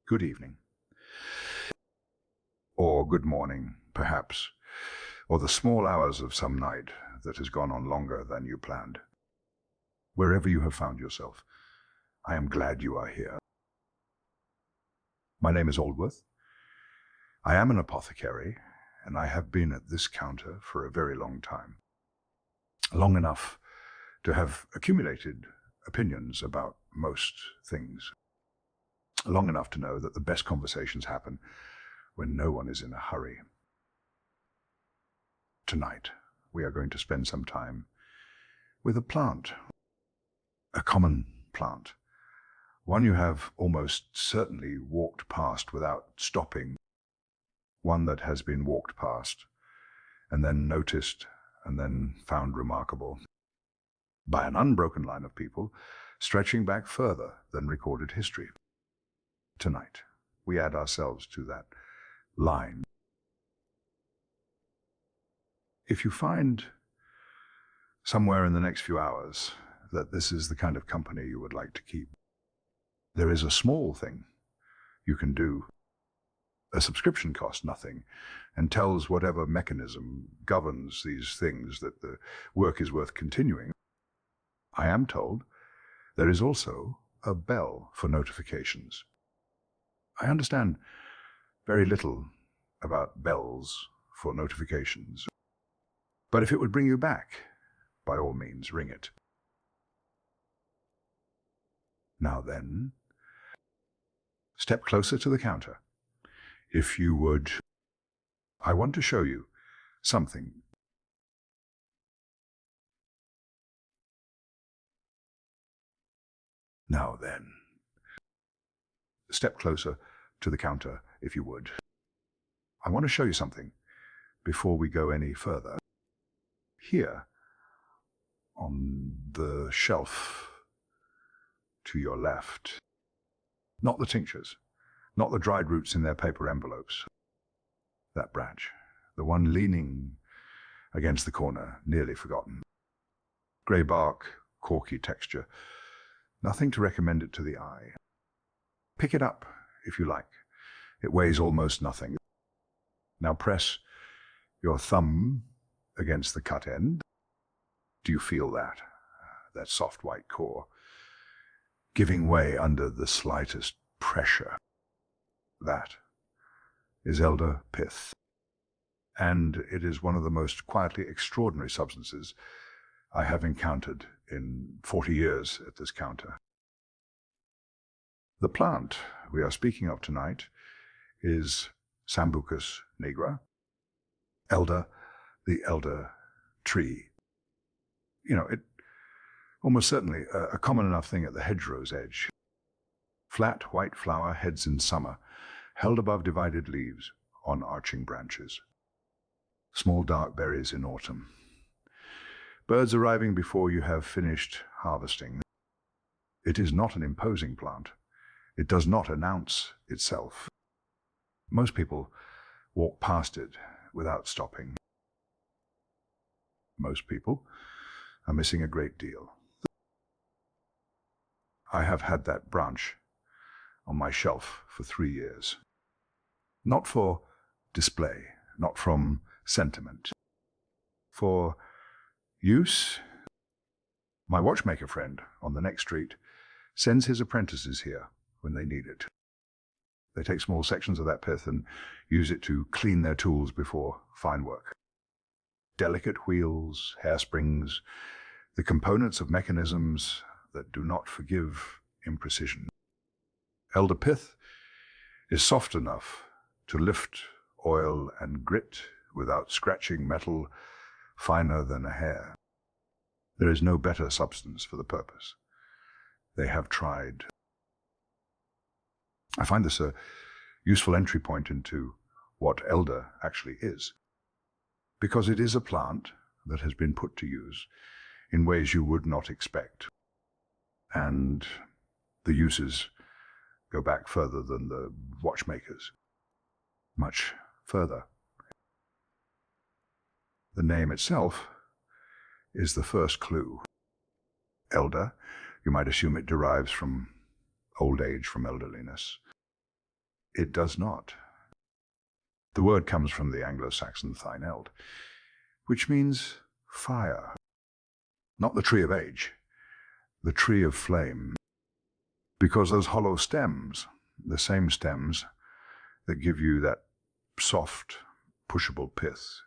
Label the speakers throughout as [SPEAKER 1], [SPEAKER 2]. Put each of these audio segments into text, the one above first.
[SPEAKER 1] good evening, or good morning, perhaps, or the small hours of some night that has gone on longer than you planned. Wherever you have found yourself, I am glad you are here. My name is Aldworth. I am an apothecary, and I have been at this counter for a very long time. Long enough to have accumulated opinions about most things. Long enough to know that the best conversations happen when no one is in a hurry. Tonight, we are going to spend some time with a plant, a common plant, one you have almost certainly walked past without stopping, one that has been walked past and then noticed and then found remarkable by an unbroken line of people stretching back further than recorded history. Tonight, we add ourselves to that line. If you find somewhere in the next few hours that this is the kind of company you would like to keep, there is a small thing you can do. A subscription costs nothing and tells whatever mechanism governs these things that the work is worth continuing. I am told there is also a bell for notifications. I understand very little about bells for notifications, but if it would bring you back, by all means, ring it. Now then, step closer to the counter. If you would, I want to show you something. Now then, step closer to the counter, if you would. I want to show you something before we go any further. Here, on the shelf to your left, not the tinctures, not the dried roots in their paper envelopes. That branch, the one leaning against the corner, nearly forgotten. Grey bark, corky texture, nothing to recommend it to the eye. Pick it up, if you like. It weighs almost nothing. Now press your thumb against the cut end. Do you feel that? That soft white core giving way under the slightest pressure. That is elder pith, and it is one of the most quietly extraordinary substances I have encountered in 40 years at this counter. The plant we are speaking of tonight is Sambucus nigra, elder, the elder tree. You know, it almost certainly a common enough thing at the hedgerow's edge. Flat white flower heads in summer, held above divided leaves on arching branches. Small dark berries in autumn. Birds arriving before you have finished harvesting. It is not an imposing plant. It does not announce itself. Most people walk past it without stopping. Most people are missing a great deal. I have had that branch on my shelf for 3 years. Not for display, not from sentiment. For use, my watchmaker friend on the next street sends his apprentices here when they need it. They take small sections of that pith and use it to clean their tools before fine work. Delicate wheels, hairsprings, the components of mechanisms that do not forgive imprecision. Elder pith is soft enough to lift oil and grit without scratching metal finer than a hair. There is no better substance for the purpose. They have tried. I find this a useful entry point into what elder actually is, because it is a plant that has been put to use in ways you would not expect, and the uses go back further than the watchmakers, much further. The name itself is the first clue. Elder, you might assume it derives from old age, from elderliness. It does not. The word comes from the Anglo-Saxon thyneld, which means fire. Not the tree of age, the tree of flame. Because those hollow stems, the same stems that give you that soft, pushable pith,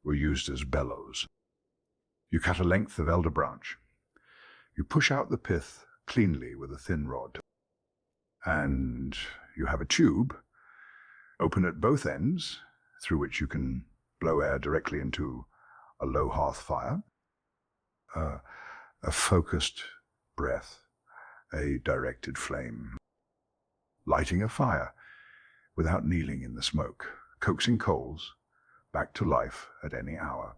[SPEAKER 1] were used as bellows. You cut a length of elder branch. You push out the pith cleanly with a thin rod. And you have a tube, open at both ends, through which you can blow air directly into a low hearth fire, a focused breath, a directed flame, lighting a fire without kneeling in the smoke, coaxing coals back to life at any hour.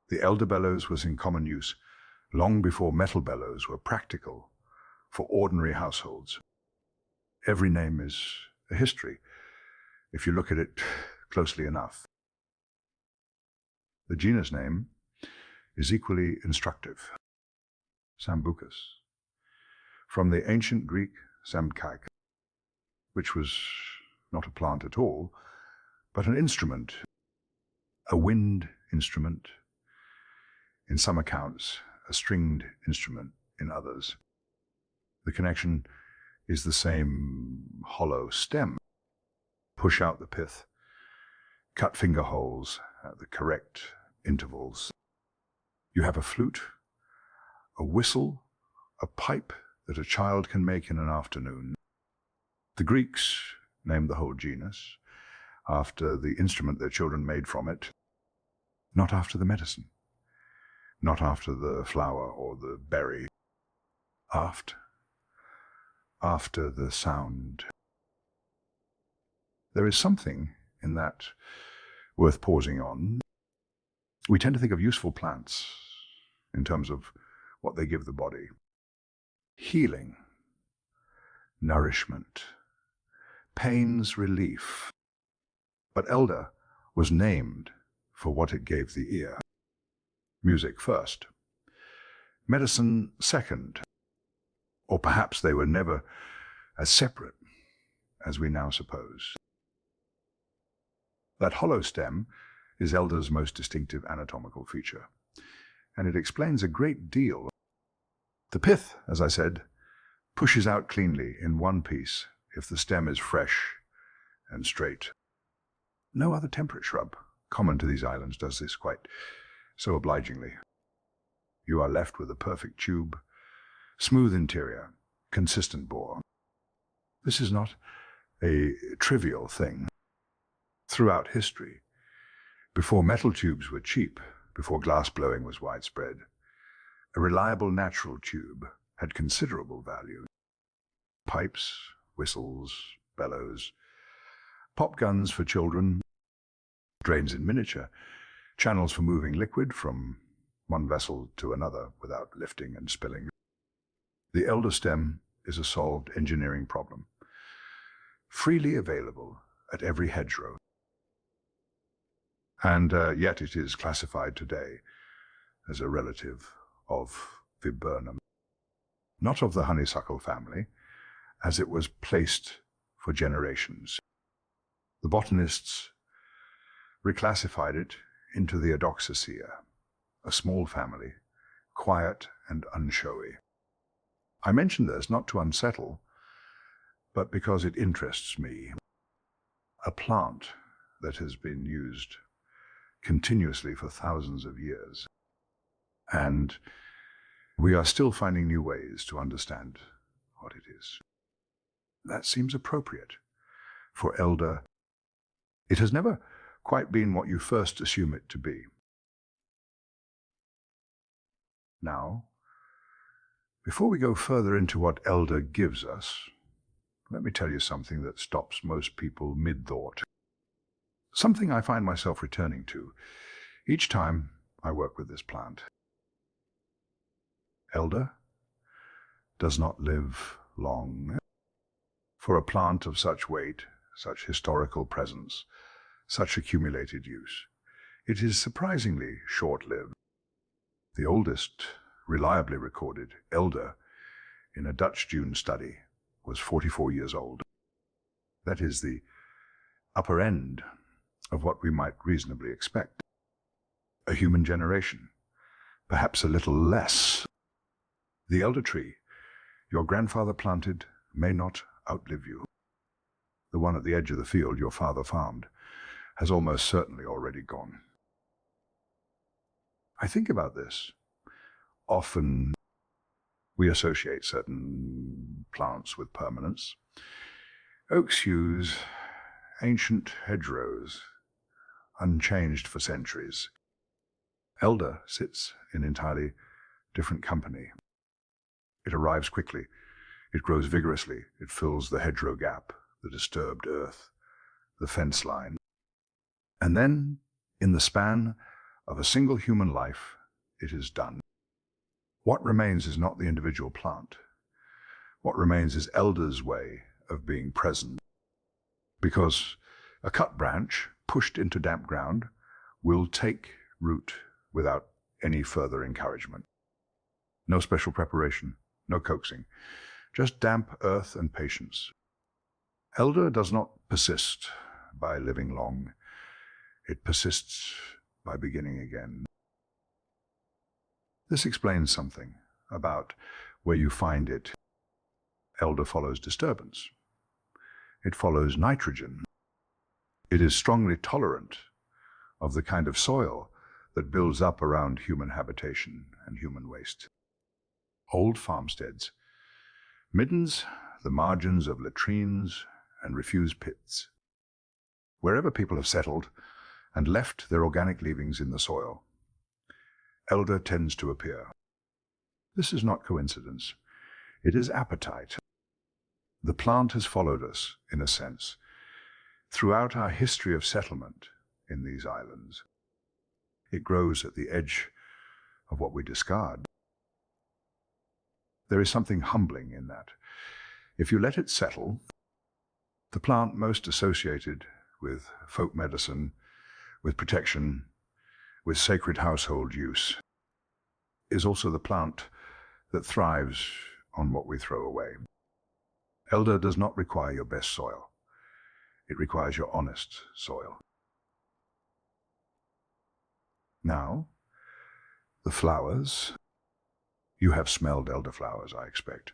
[SPEAKER 1] The elder bellows was in common use long before metal bellows were practical for ordinary households. Every name is a history, if you look at it closely enough. The genus name is equally instructive, Sambucus, from the ancient Greek samkaik, which was not a plant at all, but an instrument, a wind instrument, in some accounts, a stringed instrument in others. The connection is the same hollow stem. Push out the pith, cut finger holes at the correct intervals. You have a flute, a whistle, a pipe that a child can make in an afternoon. The Greeks named the whole genus after the instrument their children made from it, not after the medicine, not after the flower or the berry, after the sound. There is something in that worth pausing on. We tend to think of useful plants in terms of what they give the body. Healing, nourishment, pain's relief. But elder was named for what it gave the ear. Music first, medicine second, or perhaps they were never as separate as we now suppose. That hollow stem is elder's most distinctive anatomical feature, and it explains a great deal. The pith, as I said, pushes out cleanly in one piece if the stem is fresh and straight. No other temperate shrub common to these islands does this quite so obligingly. You are left with a perfect tube, smooth interior, consistent bore. This is not a trivial thing. Throughout history, before metal tubes were cheap, before glass blowing was widespread, a reliable natural tube had considerable value. Pipes, whistles, bellows, pop guns for children, drains in miniature, channels for moving liquid from one vessel to another without lifting and spilling. The elder stem is a solved engineering problem, freely available at every hedgerow. And yet it is classified today as a relative of viburnum, not of the honeysuckle family, as it was placed for generations. The botanists reclassified it into the Adoxaceae, a small family, quiet and unshowy. I mention this not to unsettle, but because it interests me. A plant that has been used continuously for thousands of years. And we are still finding new ways to understand what it is. That seems appropriate for elder. It has never quite been what you first assume it to be. Now, before we go further into what elder gives us, let me tell you something that stops most people mid-thought. Something I find myself returning to each time I work with this plant. Elder does not live long. For a plant of such weight, such historical presence, such accumulated use, it is surprisingly short-lived. The oldest reliably recorded elder in a Dutch Dune study was 44 years old. That is the upper end of what we might reasonably expect. A human generation, perhaps a little less. The elder tree your grandfather planted may not outlive you. The one at the edge of the field your father farmed has almost certainly already gone. I think about this. Often we associate certain plants with permanence. Oaks use ancient hedgerows, unchanged for centuries. Elder sits in entirely different company. It arrives quickly, it grows vigorously, it fills the hedgerow gap, the disturbed earth, the fence line. And then, in the span of a single human life, it is done. What remains is not the individual plant. What remains is elder's way of being present. Because a cut branch, pushed into damp ground, will take root without any further encouragement. No special preparation, no coaxing, just damp earth and patience. Elder does not persist by living long. It persists by beginning again. This explains something about where you find it. Elder follows disturbance. It follows nitrogen. It is strongly tolerant of the kind of soil that builds up around human habitation and human waste. Old farmsteads, middens the margins of latrines and refuse pits. Wherever people have settled and left their organic leavings in the soil, elder tends to appear. This is not coincidence. It is appetite. The plant has followed us, in a sense, throughout our history of settlement in these islands. It grows at the edge of what we discard. There is something humbling in that. If you let it settle, the plant most associated with folk medicine, with protection, with sacred household use, is also the plant that thrives on what we throw away. Elder does not require your best soil. It requires your honest soil. Now, the flowers. You have smelled elderflowers, I expect.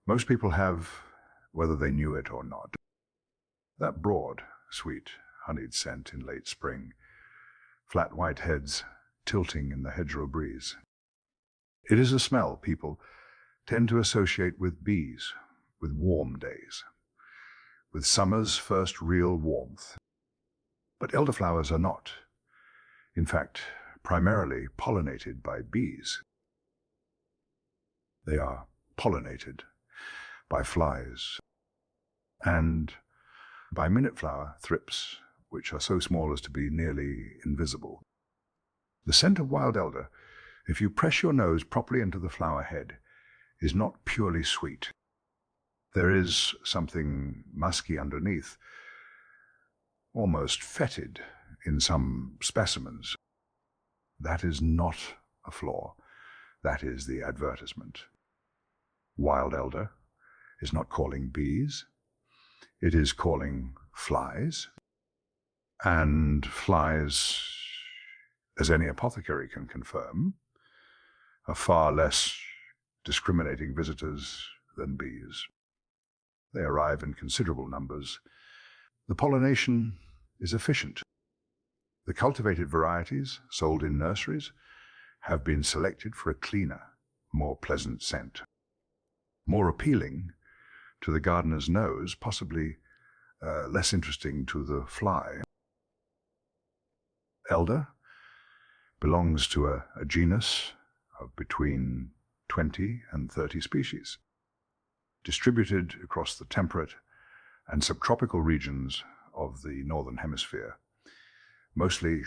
[SPEAKER 1] Most people have, whether they knew it or not. That broad, sweet, honeyed scent in late spring, flat white heads tilting in the hedgerow breeze. It is a smell people tend to associate with bees, with warm days, with summer's first real warmth. But elderflowers are not, in fact, primarily pollinated by bees. They are pollinated by flies and by minute flower thrips, which are so small as to be nearly invisible. The scent of wild elder, if you press your nose properly into the flower head, is not purely sweet. There is something musky underneath, almost fetid in some specimens. That is not a flaw. That is the advertisement. Wild elder is not calling bees. It is calling flies. And flies, as any apothecary can confirm, are far less discriminating visitors than bees. They arrive in considerable numbers. The pollination is efficient. The cultivated varieties sold in nurseries have been selected for a cleaner, more pleasant scent. More appealing to the gardener's nose, possibly less interesting to the fly. Elder belongs to a genus of between 20 and 30 species, distributed across the temperate and subtropical regions of the Northern Hemisphere, mostly,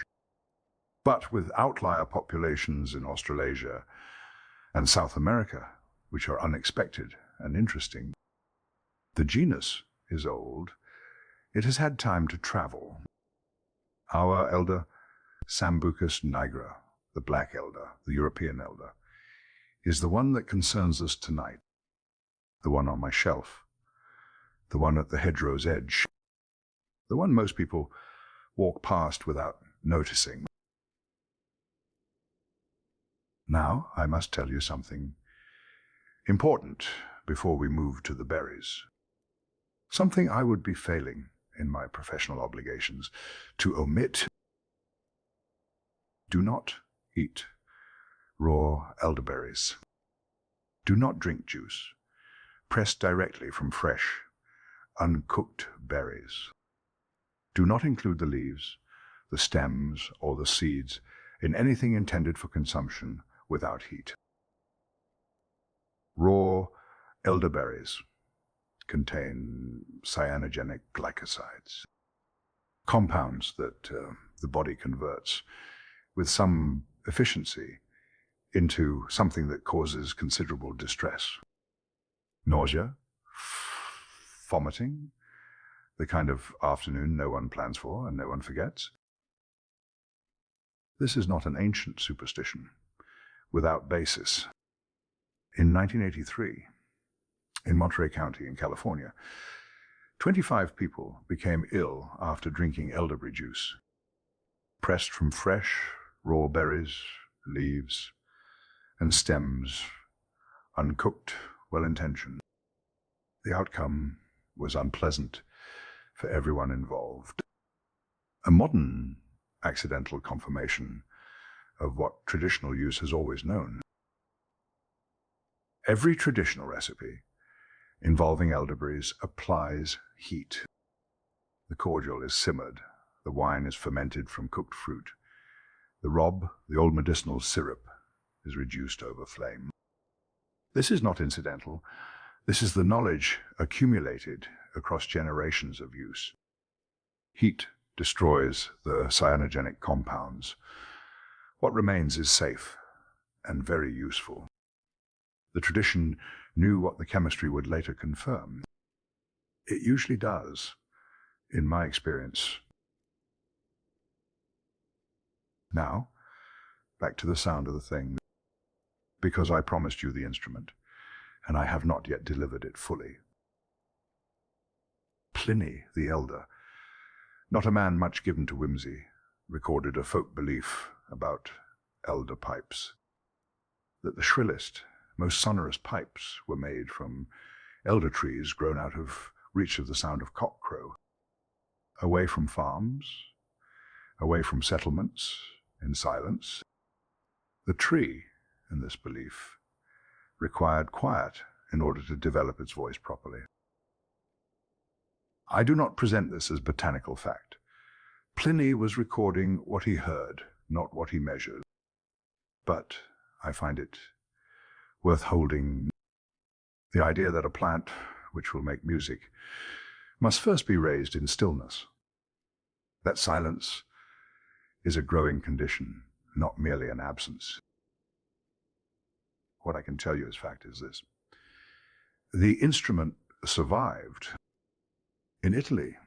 [SPEAKER 1] but with outlier populations in Australasia and South America, which are unexpected and interesting. The genus is old. It has had time to travel. Our elder, Sambucus nigra, the black elder, the European elder, is the one that concerns us tonight, the one on my shelf. the one at the hedgerow's edge, the one most people walk past without noticing. Now I must tell you something important before we move to the berries. Something I would be failing in my professional obligations to omit. Do not eat raw elderberries. Do not drink juice pressed directly from fresh, uncooked berries. Do not include the leaves, the stems, or the seeds in anything intended for consumption without heat. Raw elderberries contain cyanogenic glycosides, compounds that the body converts with some efficiency into something that causes considerable distress. Nausea, vomiting, the kind of afternoon no one plans for and no one forgets. This is not an ancient superstition without basis. In 1983, in Monterey County in California, 25 people became ill after drinking elderberry juice, pressed from fresh, raw berries, leaves, and stems, uncooked, well-intentioned. The outcome was unpleasant for everyone involved. A modern accidental confirmation of what traditional use has always known. Every traditional recipe involving elderberries applies heat. The cordial is simmered, the wine is fermented from cooked fruit, the rob, the old medicinal syrup, is reduced over flame. This is not incidental. This is the knowledge accumulated across generations of use. Heat destroys the cyanogenic compounds. What remains is safe and very useful. The tradition knew what the chemistry would later confirm. It usually does, in my experience. Now, back to the sound of the thing, because I promised you the instrument, and I have not yet delivered it fully. Pliny the Elder, not a man much given to whimsy, recorded a folk belief about elder pipes, that the shrillest, most sonorous pipes were made from elder trees grown out of reach of the sound of cockcrow, away from farms, away from settlements, in silence. The tree, in this belief, required quiet in order to develop its voice properly. I do not present this as botanical fact. Pliny was recording what he heard, not what he measured. But I find it worth holding. The idea that a plant, which will make music, must first be raised in stillness. That silence is a growing condition, not merely an absence. What I can tell you as fact is this. The instrument survived in Italy.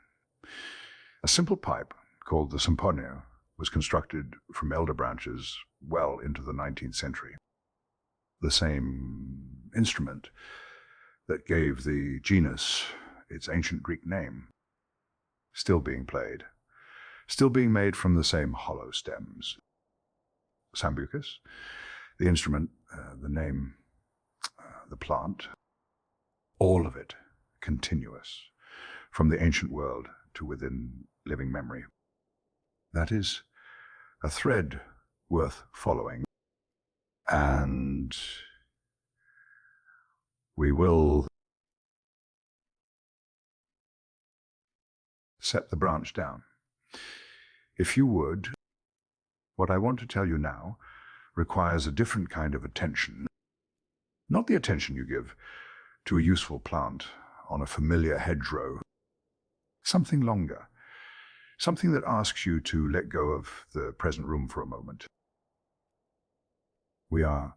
[SPEAKER 1] A simple pipe called the samponio was constructed from elder branches well into the 19th century. The same instrument that gave the genus its ancient Greek name, still being played, still being made from the same hollow stems. Sambucus, the instrument, the name, the plant, all of it continuous, from the ancient world to within living memory. That is a thread worth following, and we will set the branch down. If you would, what I want to tell you now requires a different kind of attention, not the attention you give to a useful plant on a familiar hedgerow, something longer, something that asks you to let go of the present room for a moment. We are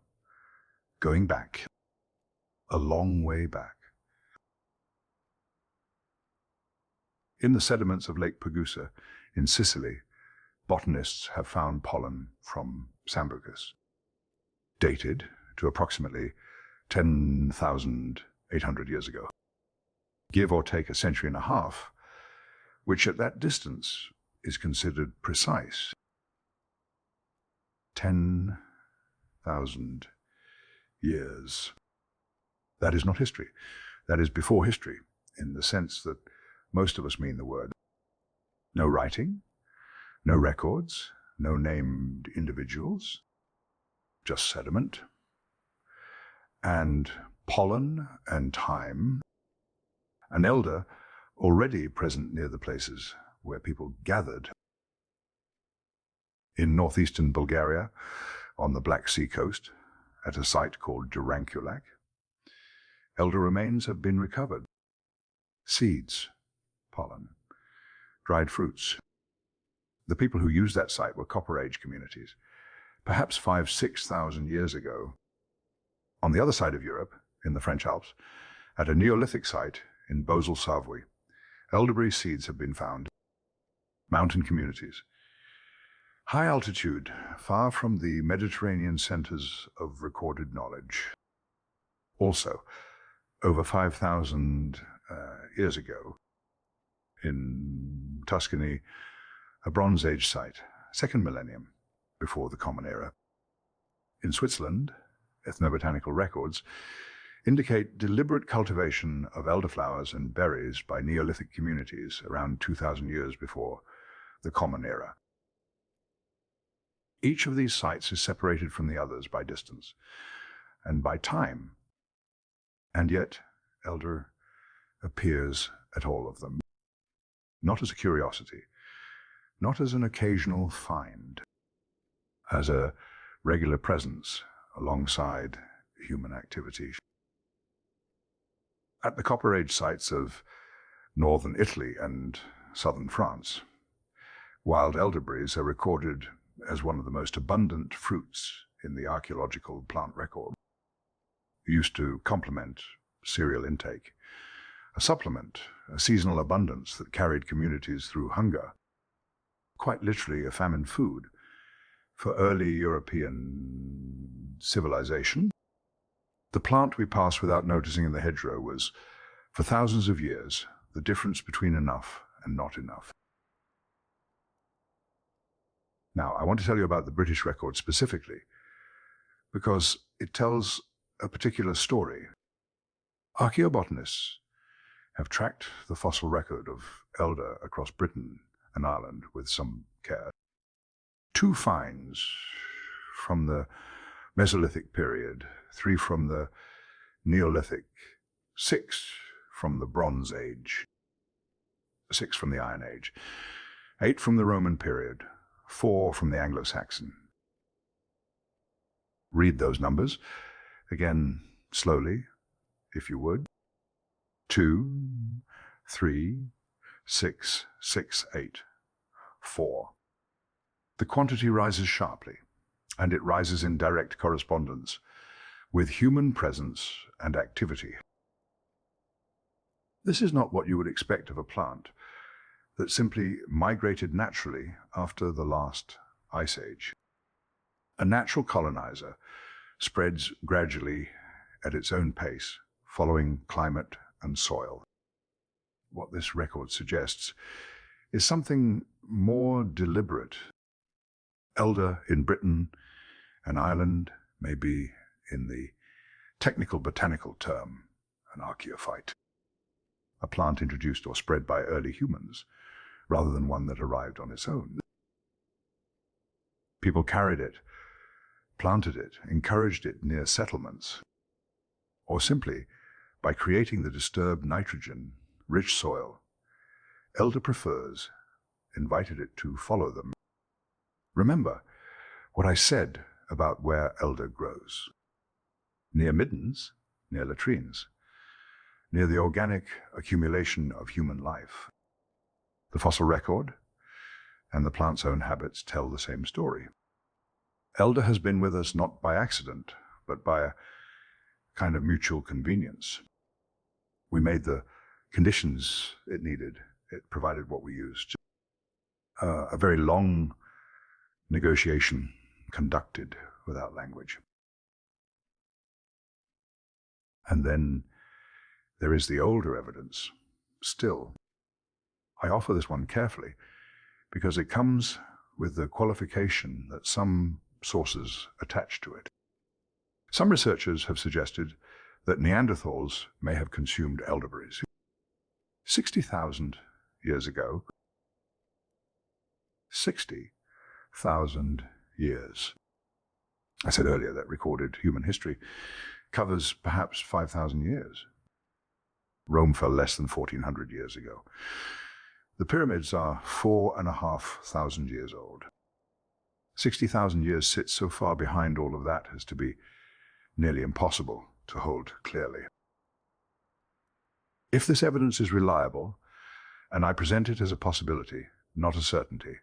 [SPEAKER 1] going back, a long way back. In the sediments of Lake Pegusa in Sicily, botanists have found pollen from Sambucus, dated to approximately 10,800 years ago. give or take a century and a half, which at that distance is considered precise. 10,000 years. That is not history. That is before history, in the sense that most of us mean the word. No writing, no records, no named individuals, just sediment, and pollen and time. An elder already present near the places where people gathered. In northeastern Bulgaria, on the Black Sea coast, at a site called Durankulak, elder remains have been recovered. Seeds, pollen, dried fruits. The people who used that site were Copper Age communities, perhaps 5,000–6,000 years ago. On the other side of Europe, in the French Alps, at a Neolithic site in Beausoleil-Savoie, elderberry seeds have been found. Mountain communities. High altitude, far from the Mediterranean centers of recorded knowledge. Also, over 5,000 years ago, in Tuscany, a Bronze Age site, second millennium before the Common Era. In Switzerland, ethnobotanical records indicate deliberate cultivation of elderflowers and berries by Neolithic communities around 2,000 years before the Common Era. Each of these sites is separated from the others by distance and by time, and yet elder appears at all of them, not as a curiosity, not as an occasional find, as a regular presence alongside human activity. At the Copper Age sites of northern Italy and southern France, wild elderberries are recorded as one of the most abundant fruits in the archaeological plant record, used to complement cereal intake, a supplement, a seasonal abundance that carried communities through hunger, quite literally a famine food for early European civilization. The plant we pass without noticing in the hedgerow was, for thousands of years, the difference between enough and not enough. Now, I want to tell you about the British record specifically, because it tells a particular story. Archaeobotanists have tracked the fossil record of elder across Britain and Ireland with some care. 2 finds from the Mesolithic period, 3 from the Neolithic, 6 from the Bronze Age, 6 from the Iron Age, 8 from the Roman period, 4 from the Anglo-Saxon. Read those numbers, again slowly, if you would. 2, 3, 6, 6, 8, 4. The quantity rises sharply, and it rises in direct correspondence with human presence and activity. This is not what you would expect of a plant that simply migrated naturally after the last ice age. A natural colonizer spreads gradually at its own pace, following climate and soil. What this record suggests is something more deliberate. Elder in Britain and Ireland may be, in the technical botanical term, an archaeophyte, a plant introduced or spread by early humans, rather than one that arrived on its own. People carried it, planted it, encouraged it near settlements, or simply by creating the disturbed nitrogen, rich soil elder prefers, invited it to follow them. Remember what I said about where elder grows. Near middens, near latrines, near the organic accumulation of human life. The fossil record and the plant's own habits tell the same story. Elder has been with us not by accident, but by a kind of mutual convenience. We made the conditions it needed. It provided what we used. A very long negotiation conducted without language. And then there is the older evidence, still. I offer this one carefully because it comes with the qualification that some sources attach to it. Some researchers have suggested that Neanderthals may have consumed elderberries. 60,000 years ago. 60,000 years. I said earlier that recorded human history covers perhaps 5,000 years. Rome fell less than 1,400 years ago. The pyramids are 4,500 years old. 60,000 years sits so far behind all of that as to be nearly impossible to hold clearly. If this evidence is reliable, and I present it as a possibility, not a certainty,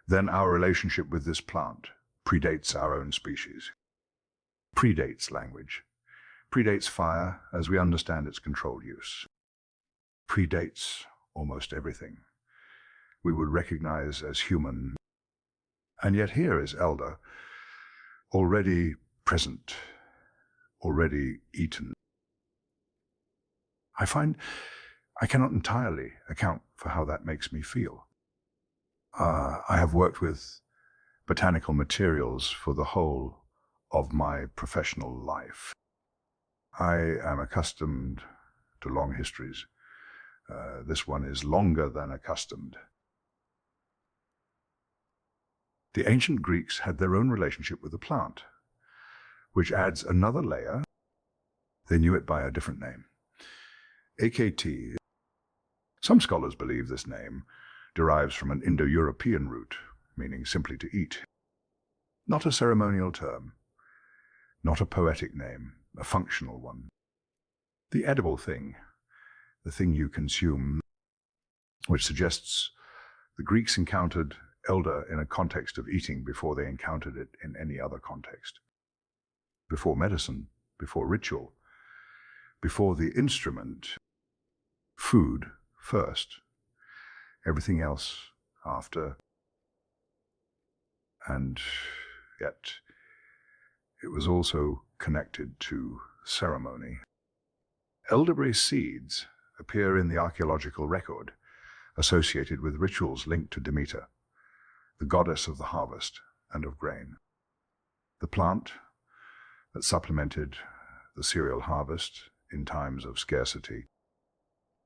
[SPEAKER 1] then our relationship with this plant predates our own species. Predates language. Predates fire as we understand its controlled use. Predates almost everything we would recognize as human. And yet here is elder, already present, already eaten. I find I cannot entirely account for how that makes me feel. I have worked with botanical materials for the whole of my professional life. I am accustomed to long histories. This one is longer than accustomed. The ancient Greeks had their own relationship with the plant, which adds another layer. They knew it by a different name. AKT. Some scholars believe this name derives from an Indo-European root, meaning simply to eat. Not a ceremonial term, not a poetic name, a functional one. The edible thing, the thing you consume, which suggests the Greeks encountered elder in a context of eating before they encountered it in any other context. Before medicine, before ritual, before the instrument, food first, everything else after. And yet it was also connected to ceremony. Elderberry seeds appear in the archaeological record associated with rituals linked to Demeter, the goddess of the harvest and of grain. The plant that supplemented the cereal harvest in times of scarcity,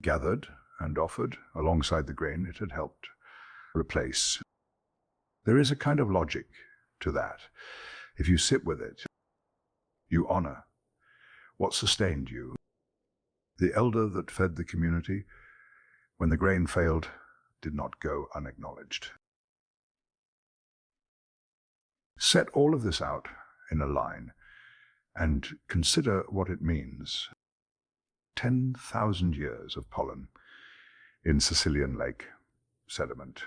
[SPEAKER 1] gathered and offered alongside the grain it had helped replace. There is a kind of logic to that. If you sit with it, you honor what sustained you. The elder that fed the community when the grain failed did not go unacknowledged. Set all of this out in a line and consider what it means. 10,000 years of pollen in Sicilian lake sediment.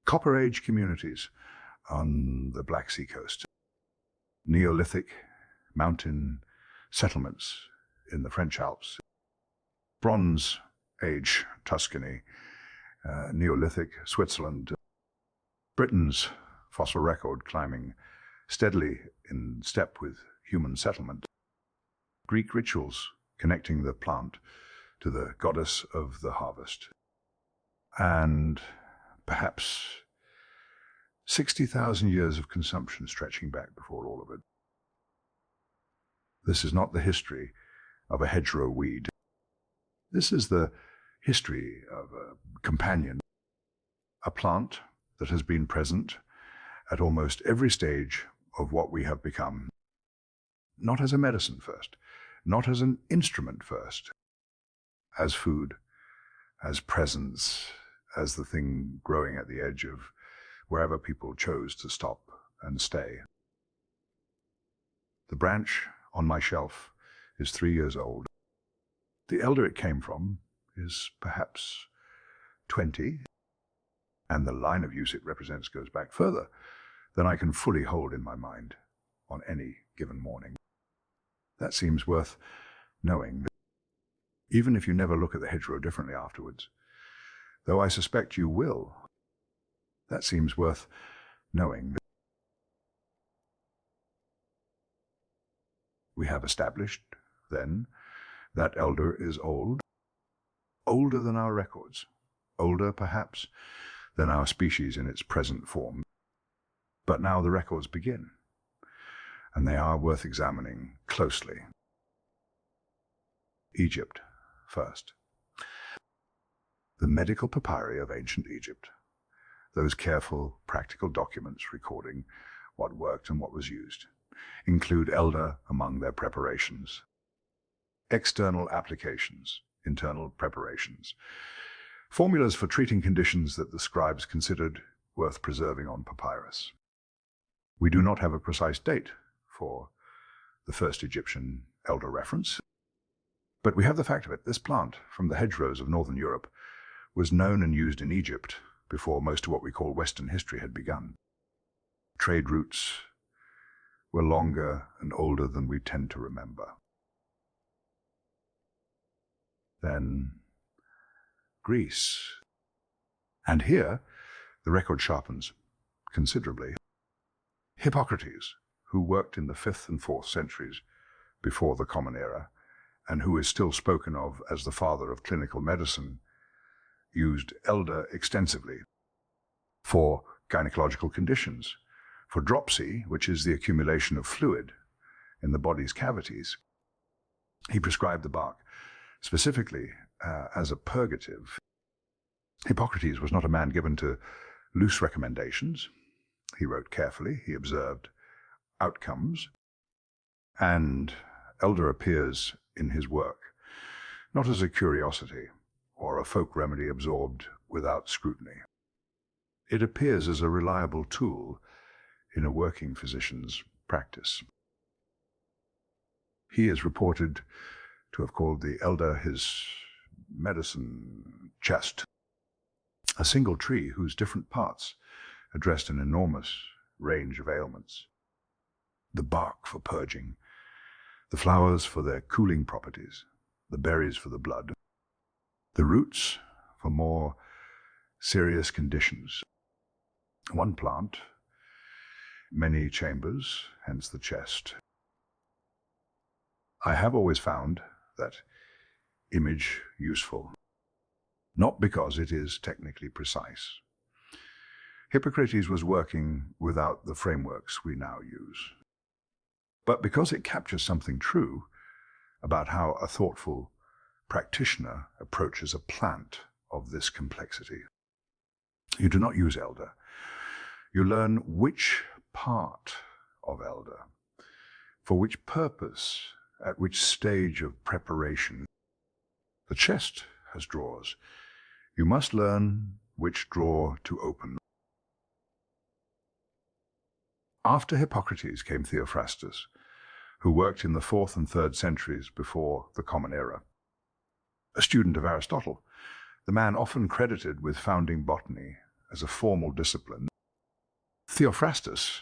[SPEAKER 1] Copper Age communities on the Black Sea coast. Neolithic mountain settlements in the French Alps. Bronze Age Tuscany, Neolithic Switzerland. Britain's fossil record climbing steadily in step with human settlement. Greek rituals connecting the plant to the goddess of the harvest. And perhaps 60,000 years of consumption stretching back before all of it. This is not the history of a hedgerow weed. This is the history of a companion, a plant that has been present at almost every stage of what we have become. Not as a medicine first, not as an instrument first, as food, as presence, as the thing growing at the edge of wherever people chose to stop and stay. The branch on my shelf is 3 years old. The elder it came from is perhaps 20, and the line of use it represents goes back further than I can fully hold in my mind on any given morning. That seems worth knowing, even if you never look at the hedgerow differently afterwards. Though I suspect you will, that seems worth knowing. We have established, then, that elder is old. older than our records, older perhaps than our species in its present form. But now the records begin, and they are worth examining closely. Egypt first. The medical papyri of ancient Egypt, those careful, practical documents recording what worked and what was used, include elder among their preparations. External applications, internal preparations, formulas for treating conditions that the scribes considered worth preserving on papyrus. We do not have a precise date for the first Egyptian elder reference, but we have the fact of it. This plant from the hedgerows of northern Europe was known and used in Egypt before most of what we call Western history had begun. Trade routes were longer and older than we tend to remember. Then Greece. And here the record sharpens considerably. Hippocrates, who worked in the 5th and 4th centuries before the Common Era, and who is still spoken of as the father of clinical medicine, used elder extensively for gynecological conditions, for dropsy, which is the accumulation of fluid in the body's cavities. He prescribed the bark specifically as a purgative. Hippocrates was not a man given to loose recommendations. He wrote carefully, he observed outcomes, and elder appears in his work not as a curiosity or a folk remedy absorbed without scrutiny. It appears as a reliable tool in a working physician's practice. He is reported to have called the elder his medicine chest, a single tree whose different parts addressed an enormous range of ailments. The bark for purging, the flowers for their cooling properties, the berries for the blood, the roots for more serious conditions. One plant, many chambers, hence the chest. I have always found that image useful, not because it is technically precise. Hippocrates was working without the frameworks we now use, but because it captures something true about how a thoughtful practitioner approaches a plant of this complexity. You do not use elder. You learn which part of elder, for which purpose, at which stage of preparation. The chest has drawers. You must learn which drawer to open. After Hippocrates came Theophrastus, who worked in the 4th and 3rd centuries before the Common Era. A student of Aristotle, the man often credited with founding botany as a formal discipline. Theophrastus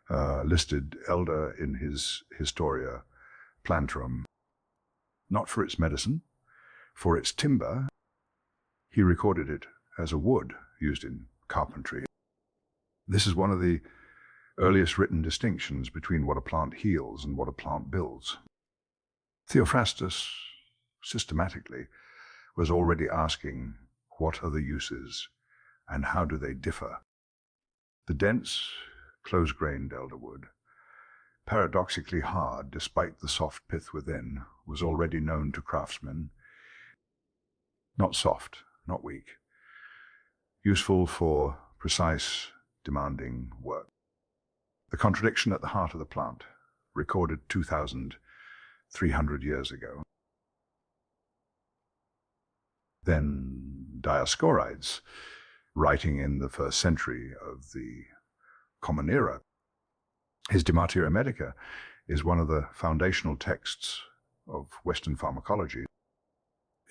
[SPEAKER 1] listed elder in his Historia Plantarum, not for its medicine, for its timber. He recorded it as a wood used in carpentry. This is one of the earliest written distinctions between what a plant heals and what a plant builds. Theophrastus, systematically, was already asking what are the uses and how do they differ. The dense, close-grained elderwood, paradoxically hard despite the soft pith within, was already known to craftsmen. Not soft, not weak, useful for precise, demanding work. The contradiction at the heart of the plant, recorded 2,300 years ago. Then Dioscorides, writing in the 1st century of the Common Era. His De Materia Medica is one of the foundational texts of Western pharmacology.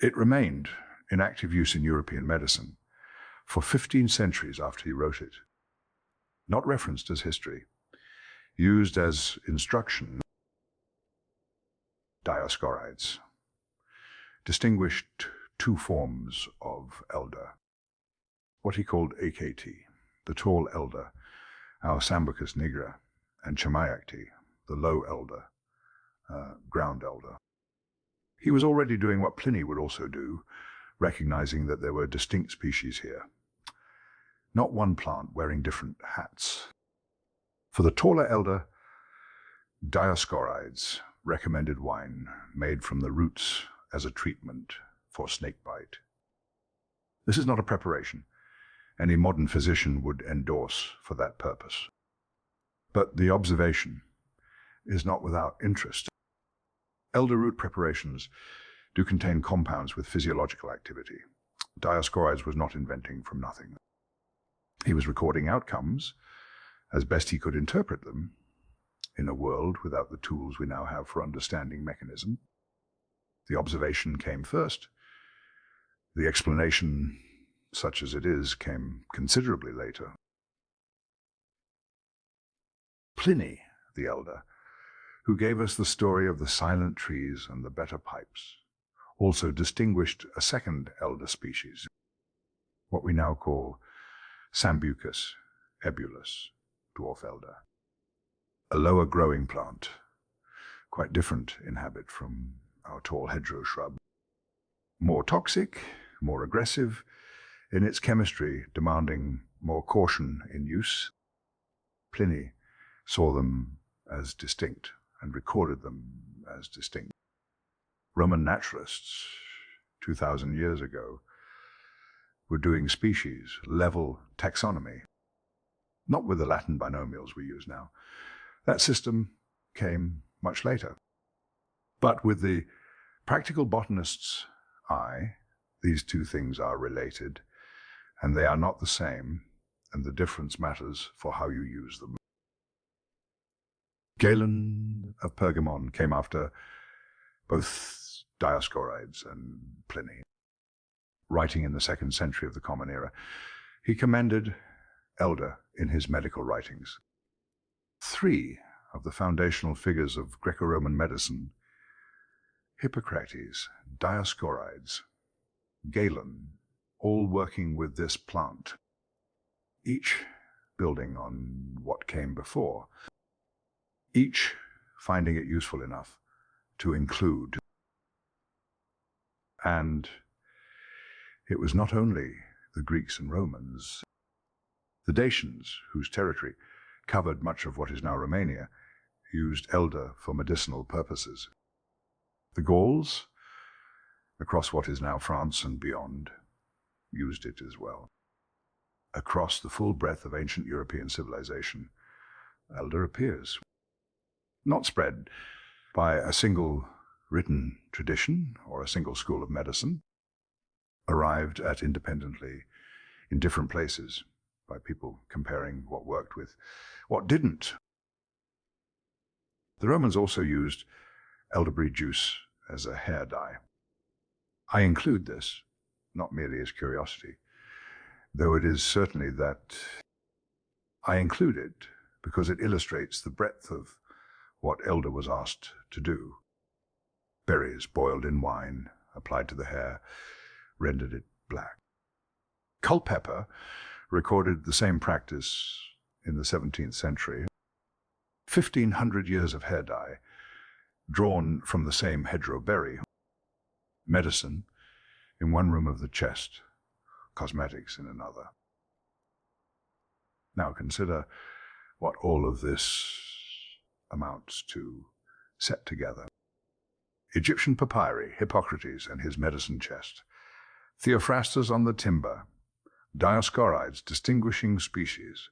[SPEAKER 1] It remained in active use in European medicine for 15 centuries after he wrote it. Not referenced as history, used as instruction. Dioscorides distinguished two forms of elder. What he called AKT, the tall elder, our Sambucus nigra, and Chamaeacti, the low elder, ground elder. He was already doing what Pliny would also do, recognizing that there were distinct species here. Not one plant wearing different hats. For the taller elder, Dioscorides recommended wine made from the roots as a treatment for snakebite. This is not a preparation any modern physician would endorse for that purpose. But the observation is not without interest. Elder root preparations do contain compounds with physiological activity. Dioscorides was not inventing from nothing. He was recording outcomes as best he could interpret them in a world without the tools we now have for understanding mechanism. The observation came first. The explanation, such as it is, came considerably later. Pliny, the elder, who gave us the story of the silent trees and the better pipes, also distinguished a second elder species, what we now call Sambucus ebulus, dwarf elder, a lower growing plant, quite different in habit from our tall hedgerow shrub, more toxic, more aggressive, in its chemistry demanding more caution in use. Pliny saw them as distinct and recorded them as distinct. Roman naturalists 2,000 years ago were doing species level taxonomy, not with the Latin binomials we use now. That system came much later. But with the practical botanist's eye, these two things are related, and they are not the same, and the difference matters for how you use them. Galen of Pergamon came after both Dioscorides and Pliny. Writing in the 2nd century of the Common Era, he commended elder in his medical writings. 3 of the foundational figures of Greco-Roman medicine, Hippocrates, Dioscorides, Galen, all working with this plant, each building on what came before, each finding it useful enough to include. And it was not only the Greeks and Romans. The Dacians, whose territory covered much of what is now Romania, used elder for medicinal purposes. The Gauls, across what is now France and beyond, used it as well. Across the full breadth of ancient European civilization, elder appears. Not spread by a single written tradition or a single school of medicine, arrived at independently in different places by people comparing what worked with what didn't. The Romans also used elderberry juice as a hair dye. I include this, not merely as curiosity, though it is certainly that I include it because it illustrates the breadth of what elder was asked to do. Berries boiled in wine, applied to the hair, rendered it black. Culpeper recorded the same practice in the 17th century. 1,500 years of hair dye, drawn from the same hedgerow berry. Medicine in one room of the chest, cosmetics in another. Now consider what all of this amounts to set together. Egyptian papyri, Hippocrates and his medicine chest, Theophrastus on the timber, Dioscorides distinguishing species,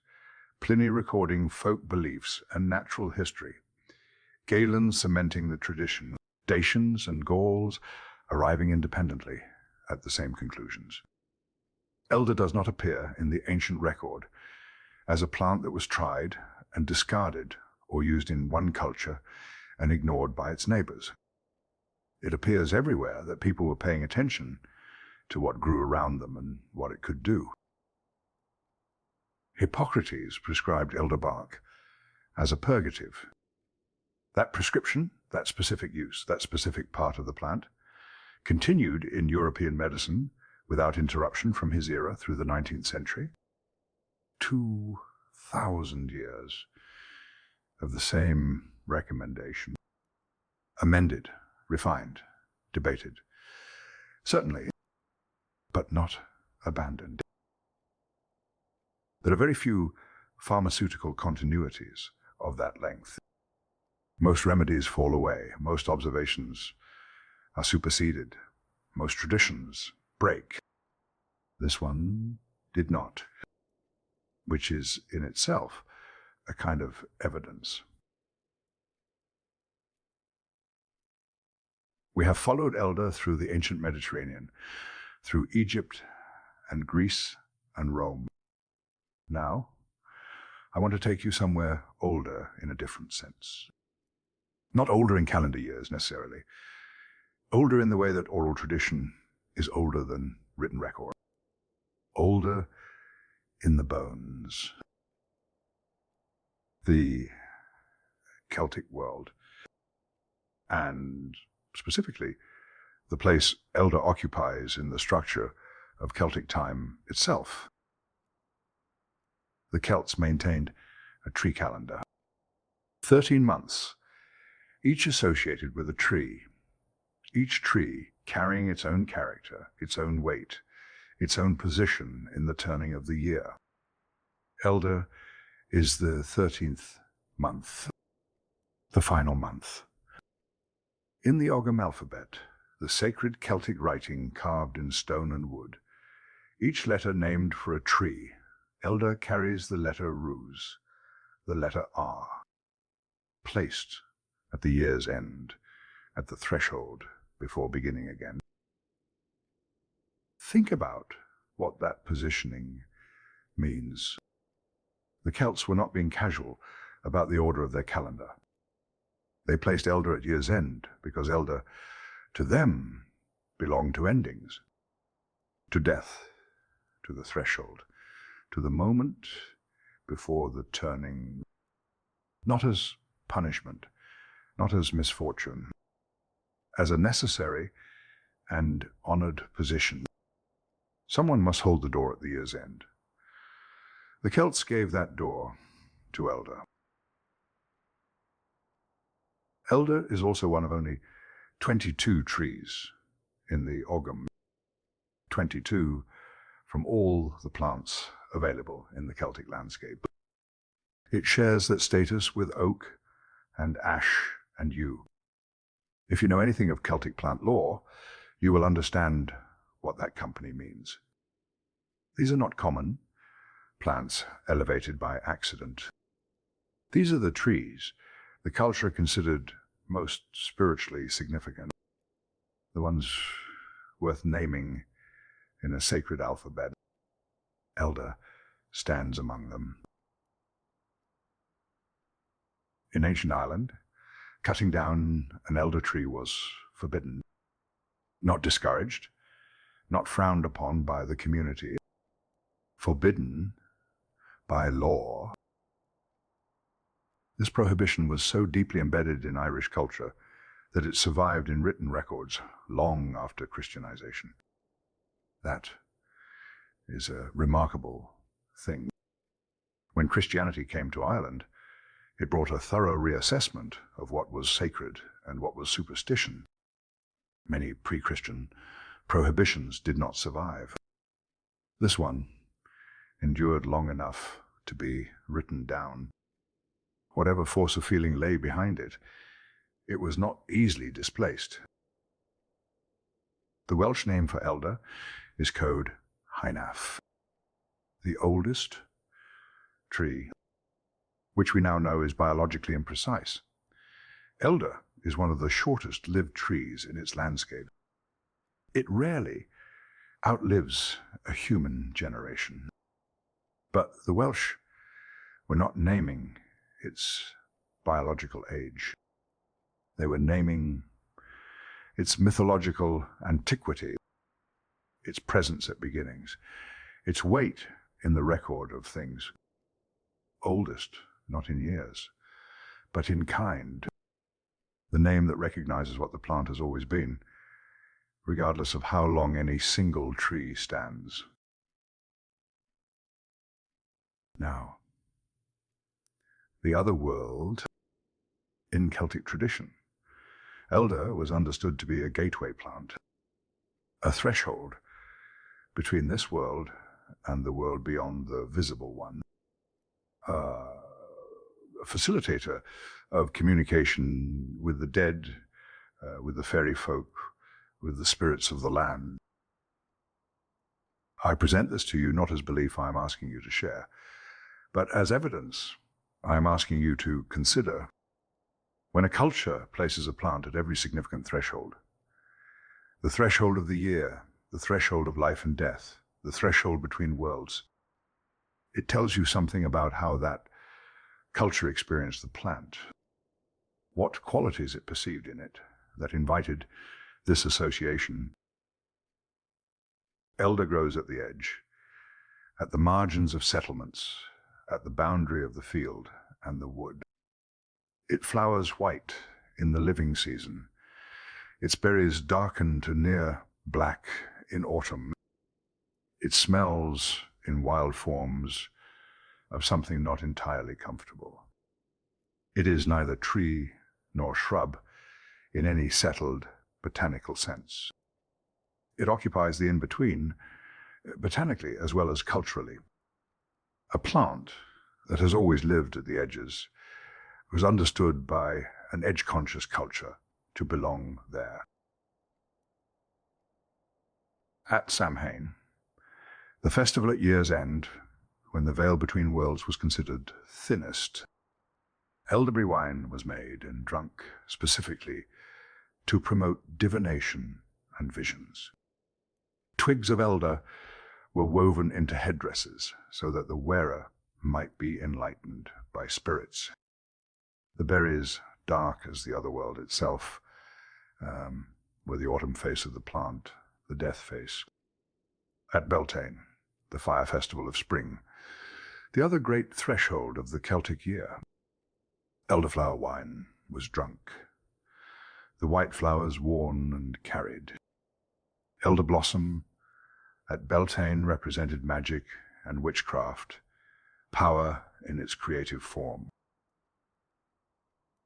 [SPEAKER 1] Pliny recording folk beliefs and natural history, Galen cementing the tradition, Dacians and Gauls arriving independently at the same conclusions. Elder does not appear in the ancient record as a plant that was tried and discarded or used in one culture and ignored by its neighbors. It appears everywhere that people were paying attention to what grew around them and what it could do. Hippocrates prescribed elder bark as a purgative. That prescription, that specific use, that specific part of the plant, continued in European medicine without interruption from his era through the 19th century. 2,000 years of the same recommendation, amended, refined, debated. Certainly, but not abandoned. There are very few pharmaceutical continuities of that length. Most remedies fall away, most observations are superseded, most traditions break. This one did not, which is in itself a kind of evidence. We have followed elder through the ancient Mediterranean, through Egypt and Greece and Rome. Now, I want to take you somewhere older in a different sense. Not older in calendar years necessarily, older in the way that oral tradition is older than written record. Older in the bones. The Celtic world, and specifically the place elder occupies in the structure of Celtic time itself. The Celts maintained a tree calendar. 13 months, each associated with a tree, each tree carrying its own character, its own weight, its own position in the turning of the year. Elder is the 13th month, the final month. In the Ogham alphabet, the sacred Celtic writing carved in stone and wood, each letter named for a tree, elder carries the letter rus, the letter R, placed at the year's end, at the threshold before beginning again. Think about what that positioning means. The Celts were not being casual about the order of their calendar. They placed elder at year's end because elder, to them, belonged to endings, to death, to the threshold, to the moment before the turning, not as punishment, not as misfortune, as a necessary and honored position. Someone must hold the door at the year's end. The Celts gave that door to elder. Elder is also one of only 22 trees in the Ogham, 22 from all the plants available in the Celtic landscape. It shares that status with oak and ash and yew. If you know anything of Celtic plant lore, you will understand what that company means. These are not common plants elevated by accident. These are the trees the culture considered most spiritually significant, the ones worth naming in a sacred alphabet. Elder stands among them. In ancient Ireland, cutting down an elder tree was forbidden, not discouraged, not frowned upon by the community, forbidden by law. This prohibition was so deeply embedded in Irish culture that it survived in written records long after Christianization. That is a remarkable thing. When Christianity came to Ireland, it brought a thorough reassessment of what was sacred and what was superstition. Many pre-Christian prohibitions did not survive. This one endured long enough to be written down. Whatever force of feeling lay behind it, it was not easily displaced. The Welsh name for elder is code Hynaf, the oldest tree, which we now know is biologically imprecise. Elder is one of the shortest lived trees in its landscape. It rarely outlives a human generation. But the Welsh were not naming its biological age. They were naming its mythological antiquity, its presence at beginnings, its weight in the record of things. Oldest, not in years, but in kind. The name that recognizes what the plant has always been, regardless of how long any single tree stands. Now, the other world in Celtic tradition. Elder was understood to be a gateway plant, a threshold between this world and the world beyond the visible one. A facilitator of communication with the dead, with the fairy folk, with the spirits of the land. I present this to you not as belief I am asking you to share, but as evidence I am asking you to consider. When a culture places a plant at every significant threshold, the threshold of the year, the threshold of life and death, the threshold between worlds, it tells you something about how that culture experienced the plant, what qualities it perceived in it that invited this association. Elder grows at the edge, at the margins of settlements, at the boundary of the field and the wood. It flowers white in the living season. Its berries darken to near black in autumn. It smells in wild forms of something not entirely comfortable. It is neither tree nor shrub in any settled botanical sense. It occupies the in-between, botanically as well as culturally. A plant that has always lived at the edges was understood by an edge-conscious culture to belong there. At Samhain, the festival at year's end, when the veil between worlds was considered thinnest, elderberry wine was made and drunk specifically to promote divination and visions. Twigs of elder were woven into headdresses so that the wearer might be enlightened by spirits. The berries, dark as the other world itself, were the autumn face of the plant, the death face. At Beltane, the fire festival of spring, the other great threshold of the Celtic year, elderflower wine was drunk, the white flowers worn and carried. Elder blossom at Beltane represented magic and witchcraft, power in its creative form.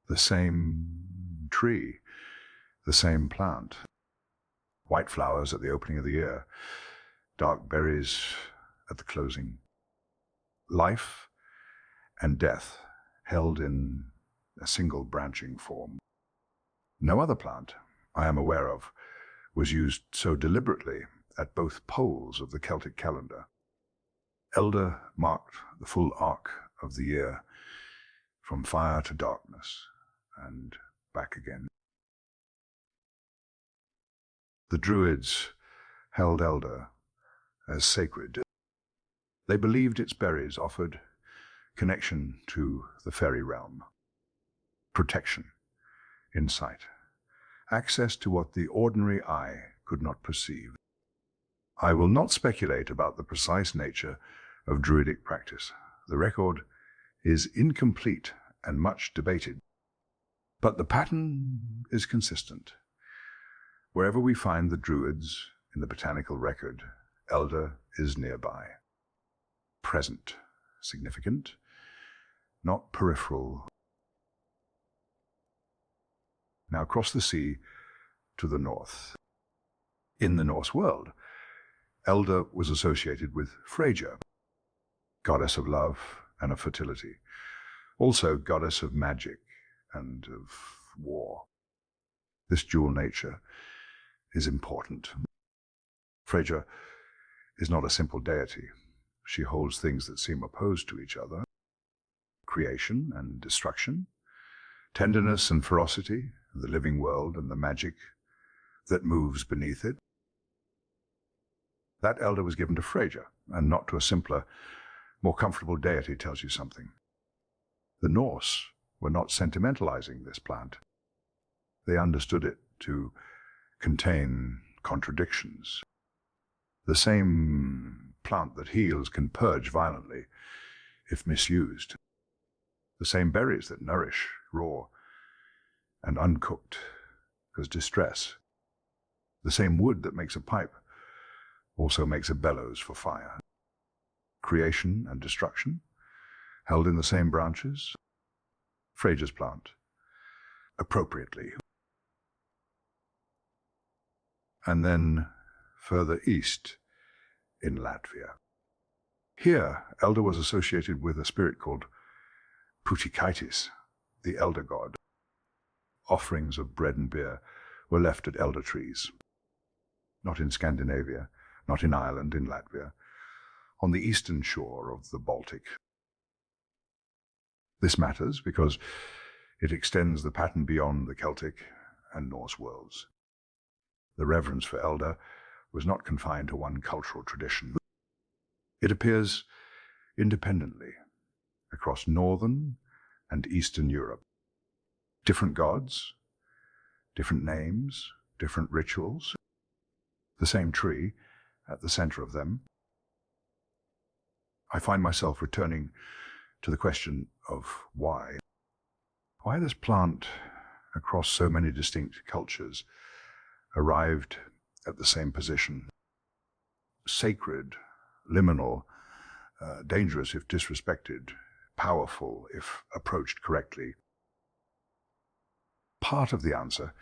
[SPEAKER 1] The same tree, the same plant. White flowers at the opening of the year, dark berries at the closing. Life and death held in a single branching form. No other plant I am aware of was used so deliberately at both poles of the Celtic calendar. Elder marked the full arc of the year, from fire to darkness, and back again. The Druids held elder as sacred. They believed its berries offered connection to the fairy realm, protection, insight, access to what the ordinary eye could not perceive. I will not speculate about the precise nature of Druidic practice. The record is incomplete and much debated, but the pattern is consistent. Wherever we find the Druids in the botanical record, elder is nearby, present, significant, not peripheral. Now cross the sea to the north. In the Norse world, elder was associated with Freyja, goddess of love and of fertility, also goddess of magic and of war. This dual nature is important. Freyja is not a simple deity. She holds things that seem opposed to each other: creation and destruction, tenderness and ferocity, the living world and the magic that moves beneath it. That elder was given to Freyja, and not to a simpler, more comfortable deity tells you something. The Norse were not sentimentalizing this plant. They understood it to contain contradictions. The same plant that heals can purge violently if misused. The same berries that nourish raw and uncooked cause distress. The same wood that makes a pipe also makes a bellows for fire. Creation and destruction held in the same branches. Freyja's plant, appropriately. And then further east, in Latvia. Here, elder was associated with a spirit called Putikaitis, the elder god. Offerings of bread and beer were left at elder trees. Not in Scandinavia, not in Ireland, in Latvia, on the eastern shore of the Baltic. This matters because it extends the pattern beyond the Celtic and Norse worlds. The reverence for elder was not confined to one cultural tradition. It appears independently across northern and eastern Europe. Different gods, different names, different rituals, the same tree at the center of them. I find myself returning to the question of why. Why this plant, across so many distinct cultures, arrived at the same position. Sacred, liminal, dangerous if disrespected, powerful if approached correctly. Part of the answer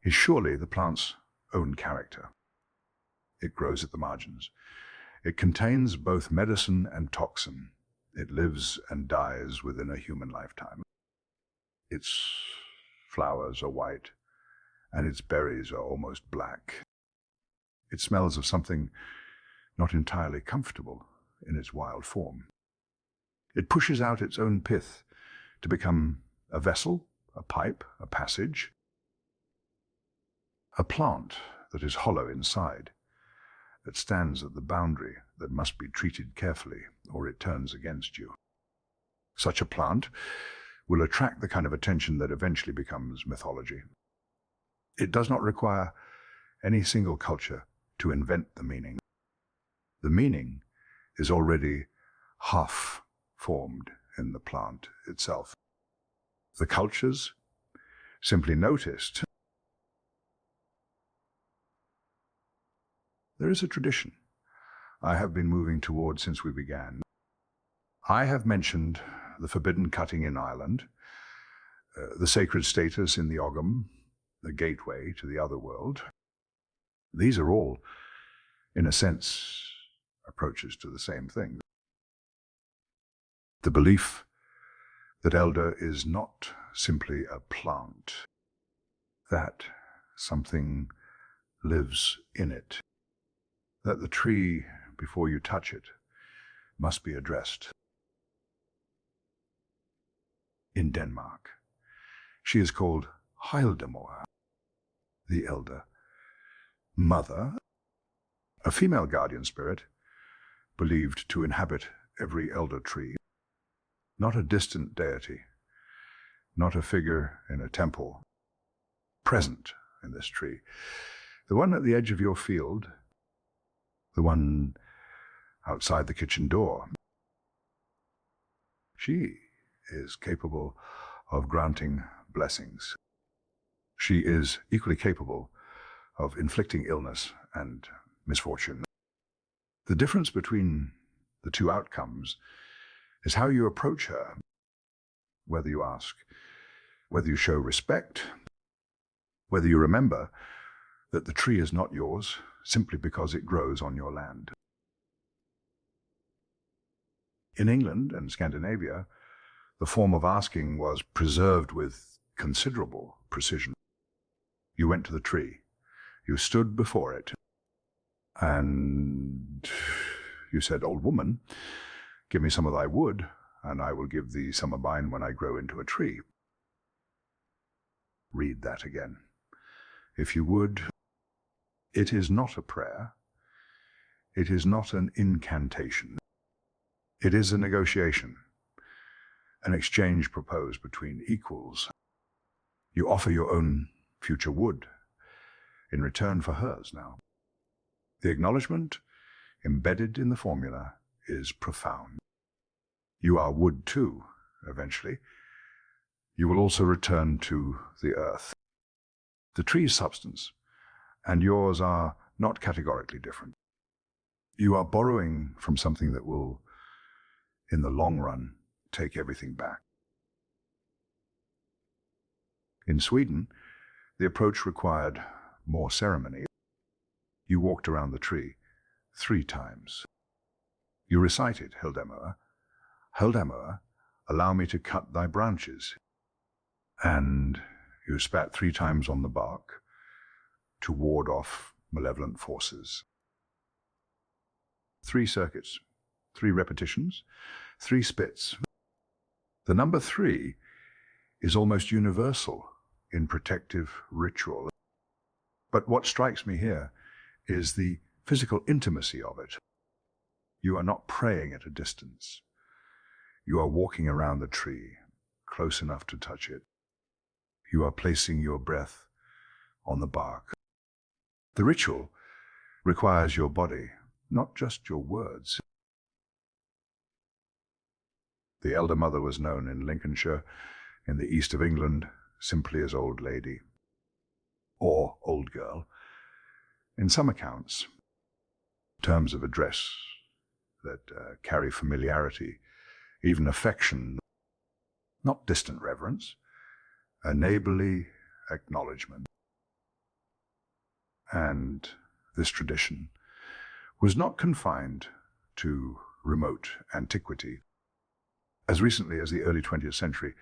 [SPEAKER 1] is surely the plant's own character. It grows at the margins. It contains both medicine and toxin. It lives and dies within a human lifetime. Its flowers are white, and its berries are almost black. It smells of something not entirely comfortable in its wild form. It pushes out its own pith to become a vessel, a pipe, a passage, a plant that is hollow inside, that stands at the boundary, that must be treated carefully, or it turns against you. Such a plant will attract the kind of attention that eventually becomes mythology. It does not require any single culture to invent the meaning. The meaning is already half formed in the plant itself. The cultures simply noticed. There is a tradition I have been moving toward since we began. I have mentioned the forbidden cutting in Ireland, the sacred status in the Ogham, the gateway to the other world. These are all, in a sense, approaches to the same thing. The belief that elder is not simply a plant, that something lives in it, that the tree, before you touch it, must be addressed. In Denmark, she is called Hildemor, the elder mother, a female guardian spirit believed to inhabit every elder tree. Not a distant deity, not a figure in a temple, present in this tree. The one at the edge of your field, the one outside the kitchen door. She is capable of granting blessings. She is equally capable of inflicting illness and misfortune. The difference between the two outcomes is how you approach her, whether you ask, whether you show respect, whether you remember that the tree is not yours simply because it grows on your land. In England and Scandinavia, the form of asking was preserved with considerable precision. You went to the tree, you stood before it, and you said, "Old woman, give me some of thy wood, and I will give thee some of mine when I grow into a tree." Read that again, if you would. It is not a prayer. It is not an incantation. It is a negotiation, an exchange proposed between equals. You offer your own future wood in return for hers now. The acknowledgement embedded in the formula is profound. You are wood too, eventually. You will also return to the earth. The tree's substance and yours are not categorically different. You are borrowing from something that will, in the long run, take everything back. In Sweden, the approach required more ceremony. You walked around the tree 3 times. You recited, Hildemor, Hildemor, allow me to cut thy branches. And you spat 3 times on the bark to ward off malevolent forces. 3 circuits, 3 repetitions, 3 spits. The number 3 is almost universal in protective ritual. But what strikes me here is the physical intimacy of it. You are not praying at a distance. You are walking around the tree, close enough to touch it. You are placing your breath on the bark. The ritual requires your body, not just your words. The elder mother was known in Lincolnshire, in the east of England, simply as Old Lady, or Old Girl. In some accounts, terms of address that carry familiarity, even affection, not distant reverence, a neighborly acknowledgement. And this tradition was not confined to remote antiquity. As recently as the early 20th century,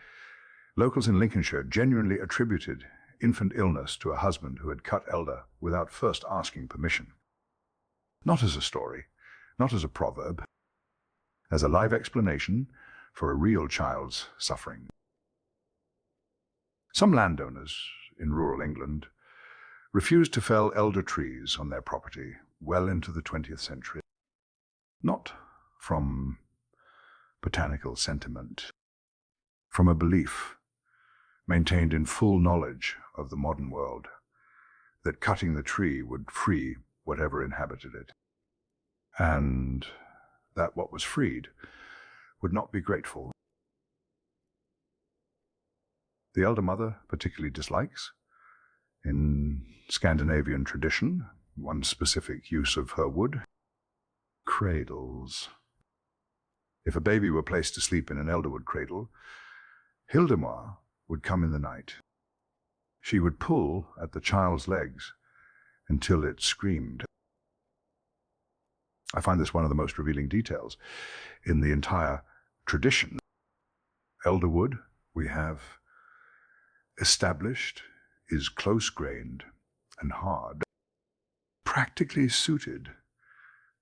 [SPEAKER 1] locals in Lincolnshire genuinely attributed infant illness to a husband who had cut elder without first asking permission. Not as a story, not as a proverb, as a live explanation for a real child's suffering. Some landowners in rural England refused to fell elder trees on their property well into the 20th century, not from botanical sentiment, from a belief maintained in full knowledge of the modern world that cutting the tree would free whatever inhabited it, and that what was freed would not be grateful. The elder mother particularly dislikes, in Scandinavian tradition, one specific use of her wood: cradles. If a baby were placed to sleep in an elderwood cradle, Hildemor would come in the night. She would pull at the child's legs until it screamed. I find this one of the most revealing details in the entire tradition. Elderwood, we have established, is close-grained and hard, practically suited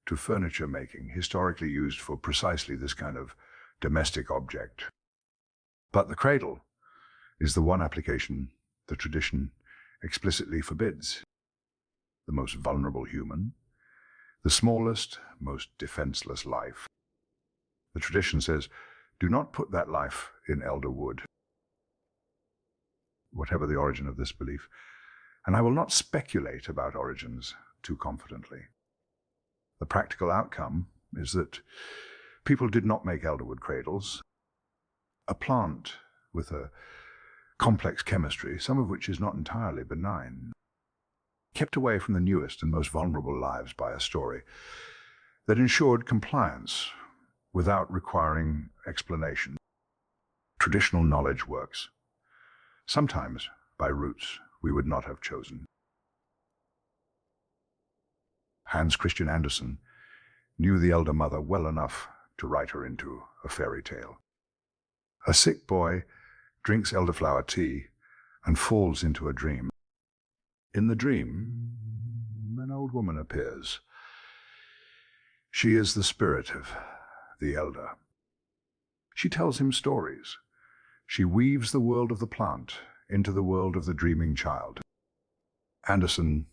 [SPEAKER 1] to furniture making, historically used for precisely this kind of domestic object. But the cradle is the one application the tradition explicitly forbids. The most vulnerable human, the smallest, most defenseless life. The tradition says, do not put that life in elder wood. Whatever the origin of this belief, and I will not speculate about origins too confidently. The practical outcome is that people did not make elderwood cradles. A plant with a complex chemistry, some of which is not entirely benign, kept away from the newest and most vulnerable lives by a story that ensured compliance without requiring explanation. Traditional knowledge works, sometimes by routes we would not have chosen. Hans Christian Andersen knew the elder mother well enough to write her into a fairy tale. A sick boy drinks elderflower tea and falls into a dream. In the dream, an old woman appears. She is the spirit of the elder. She tells him stories. She weaves the world of the plant into the world of the dreaming child. Andersen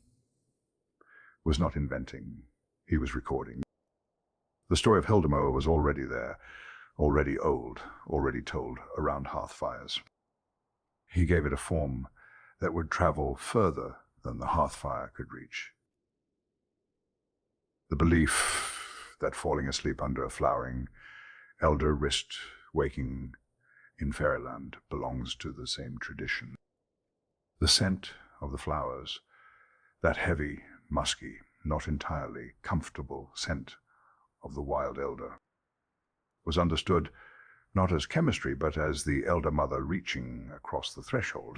[SPEAKER 1] was not inventing, he was recording. The story of Hildemor was already there, already old, already told around hearth fires. He gave it a form that would travel further than the hearth fire could reach. The belief that falling asleep under a flowering elder risked waking in fairyland belongs to the same tradition. The scent of the flowers, that heavy, musky, not entirely comfortable scent of the wild elder, was understood not as chemistry, but as the elder mother reaching across the threshold,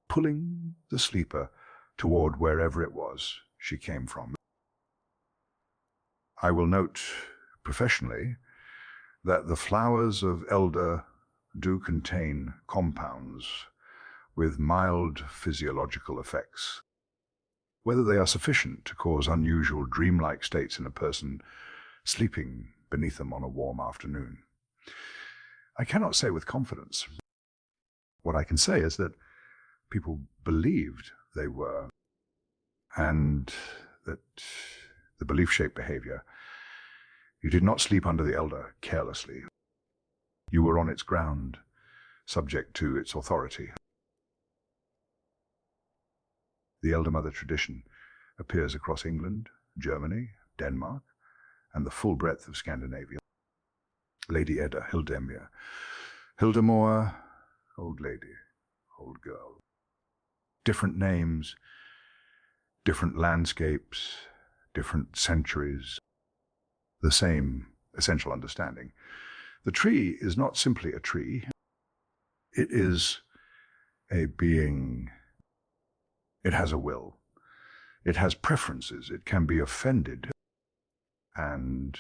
[SPEAKER 1] pulling the sleeper toward wherever it was she came from. I will note professionally that the flowers of elder do contain compounds with mild physiological effects. Whether they are sufficient to cause unusual dreamlike states in a person sleeping beneath them on a warm afternoon, I cannot say with confidence. What I can say is that people believed they were, and that the belief shaped behavior. You did not sleep under the elder carelessly. You were on its ground, subject to its authority. The Elder Mother tradition appears across England, Germany, Denmark, and the full breadth of Scandinavia. Lady Edda, Hildemir, Hildemore, old lady, old girl. Different names, different landscapes, different centuries, the same essential understanding. The tree is not simply a tree. It is a being. It has a will. It has preferences. It can be offended. And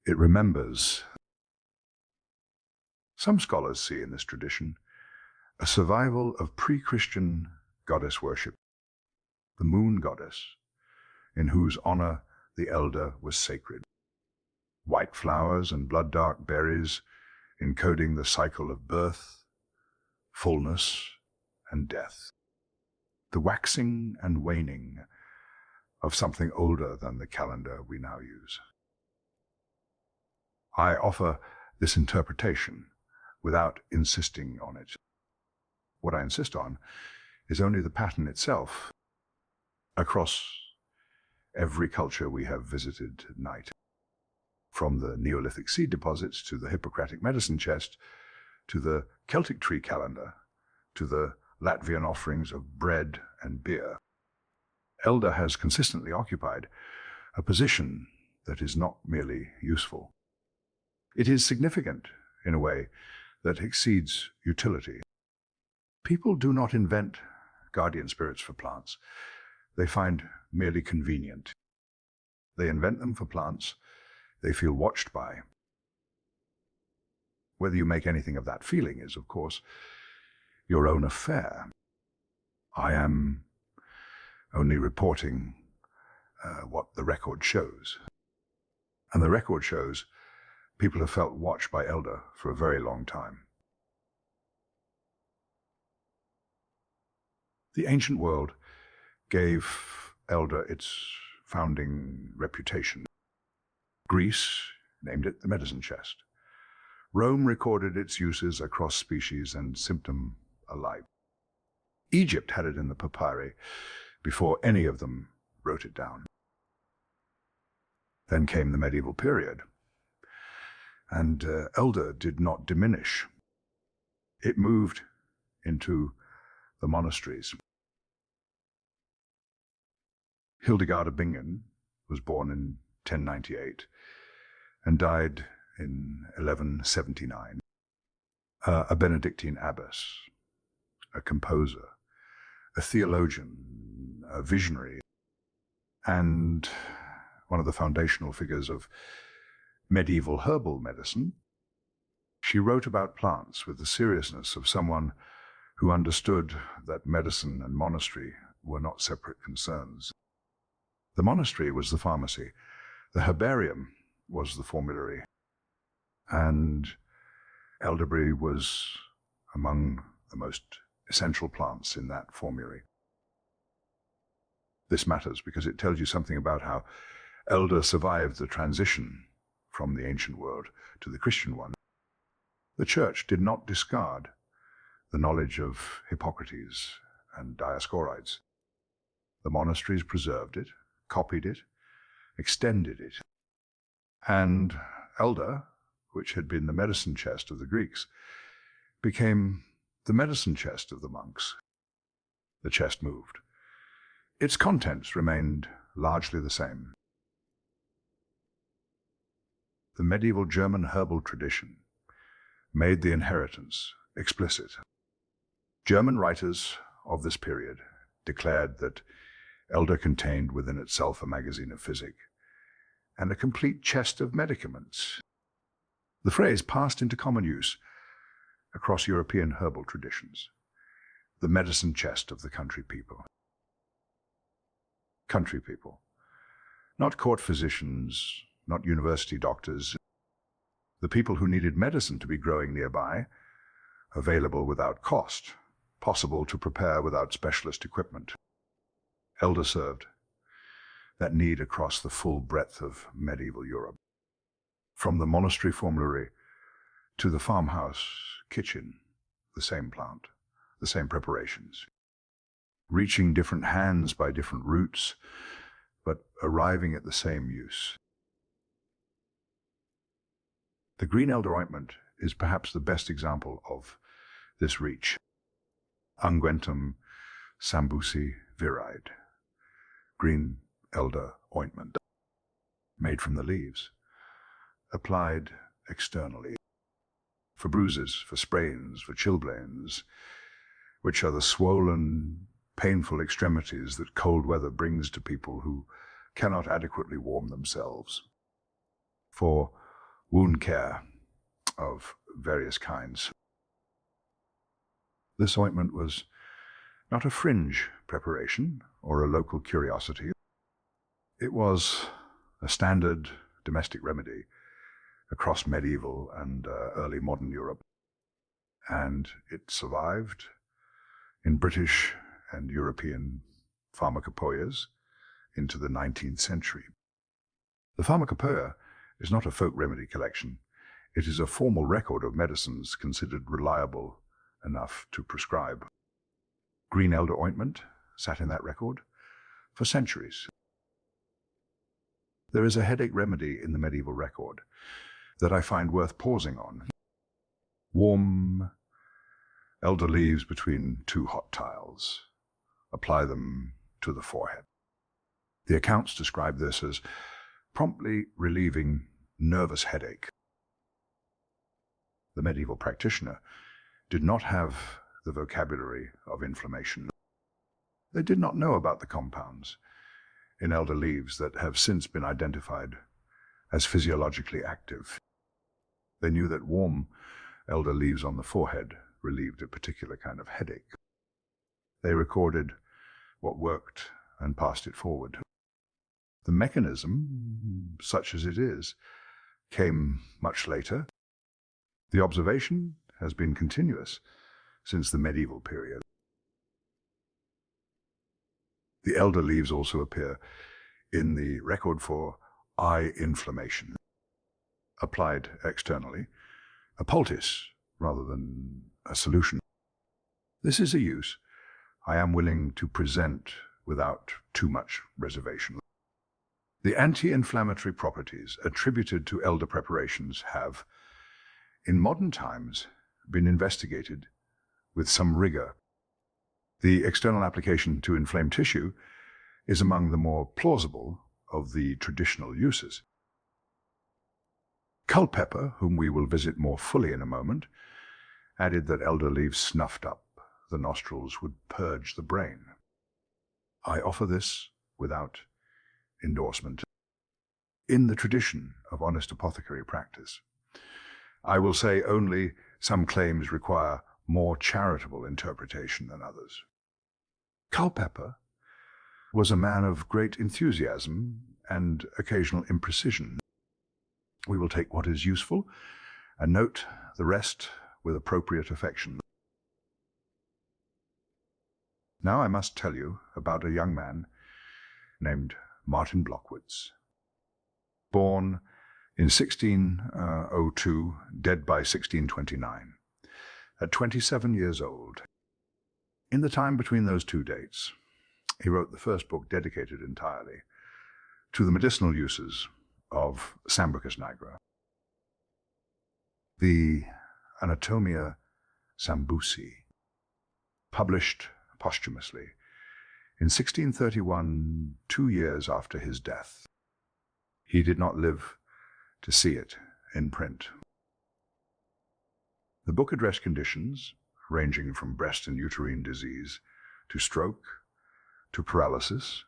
[SPEAKER 1] it remembers. Some scholars see in this tradition a survival of pre-Christian goddess worship, the moon goddess, in whose honor the elder was sacred. White flowers and blood-dark berries encoding the cycle of birth, fullness, and death. The waxing and waning of something older than the calendar we now use. I offer this interpretation without insisting on it. What I insist on is only the pattern itself across every culture we have visited at night. From the Neolithic seed deposits to the Hippocratic medicine chest, to the Celtic tree calendar, to the Latvian offerings of bread and beer. Elder has consistently occupied a position that is not merely useful. It is significant in a way that exceeds utility. People do not invent guardian spirits for plants. They find merely convenient. They invent them for plants they feel watched by. Whether you make anything of that feeling is, of course, your own affair. I am only reporting what the record shows. And the record shows people have felt watched by elder for a very long time. The ancient world gave elder its founding reputation. Greece named it the medicine chest. Rome recorded its uses across species and symptom alike. Egypt had it in the papyri before any of them wrote it down. Then came the medieval period, and elder did not diminish. It moved into the monasteries. Hildegard of Bingen was born in 1098 and died in 1179. A Benedictine abbess, a composer, a theologian, a visionary, and one of the foundational figures of medieval herbal medicine. She wrote about plants with the seriousness of someone who understood that medicine and monastery were not separate concerns. The monastery was the pharmacy, the herbarium was the formulary, and elderberry was among the most essential plants in that formulary. This matters because it tells you something about how elder survived the transition from the ancient world to the Christian one. The church did not discard the knowledge of Hippocrates and Dioscorides. The monasteries preserved it, copied it, extended it. And elder, which had been the medicine chest of the Greeks, became the medicine chest of the monks. The chest moved. Its contents remained largely the same. The medieval German herbal tradition made the inheritance explicit. German writers of this period declared that elder contained within itself a magazine of physic, and a complete chest of medicaments. The phrase passed into common use across European herbal traditions, the medicine chest of the country people. Country people, not court physicians, not university doctors, the people who needed medicine to be growing nearby, available without cost, possible to prepare without specialist equipment. Elder served that need across the full breadth of medieval Europe. From the monastery formulary to the farmhouse kitchen, the same plant, the same preparations, reaching different hands by different routes, but arriving at the same use. The green elder ointment is perhaps the best example of this reach. Unguentum sambuci viride, green elder ointment, made from the leaves, applied externally, for bruises, for sprains, for chilblains, which are the swollen, painful extremities that cold weather brings to people who cannot adequately warm themselves, for wound care of various kinds. This ointment was not a fringe preparation or a local curiosity. It was a standard domestic remedy across medieval and early modern Europe, and it survived in British and European pharmacopoeias into the 19th century. The pharmacopoeia is not a folk remedy collection. It is a formal record of medicines considered reliable enough to prescribe. Green elder ointment sat in that record for centuries. There is a headache remedy in the medieval record that I find worth pausing on. Warm elder leaves between two hot tiles. Apply them to the forehead. The accounts describe this as promptly relieving nervous headache. The medieval practitioner did not have the vocabulary of inflammation. They did not know about the compounds in elder leaves that have since been identified as physiologically active. They knew that warm elder leaves on the forehead relieved a particular kind of headache. They recorded what worked and passed it forward. The mechanism, such as it is, came much later. The observation has been continuous since the medieval period. The elder leaves also appear in the record for eye inflammation, applied externally, a poultice rather than a solution. This is a use I am willing to present without too much reservation. The anti-inflammatory properties attributed to elder preparations have, in modern times, been investigated with some rigor. The external application to inflamed tissue is among the more plausible of the traditional uses. Culpeper, whom we will visit more fully in a moment, added that elder leaves snuffed up the nostrils would purge the brain. I offer this without endorsement. In the tradition of honest apothecary practice, I will say only some claims require more charitable interpretation than others. Culpeper was a man of great enthusiasm and occasional imprecision. We will take what is useful and note the rest with appropriate affection. Now I must tell you about a young man named Martin Blockwoods. Born in 1602, dead by 1629, at 27 years old. In the time between those two dates, he wrote the first book dedicated entirely to the medicinal uses of Sambucus nigra. The Anatomia Sambuci, published posthumously in 1631, 2 years after his death. He did not live to see it in print. The book addressed conditions ranging from breast and uterine disease to stroke, to paralysis,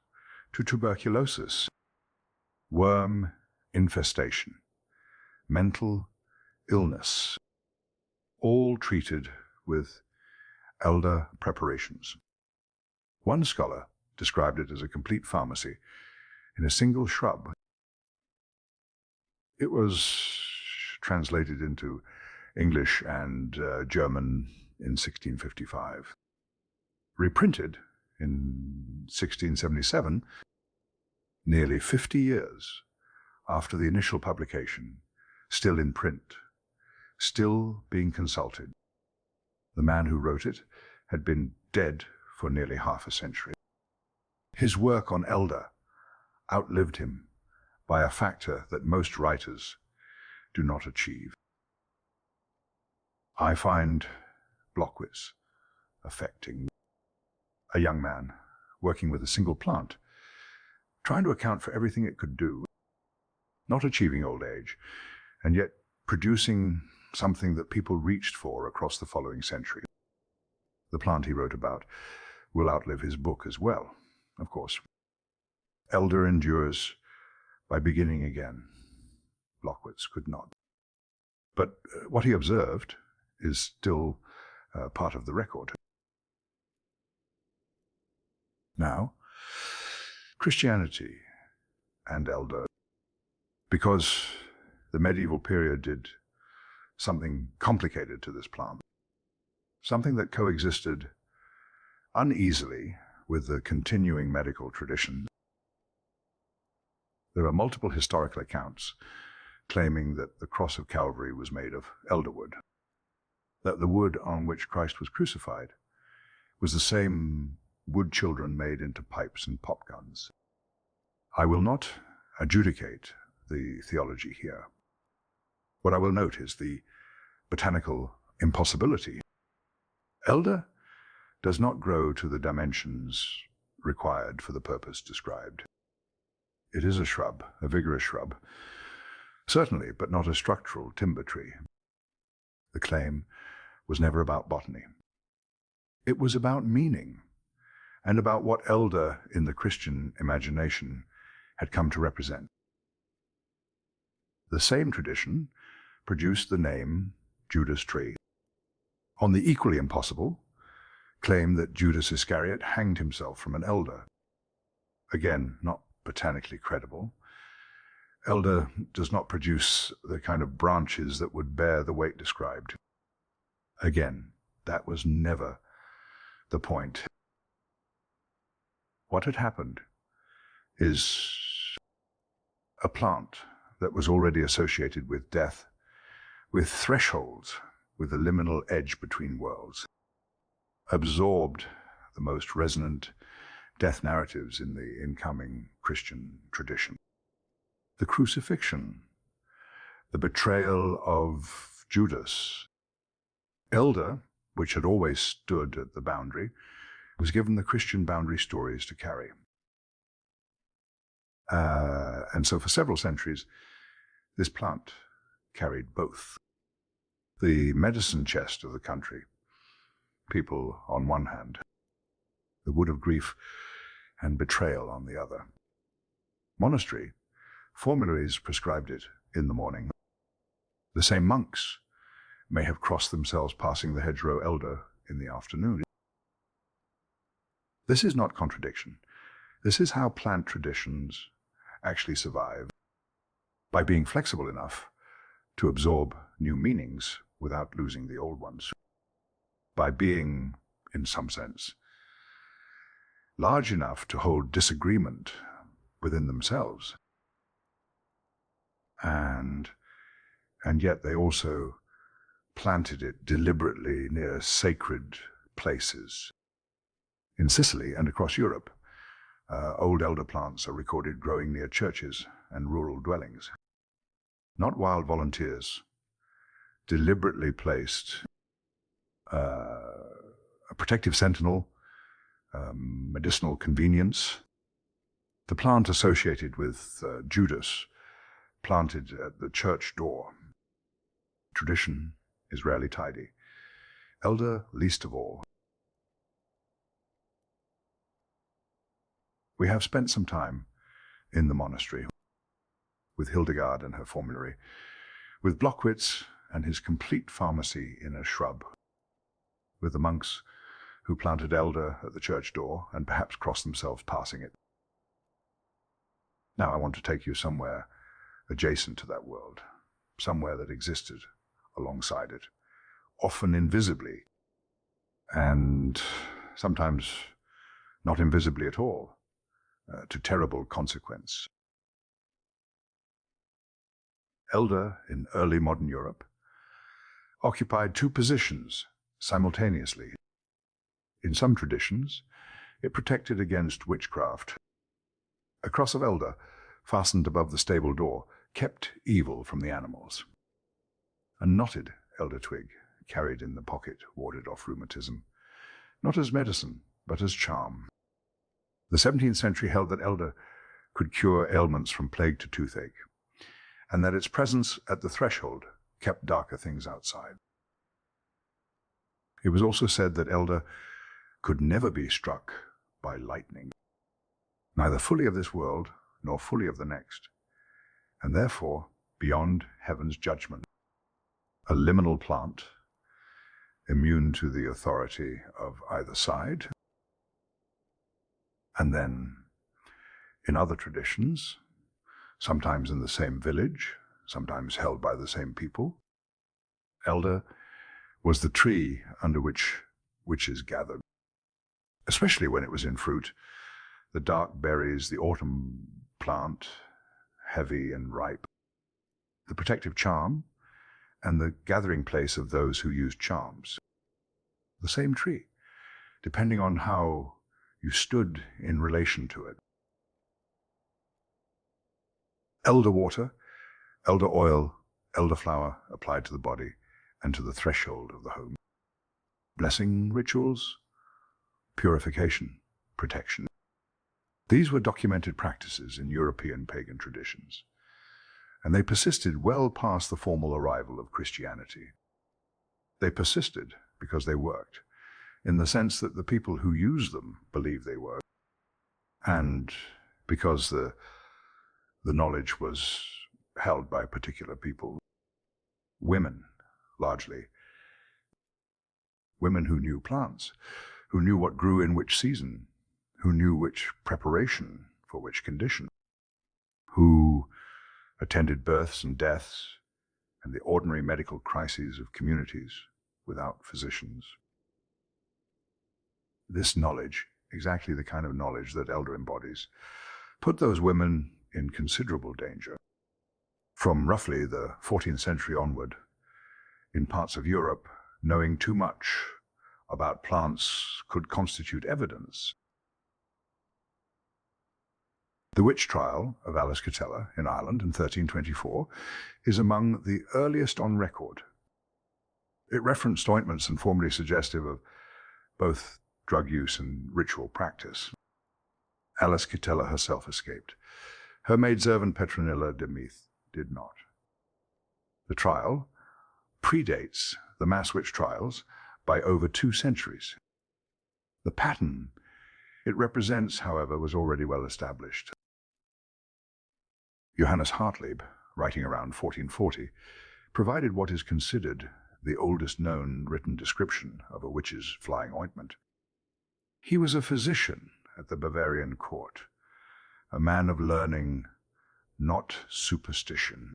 [SPEAKER 1] to tuberculosis, worm, infestation, mental illness, all treated with elder preparations. One scholar described it as a complete pharmacy in a single shrub. It was translated into English and German in 1655. Reprinted in 1677, nearly 50 years after the initial publication, still in print, still being consulted. The man who wrote it had been dead for nearly half a century. His work on elder outlived him by a factor that most writers do not achieve. I find Blockwitz affecting. A young man working with a single plant, trying to account for everything it could do, not achieving old age, and yet producing something that people reached for across the following century. The plant he wrote about will outlive his book as well, of course. Elder endures by beginning again. Blockwitz could not. But what he observed is still part of the record. Now, Christianity and elder, because the medieval period did something complicated to this plant, something that coexisted uneasily with the continuing medical tradition. There are multiple historical accounts claiming that the cross of Calvary was made of elderwood, that the wood on which Christ was crucified was the same wood children made into pipes and pop guns. I will not adjudicate the theology here. What I will note is the botanical impossibility. Elder does not grow to the dimensions required for the purpose described. It is a shrub, a vigorous shrub, certainly, but not a structural timber tree. The claim was never about botany. It was about meaning, and about what elder in the Christian imagination had come to represent. The same tradition produced the name Judas tree. On the equally impossible claim that Judas Iscariot hanged himself from an elder. Again, not botanically credible. Elder does not produce the kind of branches that would bear the weight described. Again, that was never the point. What had happened is a plant that was already associated with death, with thresholds, with the liminal edge between worlds, absorbed the most resonant death narratives in the incoming Christian tradition. The crucifixion, the betrayal of Judas. Elder, which had always stood at the boundary, was given the Christian boundary stories to carry. And so for several centuries, this plant carried both. The medicine chest of the country, people on one hand, the wood of grief and betrayal on the other. Monastery, formularies prescribed it in the morning. The same monks may have crossed themselves passing the hedgerow elder in the afternoon. This is not contradiction. This is how plant traditions actually survive, by being flexible enough to absorb new meanings without losing the old ones, by being, in some sense, large enough to hold disagreement within themselves. And yet they also planted it deliberately near sacred places. In Sicily and across Europe, old elder plants are recorded growing near churches and rural dwellings. Not wild volunteers, deliberately placed a protective sentinel, medicinal convenience. The plant associated with Judas, planted at the church door. Tradition is rarely tidy. Elder least of all. We have spent some time in the monastery. with Hildegard and her formulary, with Blockwitz and his complete pharmacy in a shrub, with the monks who planted elder at the church door and perhaps crossed themselves passing it. Now I want to take you somewhere adjacent to that world, somewhere that existed alongside it, often invisibly, and sometimes not invisibly at all, to terrible consequence. Elder in early modern Europe occupied two positions simultaneously. In some traditions, it protected against witchcraft. A cross of elder, fastened above the stable door, kept evil from the animals. A knotted elder twig, carried in the pocket, warded off rheumatism, not as medicine, but as charm. The 17th century held that elder could cure ailments from plague to toothache, and that its presence at the threshold kept darker things outside. It was also said that elder could never be struck by lightning, neither fully of this world nor fully of the next, and therefore beyond heaven's judgment. A liminal plant, immune to the authority of either side. And then, in other traditions, sometimes in the same village, sometimes held by the same people, elder was the tree under which witches gathered, especially when it was in fruit. The dark berries, the autumn plant, heavy and ripe, the protective charm, and the gathering place of those who used charms. The same tree, depending on how you stood in relation to it. Elder water, elder oil, elderflower applied to the body and to the threshold of the home. Blessing rituals, purification, protection. These were documented practices in European pagan traditions, and they persisted well past the formal arrival of Christianity. They persisted because they worked, in the sense that the people who used them believed they worked, and because the knowledge was held by particular people, women largely, women who knew plants, who knew what grew in which season, who knew which preparation for which condition, who attended births and deaths and the ordinary medical crises of communities without physicians. This knowledge, exactly the kind of knowledge that elder embodies, put those women in considerable danger. From roughly the 14th century onward, in parts of Europe, knowing too much about plants could constitute evidence. The witch trial of Alice Catella in Ireland in 1324 is among the earliest on record. It referenced ointments and formally suggestive of both drug use and ritual practice. Alice Catella herself escaped. Her maidservant Petronilla de Meath did not. The trial predates the mass witch trials by over 2 centuries. The pattern it represents, however, was already well established. Johannes Hartlieb, writing around 1440, provided what is considered the oldest known written description of a witch's flying ointment. He was a physician at the Bavarian court, a man of learning, not superstition.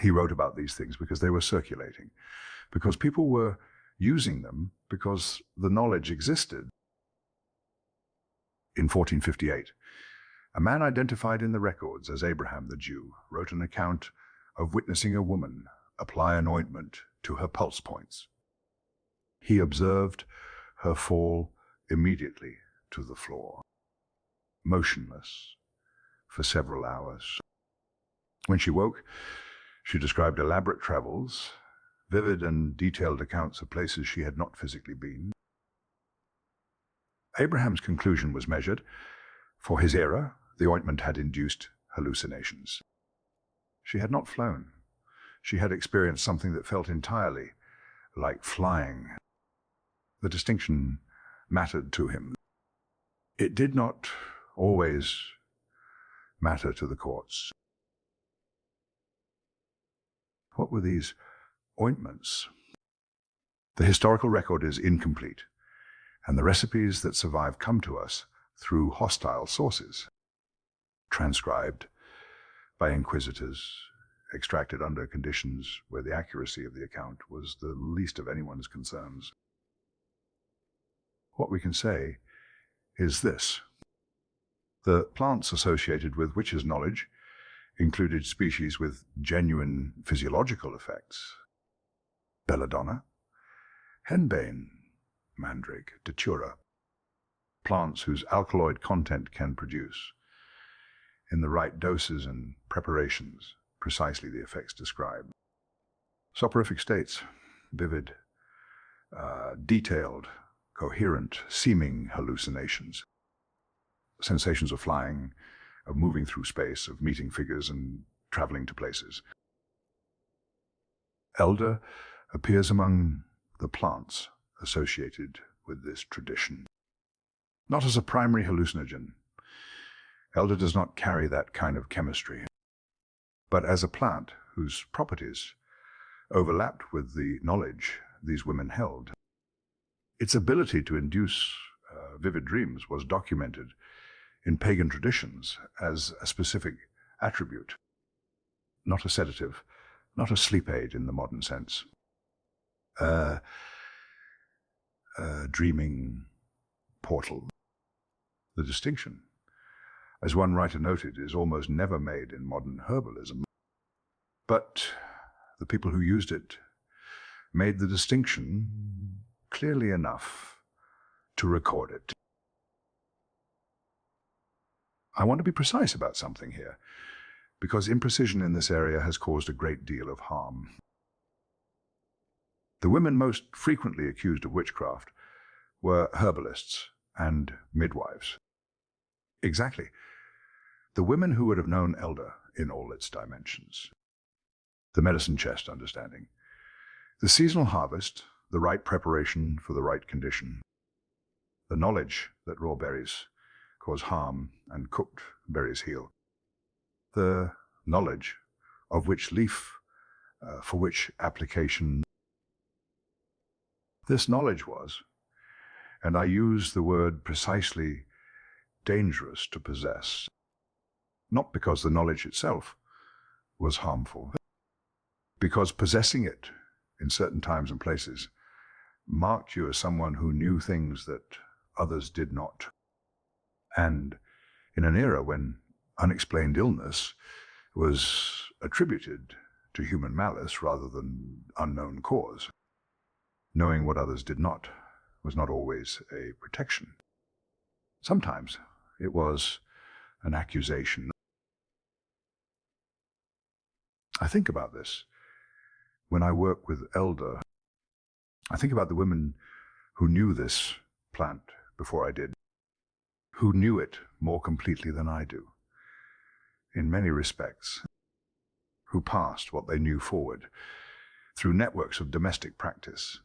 [SPEAKER 1] He wrote about these things because they were circulating, because people were using them, because the knowledge existed. In 1458, a man identified in the records as Abraham the Jew wrote an account of witnessing a woman apply an ointment to her pulse points. He observed her fall immediately to the floor, motionless, for several hours. When she woke, she described elaborate travels, vivid and detailed accounts of places she had not physically been. Abraham's conclusion was measured. For his era, the ointment had induced hallucinations. She had not flown. She had experienced something that felt entirely like flying. The distinction mattered to him. It did not always matter to the courts. What were these ointments? The historical record is incomplete, and the recipes that survive come to us through hostile sources, transcribed by inquisitors, extracted under conditions where the accuracy of the account was the least of anyone's concerns. What we can say is this: the plants associated with witches' knowledge included species with genuine physiological effects: belladonna, henbane, mandrake, datura, plants whose alkaloid content can produce, in the right doses and preparations, precisely the effects described. Soporific states, vivid, detailed, coherent, seeming hallucinations, sensations of flying, of moving through space, of meeting figures and traveling to places. Elder appears among the plants associated with this tradition. Not as a primary hallucinogen. Elder does not carry that kind of chemistry, but as a plant whose properties overlapped with the knowledge these women held. Its ability to induce vivid dreams was documented in pagan traditions as a specific attribute, not a sedative, not a sleep aid in the modern sense. A dreaming portal. The distinction, as one writer noted, is almost never made in modern herbalism. But the people who used it made the distinction clearly enough to record it. I want to be precise about something here, because imprecision in this area has caused a great deal of harm. The women most frequently accused of witchcraft were herbalists and midwives. Exactly. The women who would have known elder in all its dimensions. The medicine chest understanding. The seasonal harvest, the right preparation for the right condition. The knowledge that raw berries cause harm and cooked berries heal. The knowledge of which leaf for which application. This knowledge was, and I use the word precisely, dangerous to possess, not because the knowledge itself was harmful, because possessing it in certain times and places marked you as someone who knew things that others did not. And in an era when unexplained illness was attributed to human malice rather than unknown cause, knowing what others did not was not always a protection. Sometimes it was an accusation. I think about this when I work with elder. I think about the women who knew this plant before I did, who knew it more completely than I do, in many respects, who passed what they knew forward through networks of domestic practice,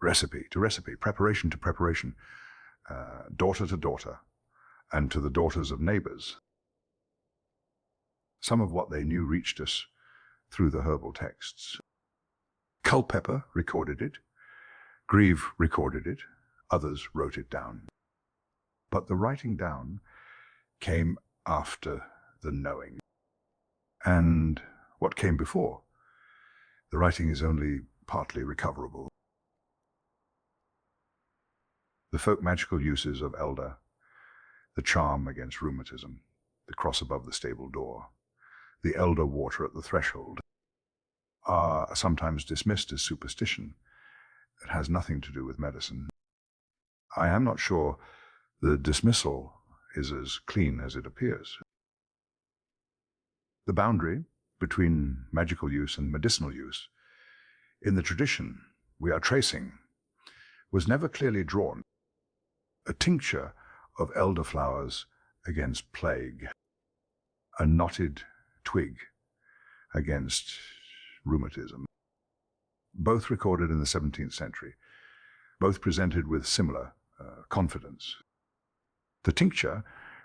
[SPEAKER 1] recipe to recipe, preparation to preparation, daughter to daughter, and to the daughters of neighbors. Some of what they knew reached us through the herbal texts. Culpeper recorded it, Grieve recorded it, others wrote it down. But the writing down came after the knowing. And what came before? The writing is only partly recoverable. The folk magical uses of elder, the charm against rheumatism, the cross above the stable door, the elder water at the threshold, are sometimes dismissed as superstition that has nothing to do with medicine. I am not sure the dismissal is as clean as it appears. The boundary between magical use and medicinal use in the tradition we are tracing was never clearly drawn. A tincture of elderflowers against plague, a knotted twig against rheumatism. Both recorded in the 17th century, both presented with similar confidence. The tincture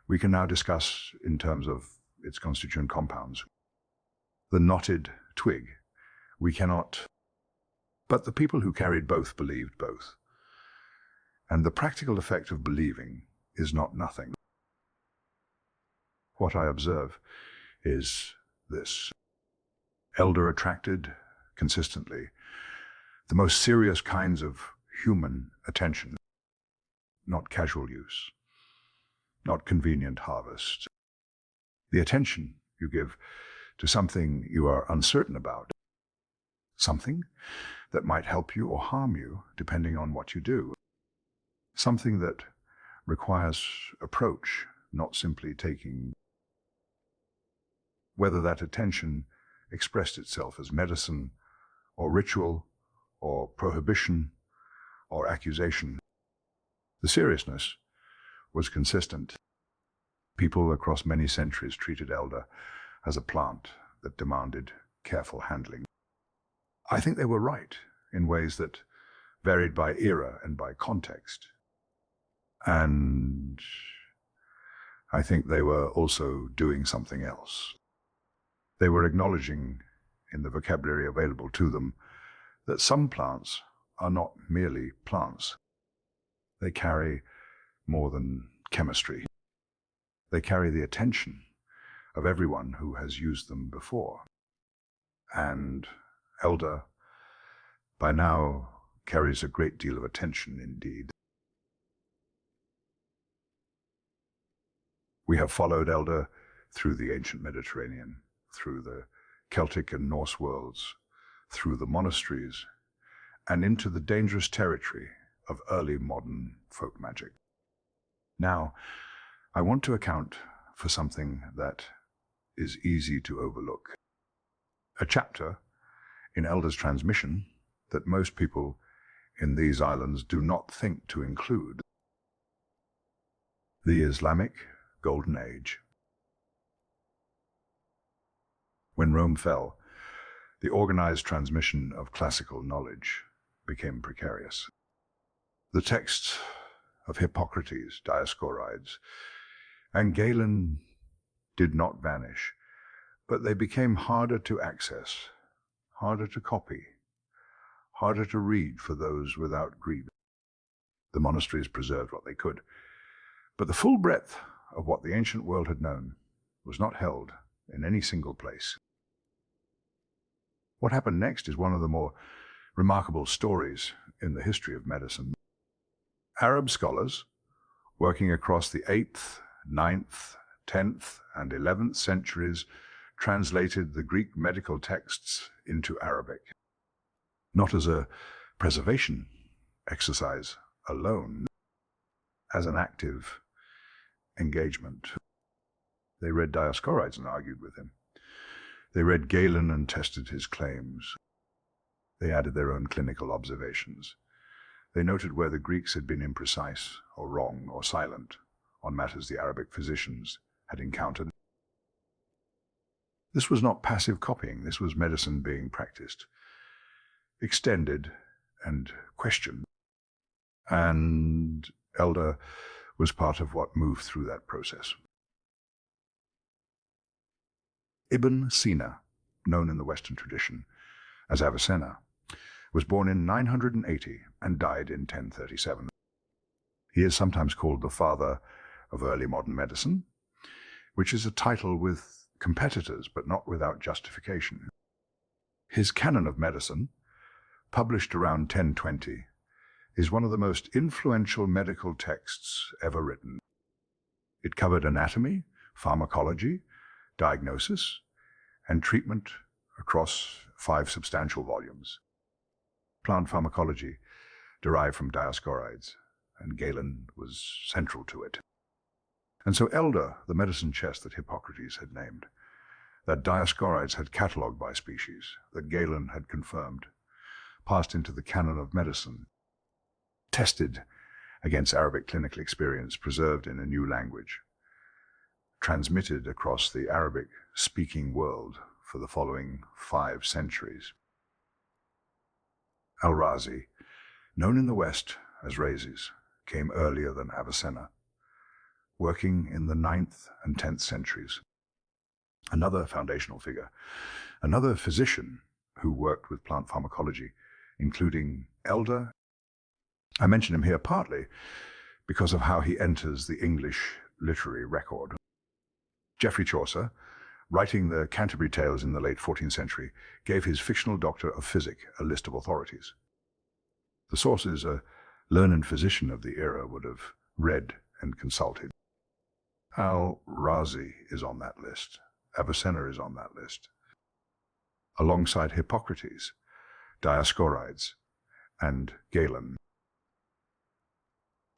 [SPEAKER 1] we can now discuss in terms of its constituent compounds. The knotted twig. We cannot. But the people who carried both believed both. And the practical effect of believing is not nothing. What I observe is this. Elder attracted, consistently, the most serious kinds of human attention, not casual use, not convenient harvest. The attention you give to something you are uncertain about, something that might help you or harm you depending on what you do, something that requires approach, not simply taking. Whether that attention expressed itself as medicine or ritual or prohibition or accusation, the seriousness was consistent. People across many centuries treated elder as a plant that demanded careful handling. I think they were right in ways that varied by era and by context. And I think they were also doing something else. They were acknowledging in the vocabulary available to them that some plants are not merely plants. They carry more than chemistry. They carry the attention of everyone who has used them before. And elder, by now, carries a great deal of attention indeed. We have followed elder through the ancient Mediterranean, through the Celtic and Norse worlds, through the monasteries, and into the dangerous territory of early modern folk magic. Now, I want to account for something that is easy to overlook. A chapter in elder's transmission that most people in these islands do not think to include. The Islamic Golden Age. When Rome fell, the organized transmission of classical knowledge became precarious. The texts of Hippocrates, Dioscorides, and Galen did not vanish, but they became harder to access, harder to copy, harder to read for those without greed. The monasteries preserved what they could, but the full breadth of what the ancient world had known was not held in any single place. What happened next is one of the more remarkable stories in the history of medicine. Arab scholars, working across the 8th, 9th, 10th, and 11th centuries, translated the Greek medical texts into Arabic, not as a preservation exercise alone, as an active engagement. They read Dioscorides and argued with him. They read Galen and tested his claims. They added their own clinical observations. They noted where the Greeks had been imprecise or wrong or silent on matters the Arabic physicians had encountered. This was not passive copying. This was medicine being practiced, extended and questioned. And elder was part of what moved through that process. Ibn Sina, known in the Western tradition as Avicenna, was born in 980 and died in 1037. He is sometimes called the father of early modern medicine, which is a title with competitors but not without justification. His Canon of Medicine, published around 1020, is one of the most influential medical texts ever written. It covered anatomy, pharmacology, diagnosis, and treatment across 5 substantial volumes. Plant pharmacology derived from Dioscorides, and Galen was central to it. And so elder, the medicine chest that Hippocrates had named, that Dioscorides had catalogued by species, that Galen had confirmed, passed into the canon of medicine, tested against Arabic clinical experience, preserved in a new language, transmitted across the Arabic-speaking world for the following 5 centuries. Al-Razi, known in the West as Rhazes, came earlier than Avicenna, working in the 9th and 10th centuries. Another foundational figure, another physician who worked with plant pharmacology, including elder. I mention him here partly because of how he enters the English literary record. Geoffrey Chaucer, writing the Canterbury Tales in the late 14th century, gave his fictional doctor of physic a list of authorities. The sources a learned physician of the era would have read and consulted. Al-Razi is on that list. Avicenna is on that list. Alongside Hippocrates, Dioscorides, and Galen.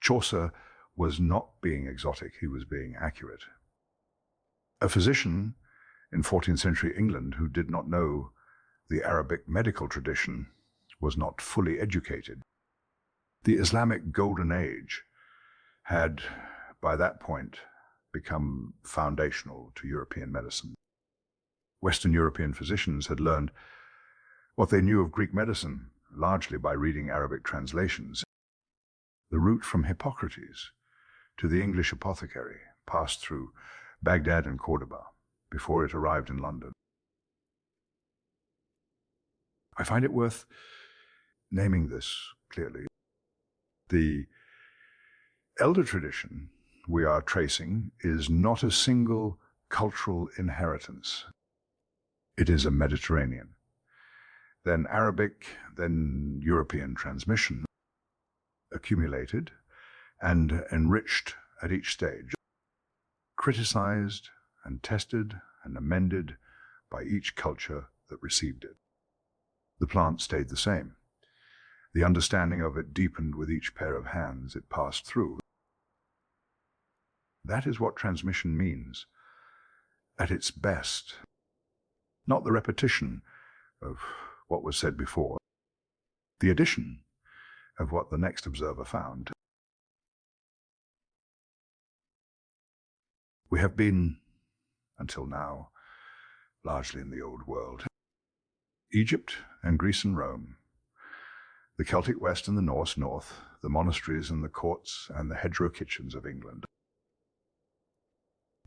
[SPEAKER 1] Chaucer was not being exotic, he was being accurate. A physician in 14th century England who did not know the Arabic medical tradition was not fully educated. The Islamic Golden Age had, by that point, become foundational to European medicine. Western European physicians had learned what they knew of Greek medicine, largely by reading Arabic translations. The route from Hippocrates to the English apothecary passed through Baghdad and Cordoba before it arrived in London. I find it worth naming this clearly. The elder tradition we are tracing is not a single cultural inheritance. It is a Mediterranean, then Arabic, then European transmission, accumulated and enriched at each stage, criticized and tested and amended by each culture that received it. The plant stayed the same. The understanding of it deepened with each pair of hands it passed through. That is what transmission means, at its best. Not the repetition of what was said before, the addition of what the next observer found. We have been, until now, largely in the old world. Egypt and Greece and Rome, the Celtic West and the Norse North, the monasteries and the courts and the hedgerow kitchens of England.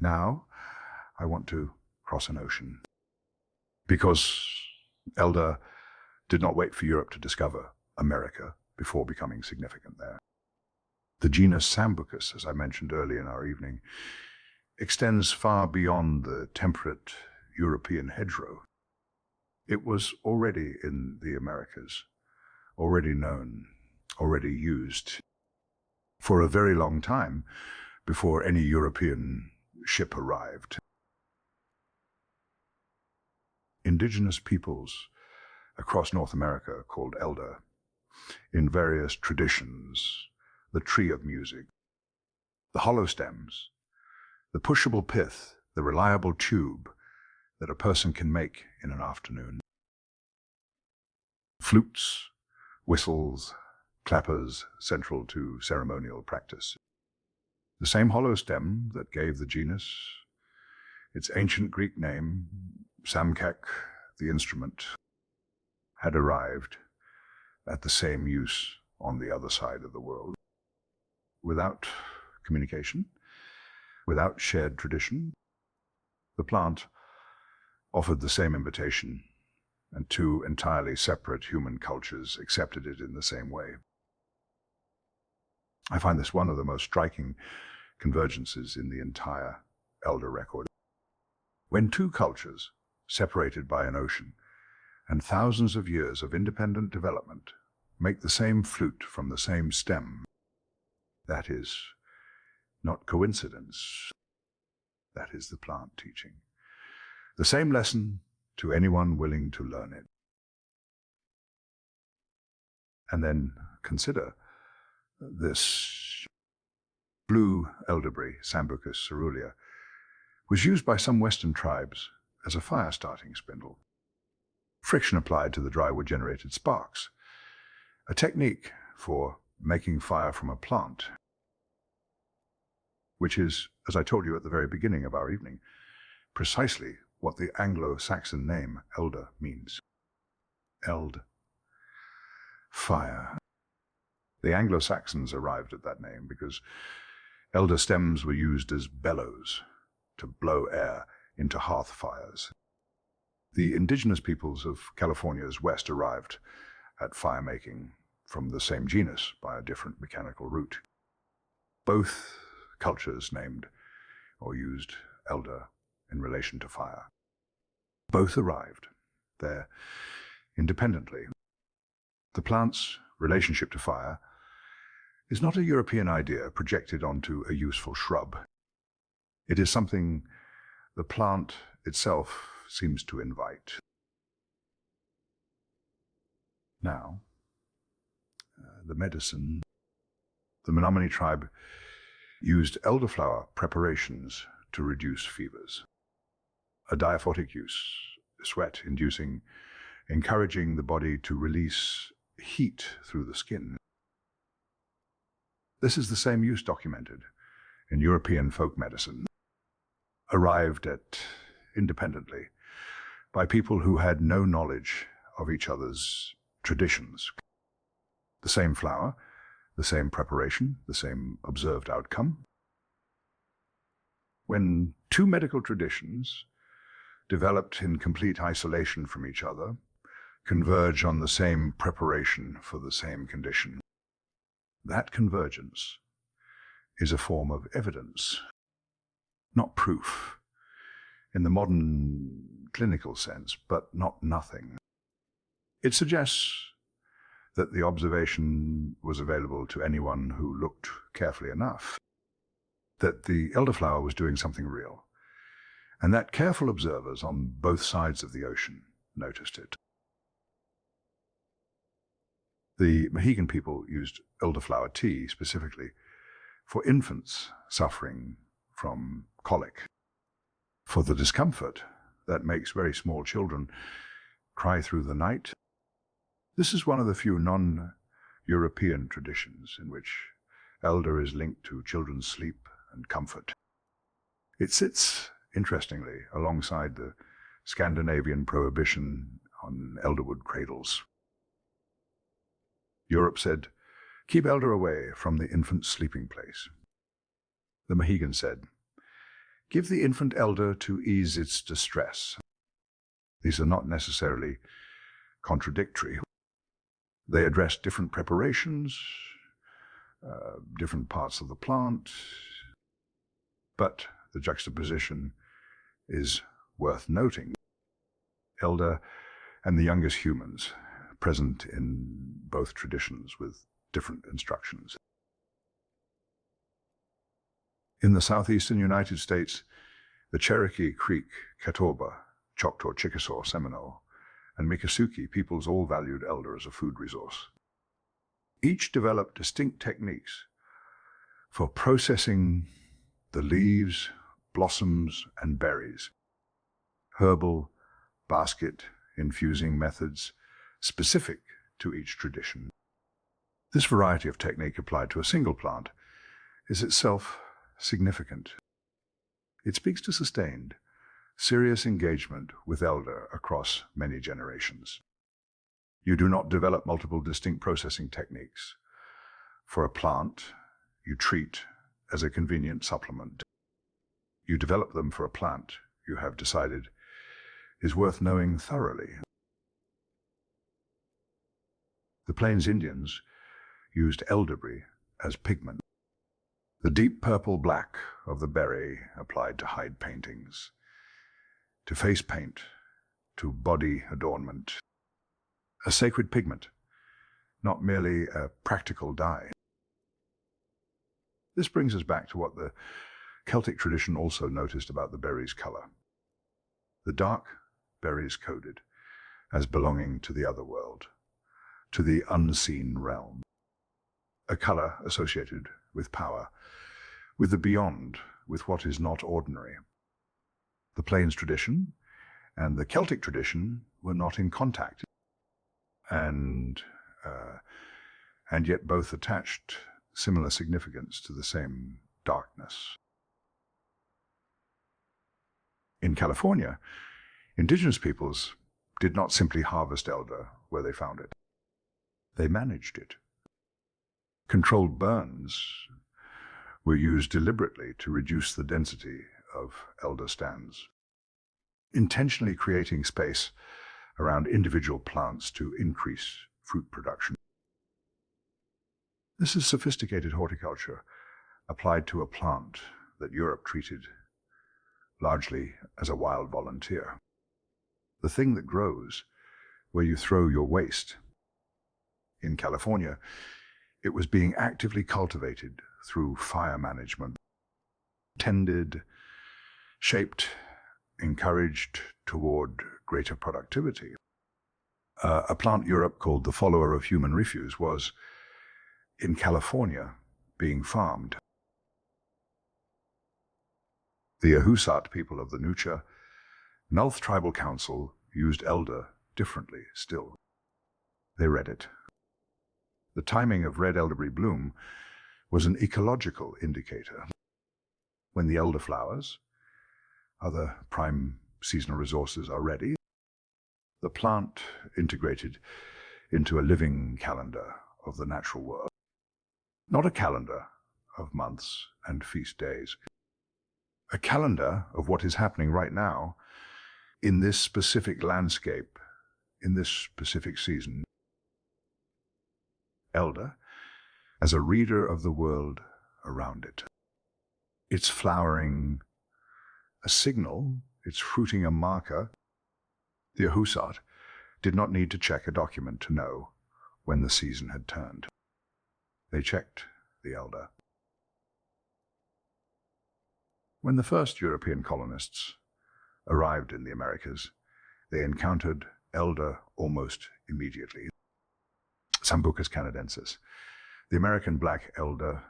[SPEAKER 1] Now, I want to cross an ocean, because Elder did not wait for Europe to discover America before becoming significant there. The genus Sambucus, as I mentioned earlier in our evening, extends far beyond the temperate European hedgerow. It was already in the Americas, already known, already used, for a very long time before any European ship arrived. Indigenous peoples across North America called elder, in various traditions, the tree of music, the hollow stems, the pushable pith, the reliable tube that a person can make in an afternoon. Flutes, whistles, clappers central to ceremonial practice. The same hollow stem that gave the genus its ancient Greek name, samkak, the instrument, had arrived at the same use on the other side of the world. Without communication, without shared tradition, the plant offered the same invitation, and two entirely separate human cultures accepted it in the same way. I find this one of the most striking convergences in the entire elder record. When two cultures, separated by an ocean, and thousands of years of independent development, make the same flute from the same stem, that is not coincidence. That is the plant teaching. The same lesson to anyone willing to learn it. And then consider this blue elderberry, Sambucus caerulea, was used by some Western tribes as a fire-starting spindle. Friction applied to the dry wood generated sparks, a technique for making fire from a plant, which is, as I told you at the very beginning of our evening, precisely what the Anglo-Saxon name elder means. Eld, fire. The Anglo-Saxons arrived at that name because elder stems were used as bellows to blow air into hearth fires. The indigenous peoples of California's west arrived at fire-making from the same genus by a different mechanical route. Both cultures named or used elder in relation to fire. Both arrived there independently. The plant's relationship to fire is not a European idea projected onto a useful shrub. It is something the plant itself seems to invite. Now, the medicine. The Menominee tribe used elderflower preparations to reduce fevers. A diaphotic use, sweat-inducing, encouraging the body to release heat through the skin. This is the same use documented in European folk medicine, arrived at independently by people who had no knowledge of each other's traditions. The same flower, the same preparation, the same observed outcome. When two medical traditions, developed in complete isolation from each other, converge on the same preparation for the same condition, that convergence is a form of evidence, not proof, in the modern clinical sense, but not nothing. It suggests that the observation was available to anyone who looked carefully enough, that the elderflower was doing something real, and that careful observers on both sides of the ocean noticed it. The Mohegan people used elderflower tea specifically for infants suffering from colic, for the discomfort that makes very small children cry through the night. This is one of the few non-European traditions in which elder is linked to children's sleep and comfort. It sits, interestingly, alongside the Scandinavian prohibition on elderwood cradles. Europe said, "Keep elder away from the infant's sleeping place." The Mohegan said, "Give the infant elder to ease its distress." These are not necessarily contradictory. They address different preparations, different parts of the plant, but the juxtaposition is worth noting. Elder and the youngest humans, present in both traditions with different instructions. In the southeastern United States, the Cherokee, Creek, Catawba, Choctaw, Chickasaw, Seminole, and Miccosukee peoples all valued elder as a food resource. Each developed distinct techniques for processing the leaves, blossoms, and berries. Herbal, basket, infusing methods specific to each tradition. This variety of technique applied to a single plant is itself significant. It speaks to sustained, serious engagement with elder across many generations. You do not develop multiple distinct processing techniques. For a plant, you treat as a convenient supplement. You develop them for a plant you have decided is worth knowing thoroughly. The Plains Indians used elderberry as pigment. The deep purple-black of the berry applied to hide paintings, to face paint, to body adornment. A sacred pigment, not merely a practical dye. This brings us back to what the Celtic tradition also noticed about the berry's color. The dark berries coded as belonging to the other world, to the unseen realm. A color associated with power, with the beyond, with what is not ordinary. The Plains tradition and the Celtic tradition were not in contact, and yet both attached similar significance to the same darkness. In California, indigenous peoples did not simply harvest elder where they found it. They managed it. Controlled burns were used deliberately to reduce the density of elder stands. intentionally creating space around individual plants to increase fruit production. This is sophisticated horticulture applied to a plant that Europe treated largely as a wild volunteer. The thing that grows where you throw your waste. In California, it was being actively cultivated through fire management, tended, shaped, encouraged toward greater productivity. A plant Europe called the follower of human refuse was, in California, being farmed. The Ahusat people of the Nucha, Nulth Tribal Council used elder differently still. They read it. The timing of red elderberry bloom was an ecological indicator. When the elder flowers, other prime seasonal resources are ready, the plant integrated into a living calendar of the natural world. Not a calendar of months and feast days. A calendar of what is happening right now in this specific landscape, in this specific season. Elder as a reader of the world around it. Its flowering a signal, its fruiting a marker. The Ahusat did not need to check a document to know when the season had turned. They checked the elder. When the first European colonists arrived in the Americas, they encountered elder almost immediately. Sambucus canadensis, the American black elder,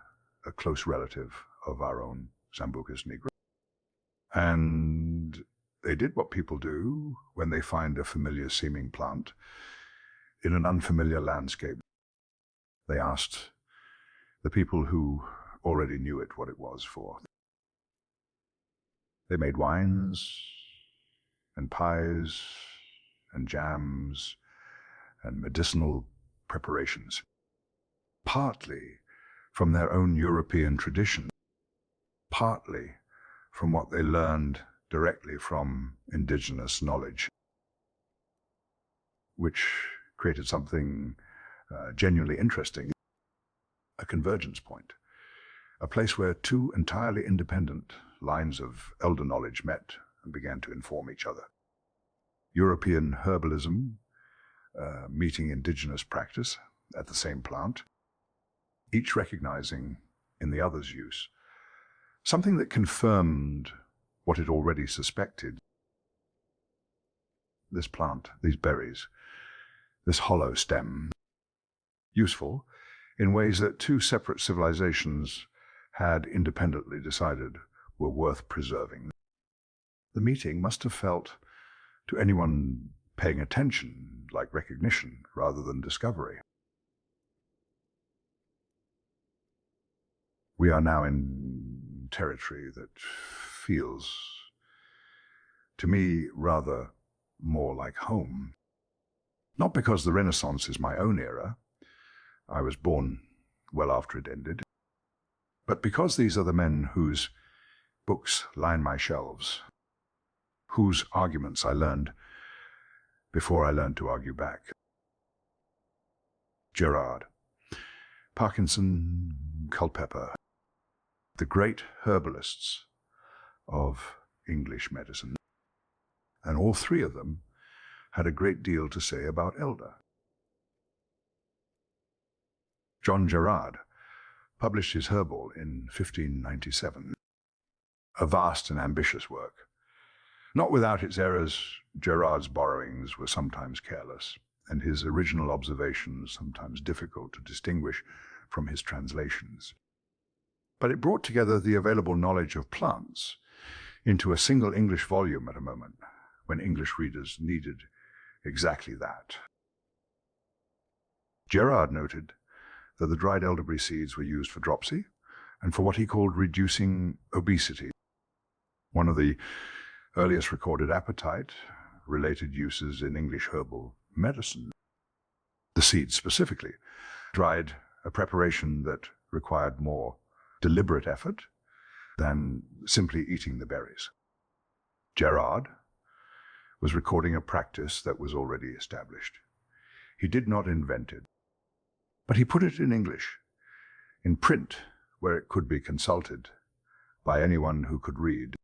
[SPEAKER 1] a close relative of our own Sambucus nigra. And they did what people do when they find a familiar-seeming plant in an unfamiliar landscape. They asked the people who already knew it what it was for. They made wines and pies and jams and medicinal preparations, partly from their own European tradition, partly from what they learned directly from indigenous knowledge, which created something genuinely interesting, a convergence point, a place where two entirely independent lines of elder knowledge met and began to inform each other. European herbalism meeting indigenous practice at the same plant, each recognizing in the other's use something that confirmed what it already suspected. This plant, these berries, this hollow stem, useful in ways that two separate civilizations had independently decided were worth preserving. The meeting must have felt, to anyone paying attention, like recognition rather than discovery. We are now in territory that feels, to me, rather more like home. Not because the Renaissance is my own era, I was born well after it ended, but because these are the men whose books line my shelves, whose arguments I learned before I learned to argue back. Gerard, Parkinson, Culpeper, the great herbalists of English medicine. And all three of them had a great deal to say about elder. John Gerard published his Herbal in 1597, a vast and ambitious work. Not without its errors, Gerard's borrowings were sometimes careless, and his original observations sometimes difficult to distinguish from his translations. But it brought together the available knowledge of plants into a single English volume at a moment when English readers needed exactly that. Gerard noted that the dried elderberry seeds were used for dropsy and for what he called reducing obesity, one of the earliest recorded appetite-related uses in English herbal medicine. The seeds specifically, dried, a preparation that required more deliberate effort than simply eating the berries. Gerard was recording a practice that was already established. He did not invent it, but he put it in English, in print, where it could be consulted by anyone who could read.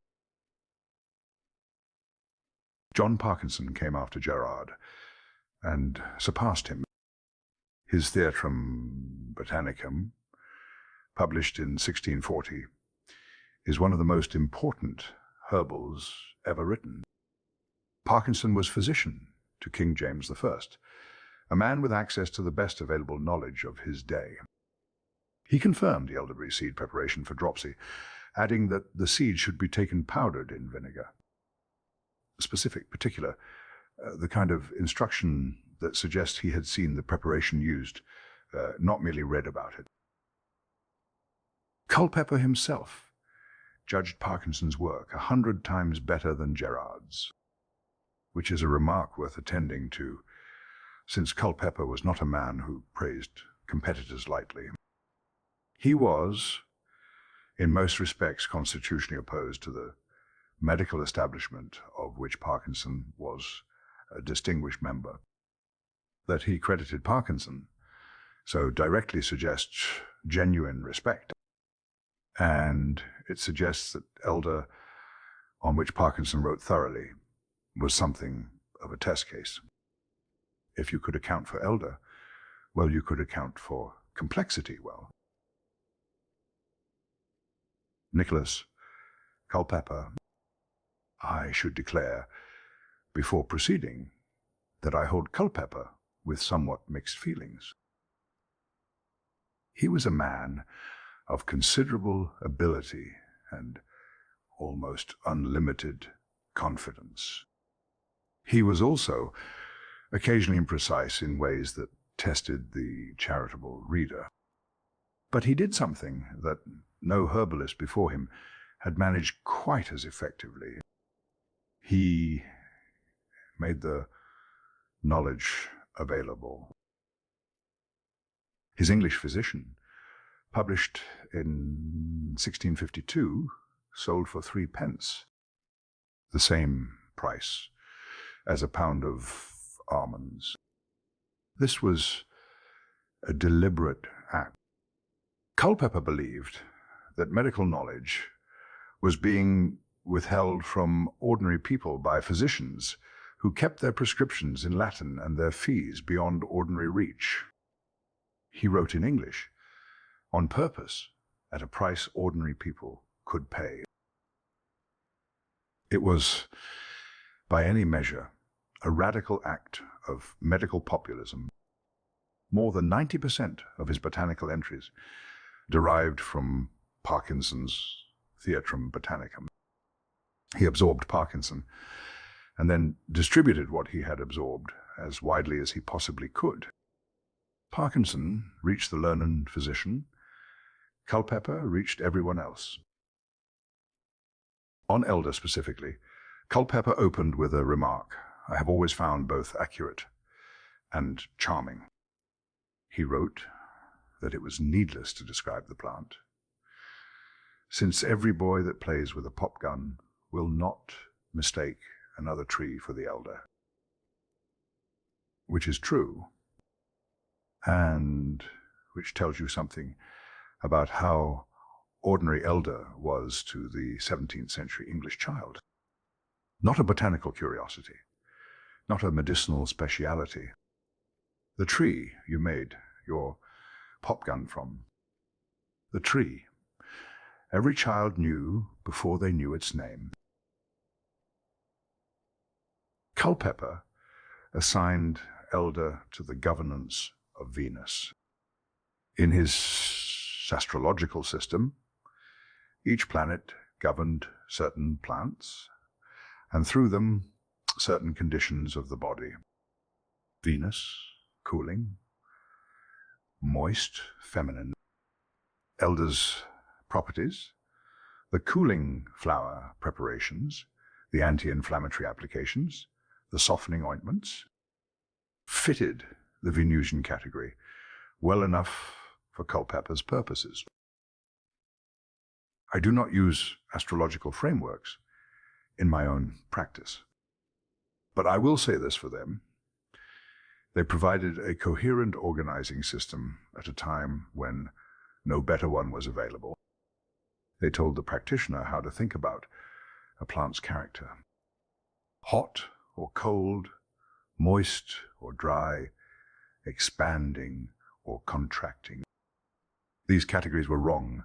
[SPEAKER 1] John Parkinson came after Gerard and surpassed him. His Theatrum Botanicum, published in 1640, is one of the most important herbals ever written. Parkinson was physician to King James I, a man with access to the best available knowledge of his day. He confirmed the elderberry seed preparation for dropsy, adding that the seed should be taken powdered in vinegar. Specific, particular, the kind of instruction that suggests he had seen the preparation used, not merely read about it. Culpeper himself judged Parkinson's work 100 times better than Gerard's, which is a remark worth attending to, since Culpeper was not a man who praised competitors lightly. He was, in most respects, constitutionally opposed to the medical establishment of which Parkinson was a distinguished member. That he credited Parkinson so directly suggests genuine respect, and it suggests that elder, on which Parkinson wrote thoroughly, was something of a test case. If you could account for elder, well, you could account for complexity well. Nicholas Culpeper, I should declare, before proceeding, that I hold Culpeper with somewhat mixed feelings. He was a man of considerable ability and almost unlimited confidence. He was also occasionally imprecise in ways that tested the charitable reader. But he did something that no herbalist before him had managed quite as effectively. He made the knowledge available. His English physician, published in 1652, sold for 3 pence, the same price as a pound of almonds. This was a deliberate act. Culpeper believed that medical knowledge was being withheld from ordinary people by physicians who kept their prescriptions in Latin and their fees beyond ordinary reach. He wrote in English, on purpose, at a price ordinary people could pay. It was, by any measure, a radical act of medical populism. More than 90% of his botanical entries derived from Parkinson's Theatrum Botanicum. He absorbed Parkinson and then distributed what he had absorbed as widely as he possibly could. Parkinson reached the learned physician. Culpeper reached everyone else. On elder specifically, Culpeper opened with a remark I have always found both accurate and charming. He wrote that it was needless to describe the plant, since every boy that plays with a pop gun will not mistake another tree for the elder. Which is true, and which tells you something about how ordinary elder was to the 17th century English child. Not a botanical curiosity, not a medicinal speciality. The tree you made your pop gun from. The tree every child knew before they knew its name. Culpeper assigned elder to the governance of Venus. In his astrological system, each planet governed certain plants, and through them, certain conditions of the body. Venus, cooling, moist, feminine. Elder's properties, the cooling flower preparations, the anti-inflammatory applications, the softening ointments, fitted the Venusian category well enough for Culpeper's purposes. I do not use astrological frameworks in my own practice, But I will say this for them. They provided a coherent organizing system at a time when no better one was available. They told the practitioner how to think about a plant's character. Hot or cold, moist or dry, expanding or contracting. These categories were wrong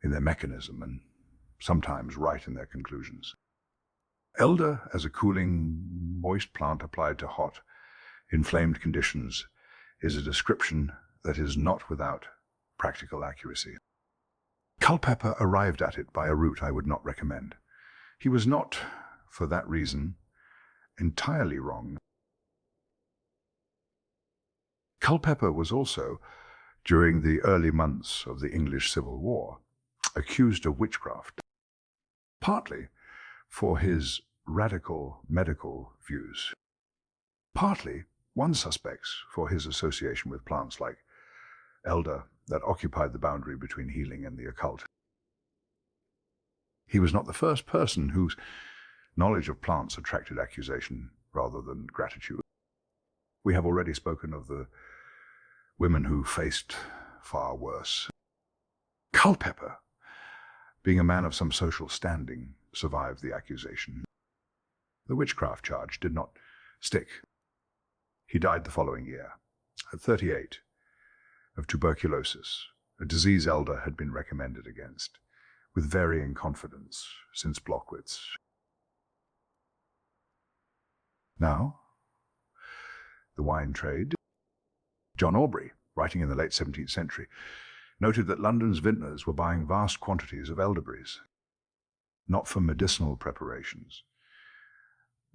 [SPEAKER 1] in their mechanism and sometimes right in their conclusions. Elder as a cooling, moist plant applied to hot, inflamed conditions is a description that is not without practical accuracy. Culpeper arrived at it by a route I would not recommend. He was not, for that reason, entirely wrong. Culpeper was also, during the early months of the English Civil War, accused of witchcraft, partly for his radical medical views, partly, one suspects, for his association with plants like elder that occupied the boundary between healing and the occult. He was not the first person whose knowledge of plants attracted accusation rather than gratitude. We have already spoken of the women who faced far worse. Culpeper, being a man of some social standing, survived the accusation. The witchcraft charge did not stick. He died the following year, at 38, of tuberculosis, a disease elder had been recommended against, with varying confidence since Blockwitz. Now, the wine trade. John Aubrey, writing in the late 17th century, noted that London's vintners were buying vast quantities of elderberries, not for medicinal preparations,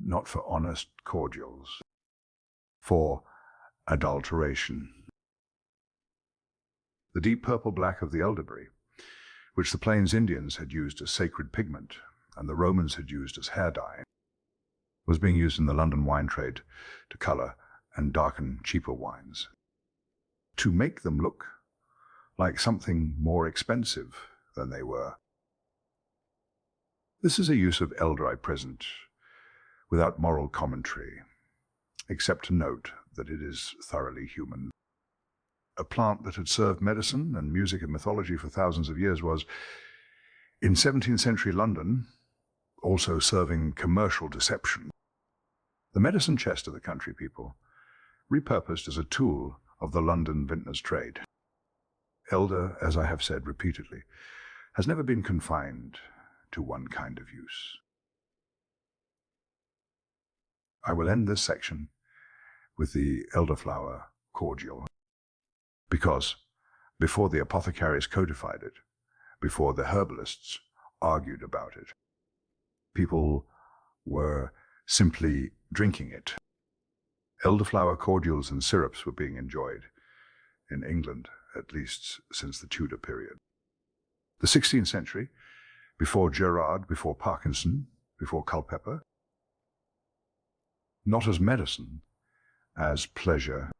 [SPEAKER 1] not for honest cordials, for adulteration. The deep purple-black of the elderberry, which the Plains Indians had used as sacred pigment and the Romans had used as hair dye, was being used in the London wine trade to colour and darken cheaper wines, to make them look like something more expensive than they were. This is a use of elder present without moral commentary, except to note that it is thoroughly human. A plant that had served medicine and music and mythology for thousands of years was, in 17th century London, also serving commercial deception. The medicine chest of the country people, repurposed as a tool of the London vintner's trade. Elder, as I have said repeatedly, has never been confined to one kind of use. I will end this section with the elderflower cordial, because before the apothecaries codified it, before the herbalists argued about it, people were simply drinking it. Elderflower cordials and syrups were being enjoyed in England, at least since the Tudor period. The 16th century, before Gerard, before Parkinson, before Culpeper, not as medicine, as pleasure,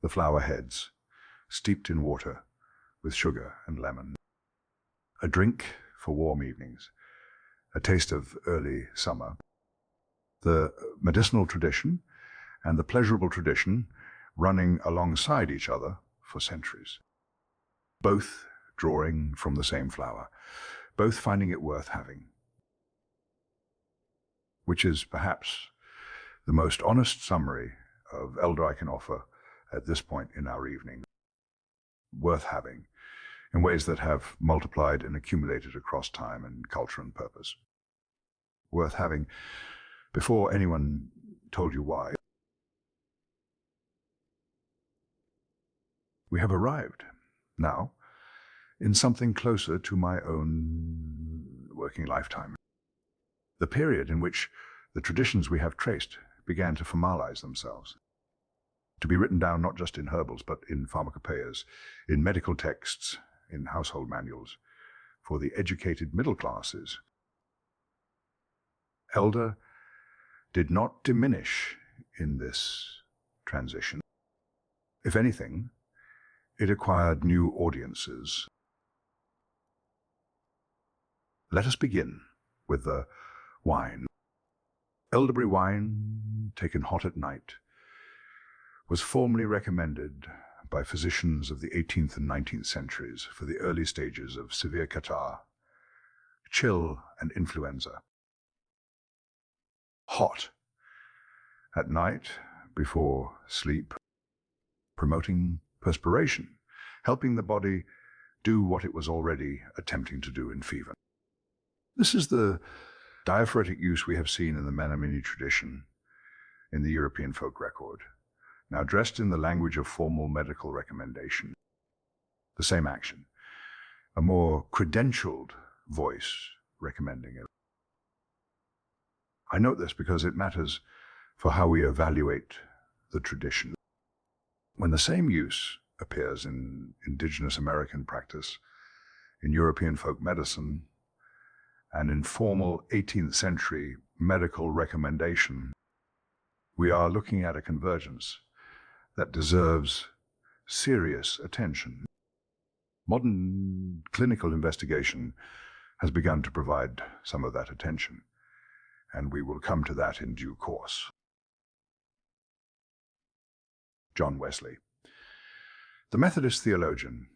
[SPEAKER 1] the flower heads, steeped in water with sugar and lemon. A drink for warm evenings, a taste of early summer. The medicinal tradition and the pleasurable tradition running alongside each other for centuries. Both drawing from the same flower, both finding it worth having. Which is perhaps the most honest summary of elder I can offer at this point in our evening. Worth having, in ways that have multiplied and accumulated across time and culture and purpose. Worth having before anyone told you why. We have arrived, now, in something closer to my own working lifetime. The period in which the traditions we have traced began to formalize themselves, to be written down not just in herbals, but in pharmacopoeias, in medical texts, in household manuals, for the educated middle classes. Elder did not diminish in this transition. If anything, it acquired new audiences. Let us begin with the wine. Elderberry wine, taken hot at night, was formerly recommended by physicians of the 18th and 19th centuries for the early stages of severe catarrh, chill, and influenza. Hot at night before sleep, promoting perspiration, helping the body do what it was already attempting to do in fever. This is the diaphoretic use we have seen in the Menominee tradition in the European folk record, now dressed in the language of formal medical recommendation. The same action, a more credentialed voice recommending it. I note this because it matters for how we evaluate the tradition. When the same use appears in indigenous American practice, in European folk medicine, and in formal 18th century medical recommendation, we are looking at a convergence that deserves serious attention. Modern clinical investigation has begun to provide some of that attention, and we will come to that in due course. John Wesley. The Methodist theologian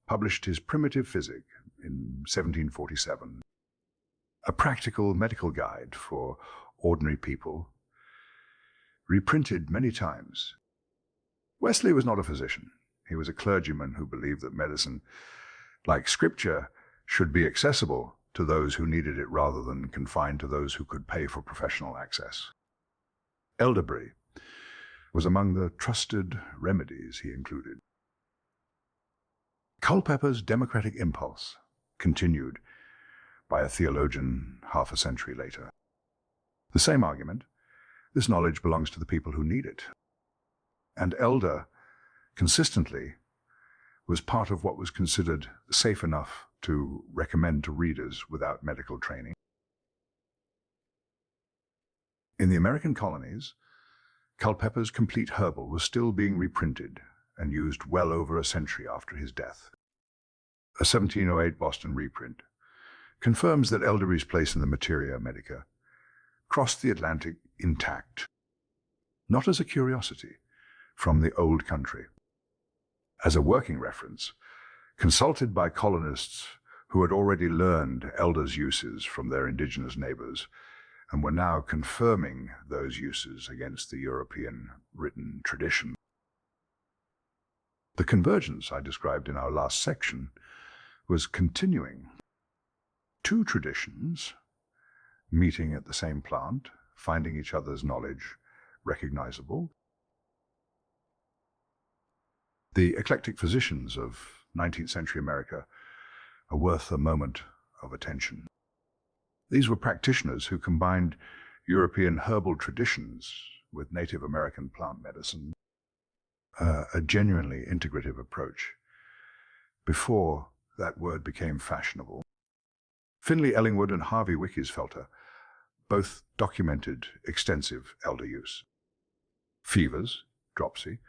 [SPEAKER 1] published his Primitive Physic in 1747, a practical medical guide for ordinary people, reprinted many times. Wesley was not a physician. He was a clergyman who believed that medicine, like Scripture, should be accessible to those who needed it rather than confined to those who could pay for professional access. Elderberry was among the trusted remedies he included. Culpeper's democratic impulse continued by a theologian half a century later. The same argument, this knowledge belongs to the people who need it. And elder, consistently, was part of what was considered safe enough to recommend to readers without medical training. In the American colonies, Culpeper's Complete Herbal was still being reprinted and used well over a century after his death. A 1708 Boston reprint confirms that elderberry's place in the Materia Medica crossed the Atlantic intact, not as a curiosity from the old country, as a working reference, consulted by colonists who had already learned elder's uses from their indigenous neighbors and were now confirming those uses against the European written tradition. The convergence I described in our last section was continuing. Two traditions meeting at the same plant, finding each other's knowledge recognizable. The eclectic physicians of 19th century America are worth a moment of attention. These were practitioners who combined European herbal traditions with Native American plant medicine, a genuinely integrative approach, before that word became fashionable. Finley Ellingwood and Harvey Wickiesfelter both documented extensive elder use. Fevers, dropsy,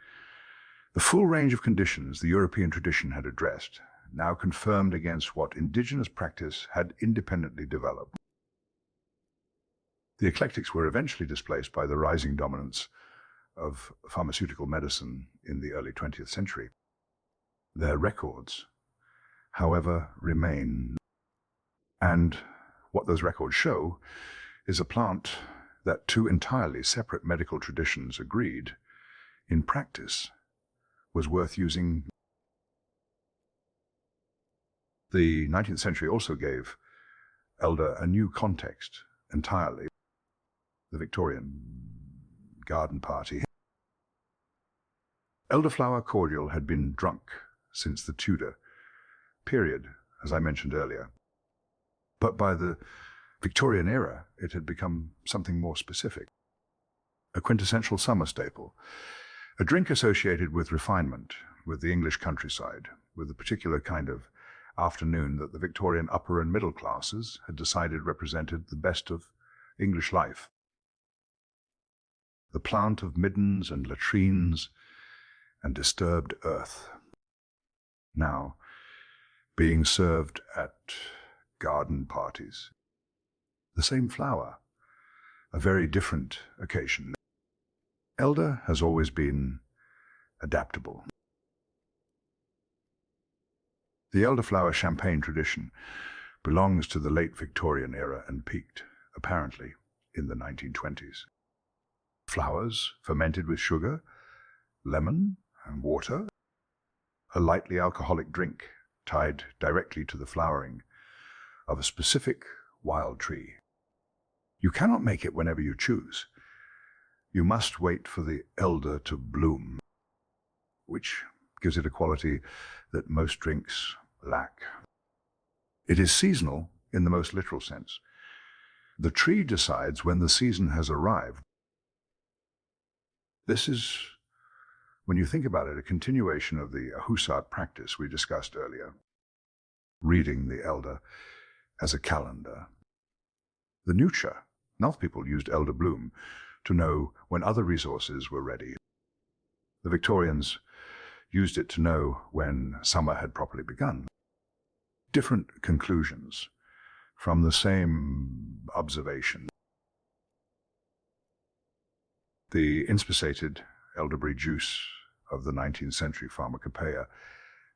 [SPEAKER 1] the full range of conditions the European tradition had addressed, now confirmed against what indigenous practice had independently developed. The eclectics were eventually displaced by the rising dominance of pharmaceutical medicine in the early 20th century. Their records, however, remain. And what those records show is a plant that two entirely separate medical traditions agreed, in practice, was worth using. The 19th century also gave elder a new context entirely. The Victorian garden party. Elderflower cordial had been drunk since the Tudor period, as I mentioned earlier. But by the Victorian era, it had become something more specific. A quintessential summer staple, a drink associated with refinement, with the English countryside, with a particular kind of afternoon that the Victorian upper and middle classes had decided represented the best of English life. The plant of middens and latrines and disturbed earth, now being served at garden parties. The same flower, a very different occasion. Elder has always been adaptable. The elderflower champagne tradition belongs to the late Victorian era and peaked, apparently, in the 1920s. Flowers fermented with sugar, lemon, and water, a lightly alcoholic drink tied directly to the flowering of a specific wild tree. You cannot make it whenever you choose. You must wait for the elder to bloom, which gives it a quality that most drinks lack. It is seasonal in the most literal sense. The tree decides when the season has arrived. This is, when you think about it, a continuation of the Husart practice we discussed earlier, reading the elder as a calendar. The Nucha, North people used elder bloom to know when other resources were ready. The Victorians used it to know when summer had properly begun. Different conclusions from the same observation. The inspissated elderberry juice of the 19th century pharmacopoeia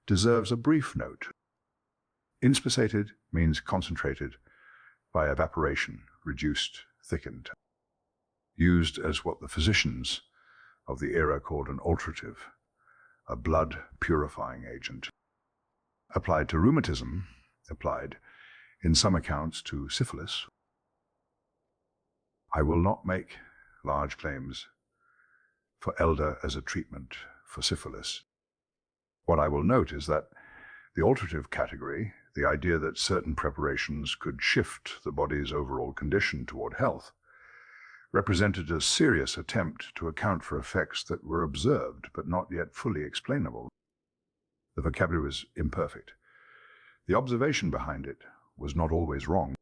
[SPEAKER 1] deserves a brief note. Inspissated means concentrated by evaporation, reduced, thickened, used as what the physicians of the era called an alterative, a blood purifying agent. Applied to rheumatism, applied in some accounts to syphilis. I will not make large claims for elder as a treatment for syphilis. What I will note is that the alterative category, the idea that certain preparations could shift the body's overall condition toward health, represented a serious attempt to account for effects that were observed but not yet fully explainable. The vocabulary was imperfect. The observation behind it was not always wrong.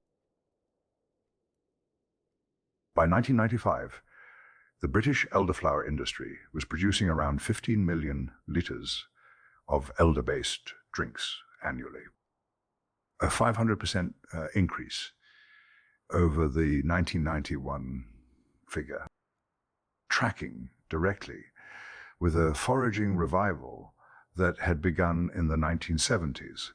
[SPEAKER 1] By 1995, the British elderflower industry was producing around 15 million litres of elder-based drinks annually, a 500% increase over the 1991 figure, tracking directly with a foraging revival that had begun in the 1970s.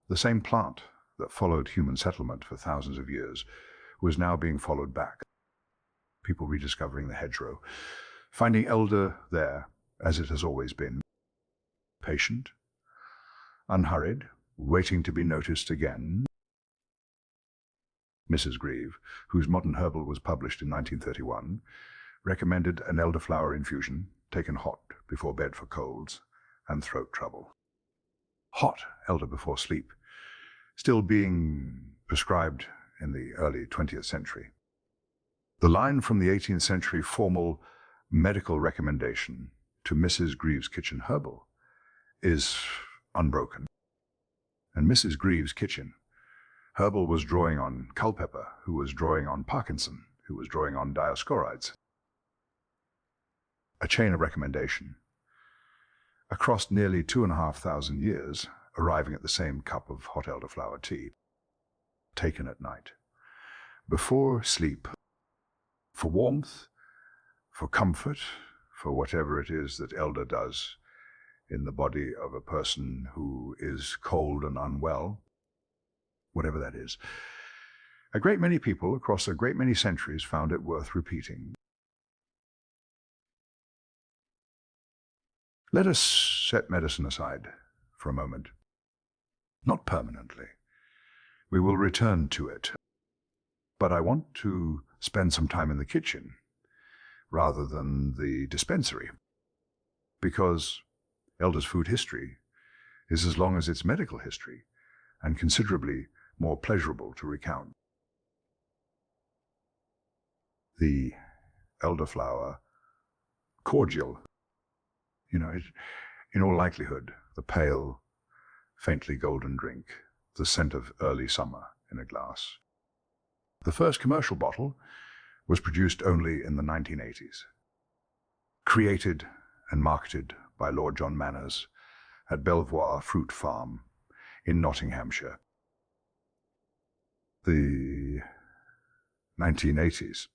[SPEAKER 1] The same plant that followed human settlement for thousands of years was now being followed back. People rediscovering the hedgerow, finding elder there as it has always been, patient, unhurried, waiting to be noticed again. Mrs. Grieve, whose Modern Herbal was published in 1931, recommended an elderflower infusion taken hot before bed for colds and throat trouble. Hot elder before sleep, still being prescribed in the early 20th century. The line from the 18th century formal medical recommendation to Mrs. Grieve's Kitchen Herbal is unbroken. And Mrs. Grieve's Kitchen Herbal was drawing on Culpeper, who was drawing on Parkinson, who was drawing on Dioscorides. A chain of recommendation across nearly 2,500 years, arriving at the same cup of hot elderflower tea, taken at night, before sleep, for warmth, for comfort, for whatever it is that elder does in the body of a person who is cold and unwell, whatever that is. A great many people across a great many centuries found it worth repeating. Let us set medicine aside for a moment. Not permanently. We will return to it. But I want to spend some time in the kitchen rather than the dispensary, because elder's food history is as long as its medical history and considerably more pleasurable to recount. The elderflower cordial, in all likelihood, the pale, faintly golden drink, the scent of early summer in a glass. The first commercial bottle was produced only in the 1980s, created and marketed by Lord John Manners at Belvoir Fruit Farm in Nottinghamshire. The 1980s,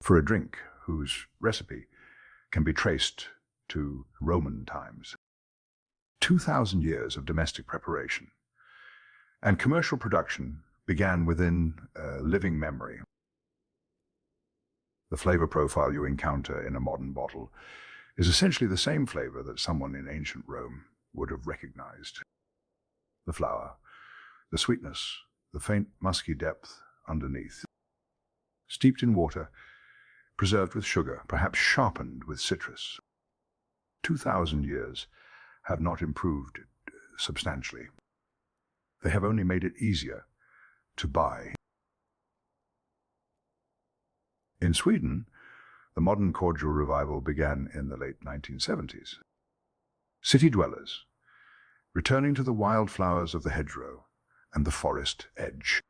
[SPEAKER 1] for a drink whose recipe can be traced to Roman times. 2,000 years of domestic preparation and commercial production began within a living memory. The flavor profile you encounter in a modern bottle is essentially the same flavor that someone in ancient Rome would have recognized. The flower, the sweetness, the faint musky depth underneath. Steeped in water, preserved with sugar, perhaps sharpened with citrus. 2,000 years have not improved it substantially. They have only made it easier to buy. In Sweden, the modern cordial revival began in the late 1970s. City dwellers, returning to the wild flowers of the hedgerow and the forest edge,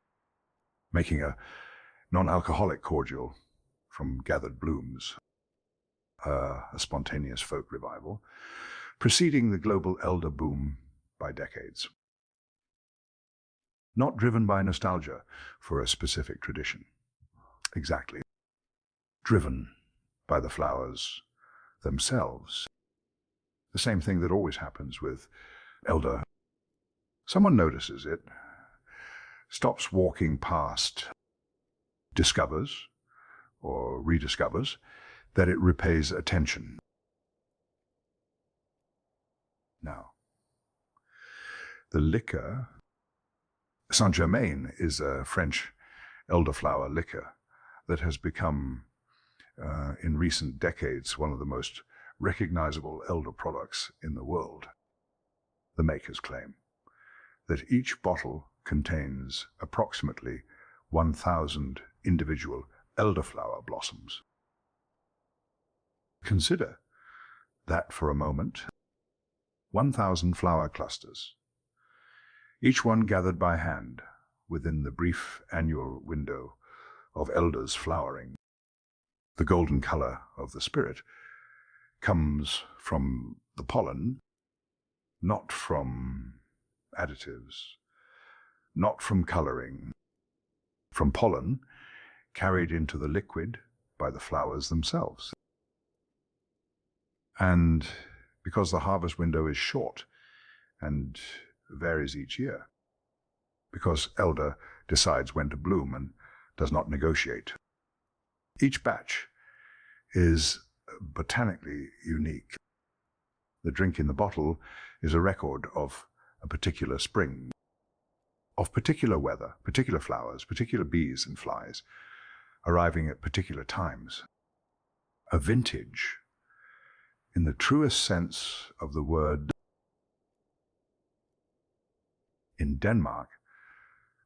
[SPEAKER 1] making a non-alcoholic cordial from gathered blooms, a spontaneous folk revival, preceding the global elder boom by decades. Not driven by nostalgia for a specific tradition. Exactly. Driven by the flowers themselves. The same thing that always happens with elder. Someone notices it, stops walking past, discovers or rediscovers that it repays attention. Now, the liquor, Saint-Germain, is a French elderflower liquor that has become, in recent decades, one of the most recognizable elder products in the world. The makers claim that each bottle contains approximately 1,000 individual elderflower blossoms. Consider that for a moment. 1,000 flower clusters, each one gathered by hand within the brief annual window of elders flowering. The golden color of the spirit comes from the pollen, not from additives, not from coloring, from pollen carried into the liquid by the flowers themselves. And because the harvest window is short and varies each year, because elder decides when to bloom and does not negotiate, each batch is botanically unique. The drink in the bottle is a record of a particular spring, of particular weather, particular flowers, particular bees and flies, arriving at particular times. A vintage, in the truest sense of the word. In Denmark,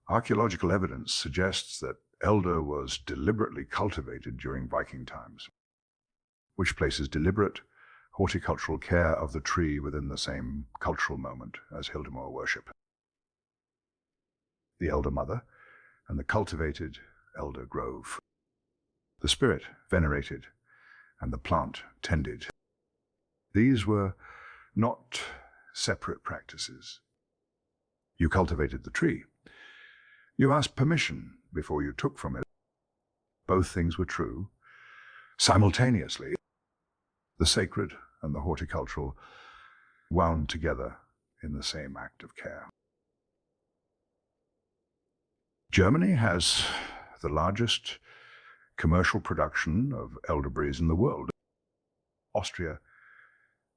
[SPEAKER 1] archaeological evidence suggests that elder was deliberately cultivated during Viking times, which places deliberate horticultural care of the tree within the same cultural moment as Hildemore worship. The elder mother and the cultivated elder grove. The spirit venerated and the plant tended. These were not separate practices. You cultivated the tree. You asked permission before you took from it. Both things were true. Simultaneously, the sacred and the horticultural wound together in the same act of care. Germany has the largest commercial production of elderberries in the world. Austria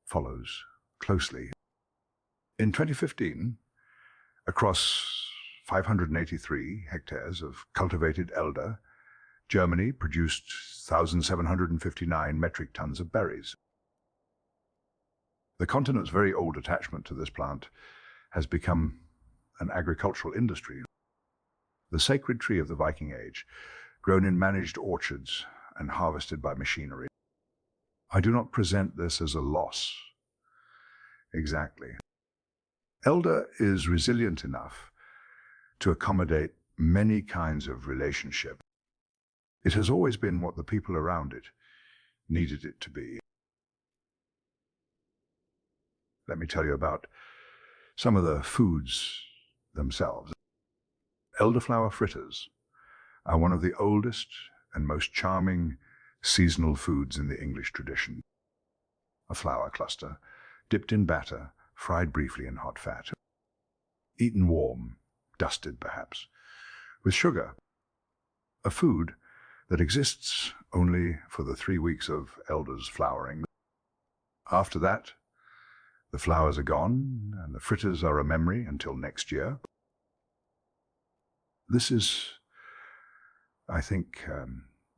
[SPEAKER 1] follows closely. In 2015, across 583 hectares of cultivated elder, Germany produced 1,759 metric tons of berries. The continent's very old attachment to this plant has become an agricultural industry. The sacred tree of the Viking Age, grown in managed orchards and harvested by machinery. I do not present this as a loss. Exactly. Elder is resilient enough to accommodate many kinds of relationship. It has always been what the people around it needed it to be. Let me tell you about some of the foods themselves. Elderflower fritters are one of the oldest and most charming seasonal foods in the English tradition. A flower cluster, dipped in batter, fried briefly in hot fat. Eaten warm, dusted perhaps, with sugar. A food that exists only for the 3 weeks of elders' flowering. After that, the flowers are gone, and the fritters are a memory until next year. This is, I think,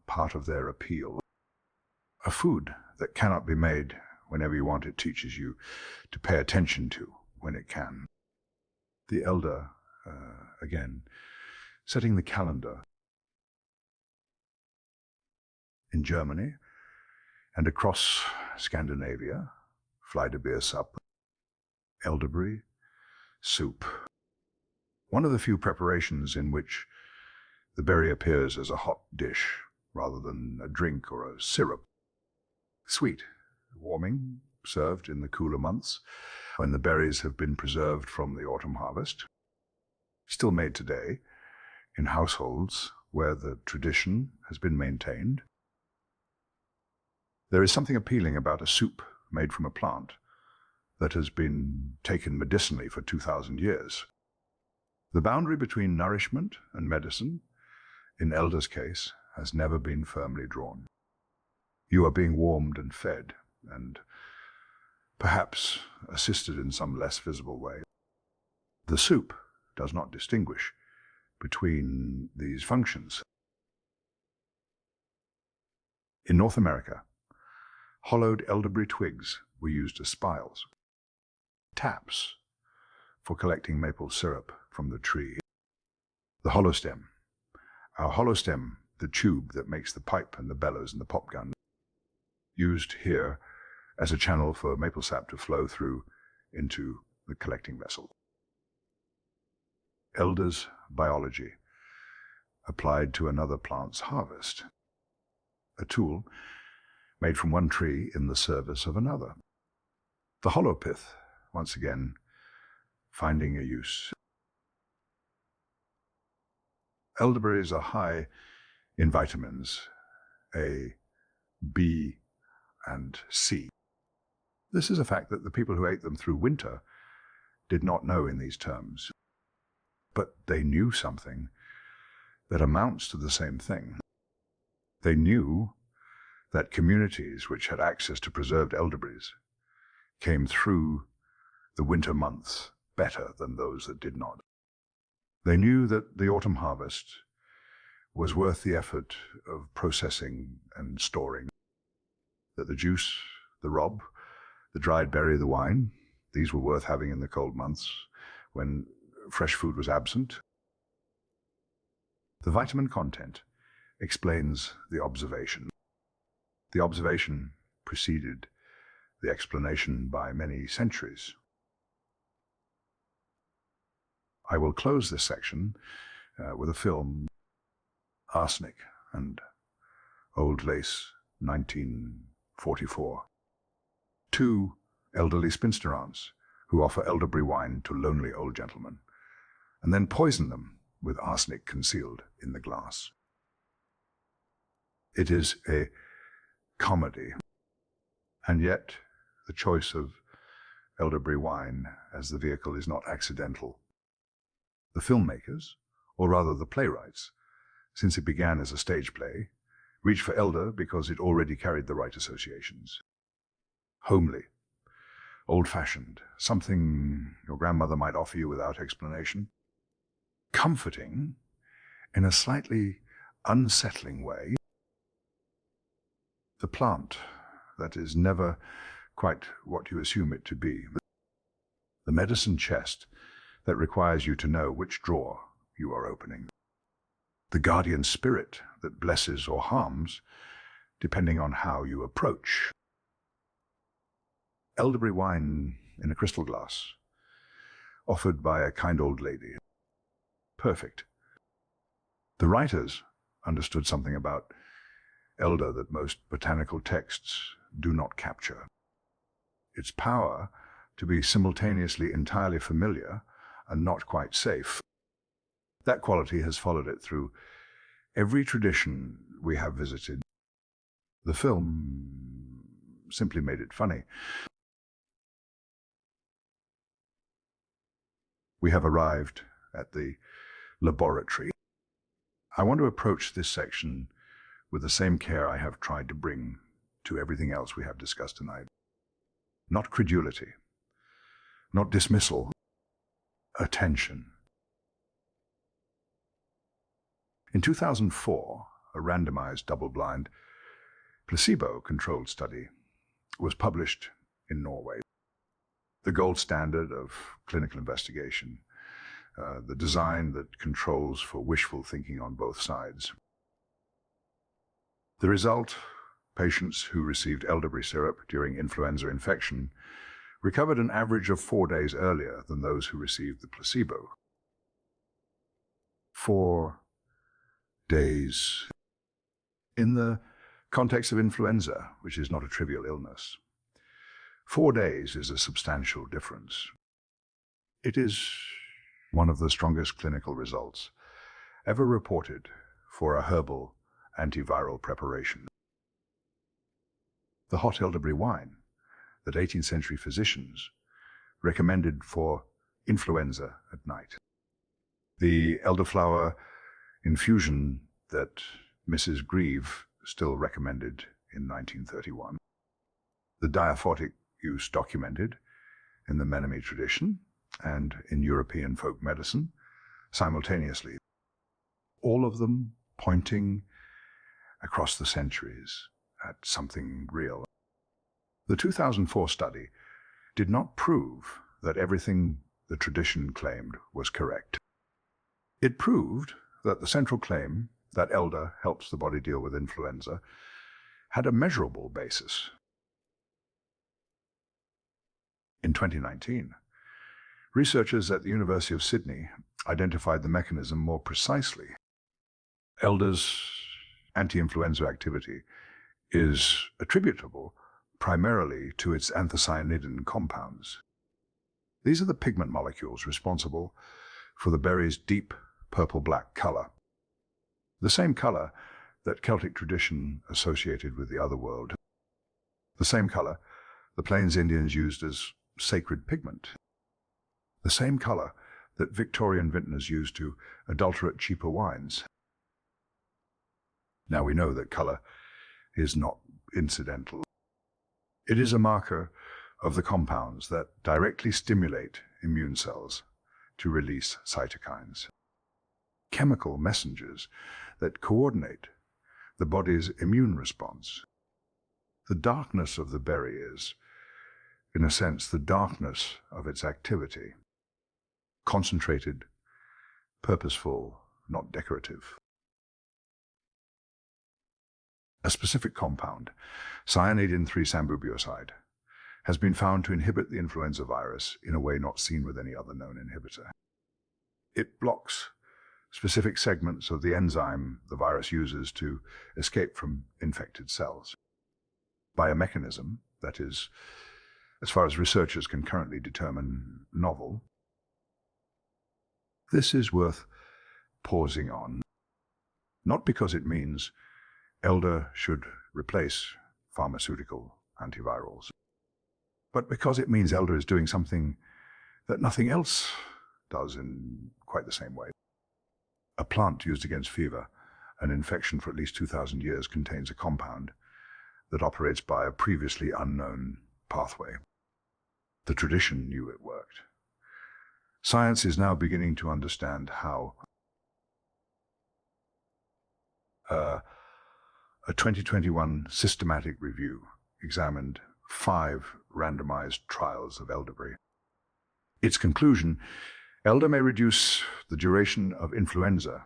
[SPEAKER 1] part of their appeal. A food that cannot be made whenever you want. It teaches you to pay attention to when it can. The elder, again, setting the calendar. In Germany and across Scandinavia, Flydebeersup, elderberry, soup. One of the few preparations in which the berry appears as a hot dish rather than a drink or a syrup. Sweet, warming, served in the cooler months when the berries have been preserved from the autumn harvest. Still made today in households where the tradition has been maintained. There is something appealing about a soup made from a plant that has been taken medicinally for 2,000 years. The boundary between nourishment and medicine, in Elder's case, has never been firmly drawn. You are being warmed and fed, and perhaps assisted in some less visible way. The soup does not distinguish between these functions. In North America, hollowed elderberry twigs were used as spiles. Taps for collecting maple syrup from the tree. The hollow stem. Our hollow stem, the tube that makes the pipe and the bellows and the pop gun, used here as a channel for maple sap to flow through into the collecting vessel. Elder's biology applied to another plant's harvest. A tool made from one tree in the service of another. The hollow pith, once again, finding a use. Elderberries are high in vitamins A, B, and C. This is a fact that the people who ate them through winter did not know in these terms. But they knew something that amounts to the same thing. They knew that communities which had access to preserved elderberries came through the winter months better than those that did not. They knew that the autumn harvest was worth the effort of processing and storing, that the juice, the rob, the dried berry, the wine, these were worth having in the cold months when fresh food was absent. The vitamin content explains the observation. The observation preceded the explanation by many centuries. I will close this section with a film, Arsenic and Old Lace, 1944. Two elderly spinster aunts who offer elderberry wine to lonely old gentlemen, and then poison them with arsenic concealed in the glass. It is a comedy, and yet the choice of elderberry wine as the vehicle is not accidental. The filmmakers, or rather the playwrights, since it began as a stage play, reached for elder because it already carried the right associations. Homely, old-fashioned, something your grandmother might offer you without explanation. Comforting in a slightly unsettling way. The plant that is never quite what you assume it to be. The medicine chest that requires you to know which drawer you are opening. The guardian spirit that blesses or harms depending on how you approach. Elderberry wine in a crystal glass, offered by a kind old lady. Perfect. The writers understood something about elder that most botanical texts do not capture. Its power to be simultaneously entirely familiar and not quite safe. That quality has followed it through every tradition we have visited. The film simply made it funny. We have arrived at the laboratory. I want to approach this section with the same care I have tried to bring to everything else we have discussed tonight. Not credulity, not dismissal, attention. In 2004, a randomized, double-blind, placebo-controlled study was published in Norway. The gold standard of clinical investigation, the design that controls for wishful thinking on both sides. The result, patients who received elderberry syrup during influenza infection recovered an average of 4 days earlier than those who received the placebo. 4 days. In the context of influenza, which is not a trivial illness, 4 days is a substantial difference. It is one of the strongest clinical results ever reported for a herbal antiviral preparation. The hot elderberry wine that 18th century physicians recommended for influenza at night. The elderflower infusion that Mrs. Grieve still recommended in 1931. The diaphotic use documented in the Menominee tradition and in European folk medicine simultaneously. All of them pointing across the centuries at something real. The 2004 study did not prove that everything the tradition claimed was correct. It proved that the central claim that elder helps the body deal with influenza had a measurable basis. In 2019, researchers at the University of Sydney identified the mechanism more precisely. Elder's anti-influenza activity is attributable primarily to its anthocyanidin compounds. These are the pigment molecules responsible for the berry's deep purple-black color, the same color that Celtic tradition associated with the other world, the same color the Plains Indians used as sacred pigment, the same color that Victorian vintners used to adulterate cheaper wines. Now we know that color is not incidental. It is a marker of the compounds that directly stimulate immune cells to release cytokines, chemical messengers that coordinate the body's immune response. The darkness of the berry is, in a sense, the darkness of its activity. Concentrated, purposeful, not decorative. A specific compound, cyanidin 3-sambubioside, has been found to inhibit the influenza virus in a way not seen with any other known inhibitor. It blocks specific segments of the enzyme the virus uses to escape from infected cells by a mechanism that is, as far as researchers can currently determine, novel. This is worth pausing on, not because it means elder should replace pharmaceutical antivirals, but because it means elder is doing something that nothing else does in quite the same way. A plant used against fever, an infection for at least 2,000 years, contains a compound that operates by a previously unknown pathway. The tradition knew it worked. Science is now beginning to understand how. A 2021 systematic review examined 5 randomized trials of elderberry. Its conclusion: elder may reduce the duration of influenza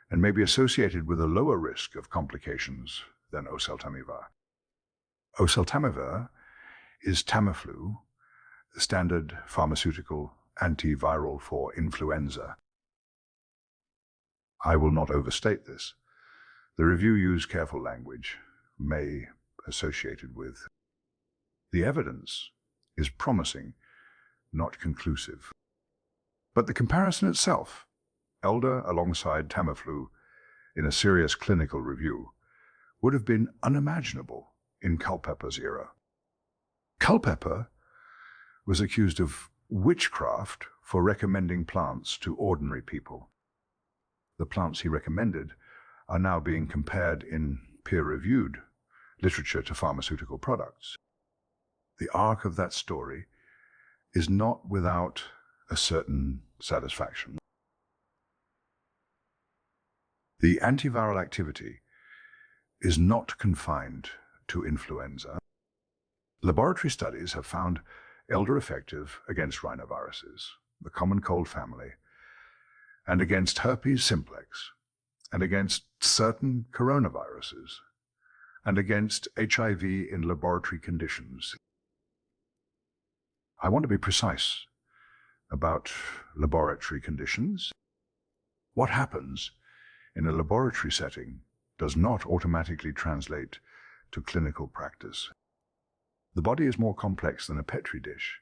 [SPEAKER 1] and may be associated with a lower risk of complications than oseltamivir. Oseltamivir is Tamiflu, the standard pharmaceutical antiviral for influenza. I will not overstate this. The review used careful language, may associated with. The evidence is promising, not conclusive. But the comparison itself, elder alongside Tamiflu, in a serious clinical review would have been unimaginable in Culpeper's era. Culpeper was accused of witchcraft for recommending plants to ordinary people. The plants he recommended are now being compared in peer-reviewed literature to pharmaceutical products. The arc of that story is not without a certain satisfaction. The antiviral activity is not confined to influenza. Laboratory studies have found elder effective against rhinoviruses, the common cold family, and against herpes simplex, and against certain coronaviruses, and against HIV in laboratory conditions. I want to be precise about laboratory conditions. What happens in a laboratory setting does not automatically translate to clinical practice. The body is more complex than a petri dish.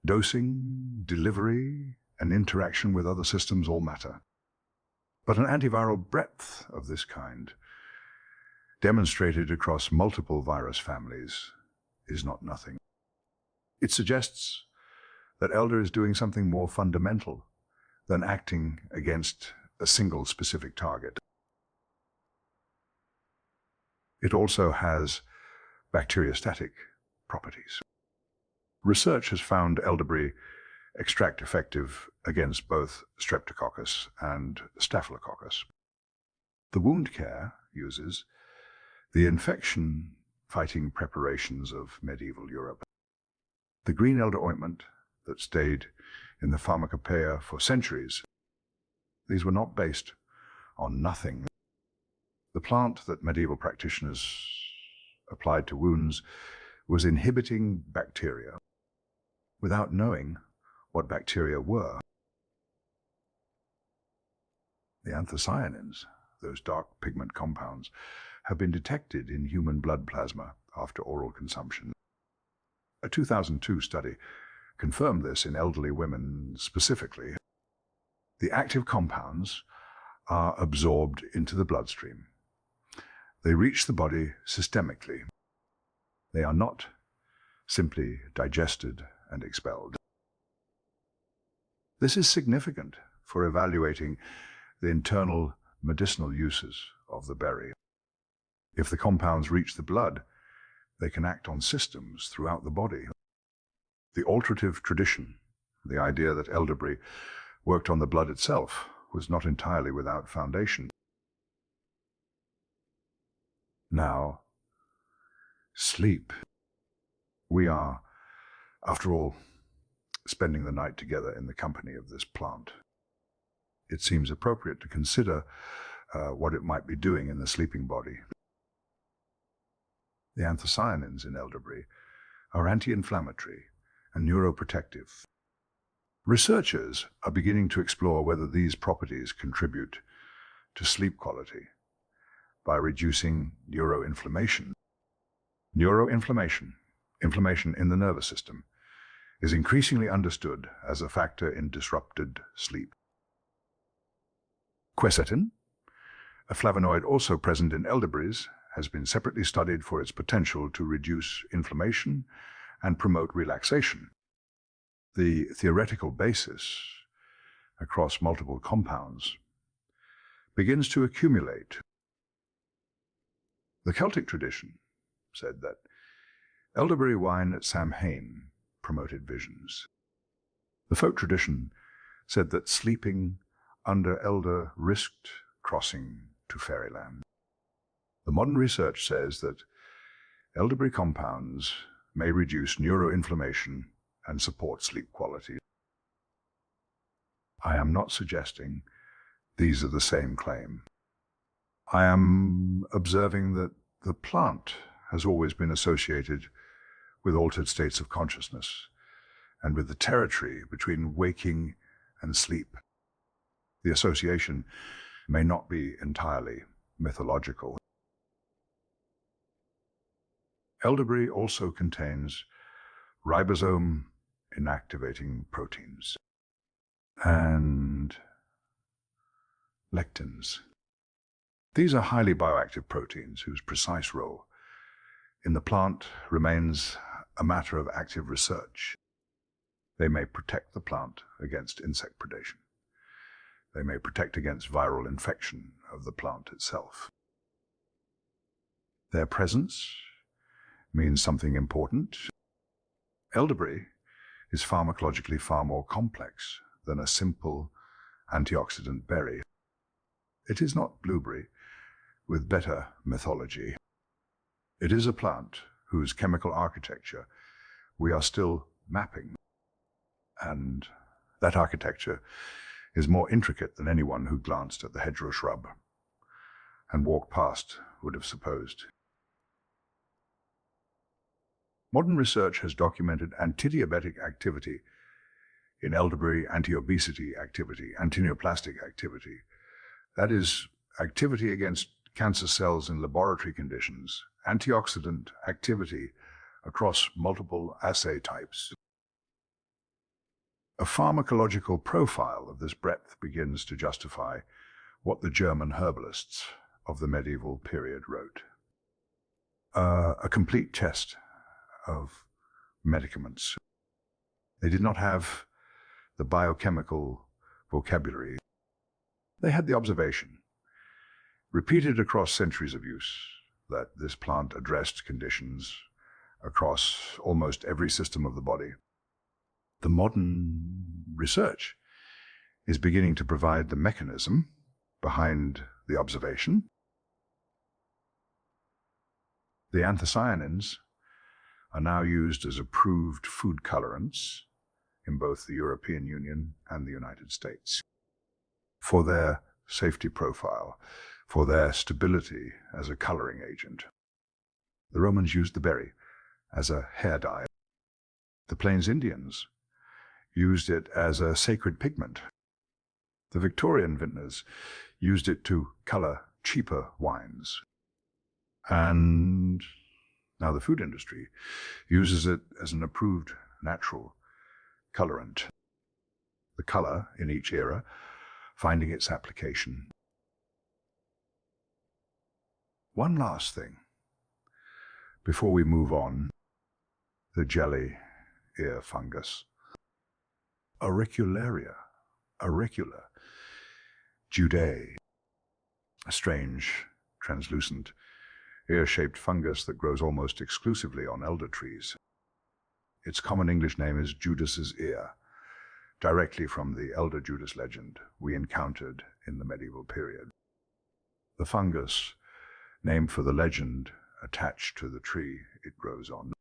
[SPEAKER 1] Dosing, delivery, and interaction with other systems all matter. But an antiviral breadth of this kind, demonstrated across multiple virus families, is not nothing. It suggests that elder is doing something more fundamental than acting against a single specific target. It also has bacteriostatic properties. Research has found elderberry extract effective against both Streptococcus and Staphylococcus. The wound care uses the infection-fighting preparations of medieval Europe. The green elder ointment that stayed in the pharmacopoeia for centuries, these were not based on nothing. The plant that medieval practitioners applied to wounds was inhibiting bacteria without knowing what bacteria were. The anthocyanins, those dark pigment compounds, have been detected in human blood plasma after oral consumption. A 2002 study confirmed this in elderly women specifically. The active compounds are absorbed into the bloodstream. They reach the body systemically. They are not simply digested and expelled. This is significant for evaluating the internal medicinal uses of the berry. If the compounds reach the blood, they can act on systems throughout the body. The alterative tradition, the idea that elderberry worked on the blood itself, was not entirely without foundation. Now, sleep. We are, after all, spending the night together in the company of this plant. It seems appropriate to consider what it might be doing in the sleeping body. The anthocyanins in elderberry are anti-inflammatory and neuroprotective. Researchers are beginning to explore whether these properties contribute to sleep quality by reducing neuroinflammation. Neuroinflammation, inflammation in the nervous system, is increasingly understood as a factor in disrupted sleep. Quercetin, a flavonoid also present in elderberries, has been separately studied for its potential to reduce inflammation and promote relaxation. The theoretical basis across multiple compounds begins to accumulate. The Celtic tradition said that elderberry wine at Samhain promoted visions. The folk tradition said that sleeping under elder risked crossing to fairyland. The modern research says that elderberry compounds may reduce neuroinflammation and support sleep quality. I am not suggesting these are the same claim. I am observing that the plant has always been associated with altered states of consciousness and with the territory between waking and sleep. The association may not be entirely mythological. Elderberry also contains ribosome inactivating proteins and lectins. These are highly bioactive proteins whose precise role in the plant remains a matter of active research. They may protect the plant against insect predation. They may protect against viral infection of the plant itself. Their presence means something important. Elderberry is pharmacologically far more complex than a simple antioxidant berry. It is not blueberry with better mythology. It is a plant whose chemical architecture we are still mapping, and that architecture is more intricate than anyone who glanced at the hedgerow shrub and walked past would have supposed. Modern research has documented antidiabetic activity in elderberry, anti-obesity activity, antineoplastic activity. That is, activity against cancer cells in laboratory conditions, antioxidant activity across multiple assay types. A pharmacological profile of this breadth begins to justify what the German herbalists of the medieval period wrote. A complete chest of medicaments. They did not have the biochemical vocabulary. They had the observation, repeated across centuries of use, that this plant addressed conditions across almost every system of the body. The modern research is beginning to provide the mechanism behind the observation. The anthocyanins are now used as approved food colorants in both the European Union and the United States for their safety profile, for their stability as a coloring agent. The Romans used the berry as a hair dye. The Plains Indians used it as a sacred pigment. The Victorian vintners used it to color cheaper wines. And now the food industry uses it as an approved natural colorant. The color in each era finding its application. One last thing before we move on, the jelly ear fungus. Auricularia, auricula, Judae, a strange, translucent, ear-shaped fungus that grows almost exclusively on elder trees. Its common English name is Judas's ear, directly from the elder Judas legend we encountered in the medieval period. The fungus, named for the legend attached to the tree it grows on.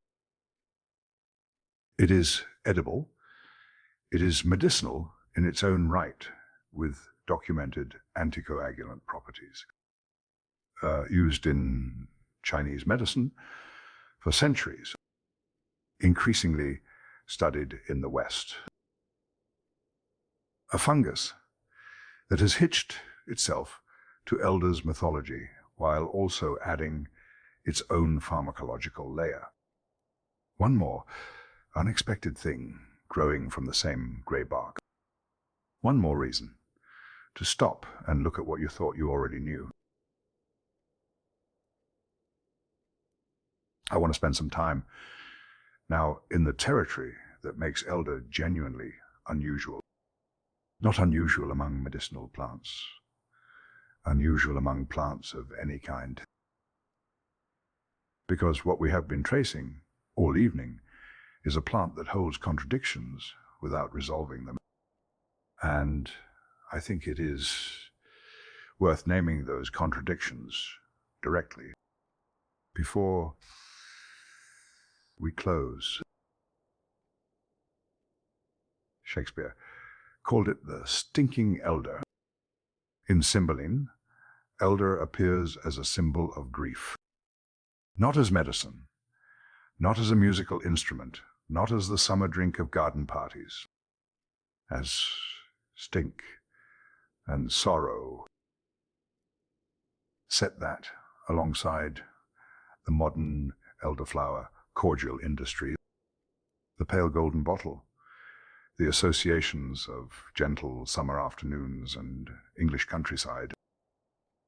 [SPEAKER 1] It is edible. It is medicinal in its own right, with documented anticoagulant properties. Used in Chinese medicine for centuries, increasingly studied in the West. A fungus that has hitched itself to elders' mythology while also adding its own pharmacological layer. One more unexpected thing growing from the same grey bark. One more reason to stop and look at what you thought you already knew. I want to spend some time now in the territory that makes elder genuinely unusual. Not unusual among medicinal plants, unusual among plants of any kind. Because what we have been tracing all evening is a plant that holds contradictions without resolving them. And I think it is worth naming those contradictions directly before we close. Shakespeare called it the stinking elder. In Cymbeline, elder appears as a symbol of grief. Not as medicine, not as a musical instrument, not as the summer drink of garden parties, as stink and sorrow. Set that alongside the modern elderflower cordial industry, the pale golden bottle, the associations of gentle summer afternoons and English countryside.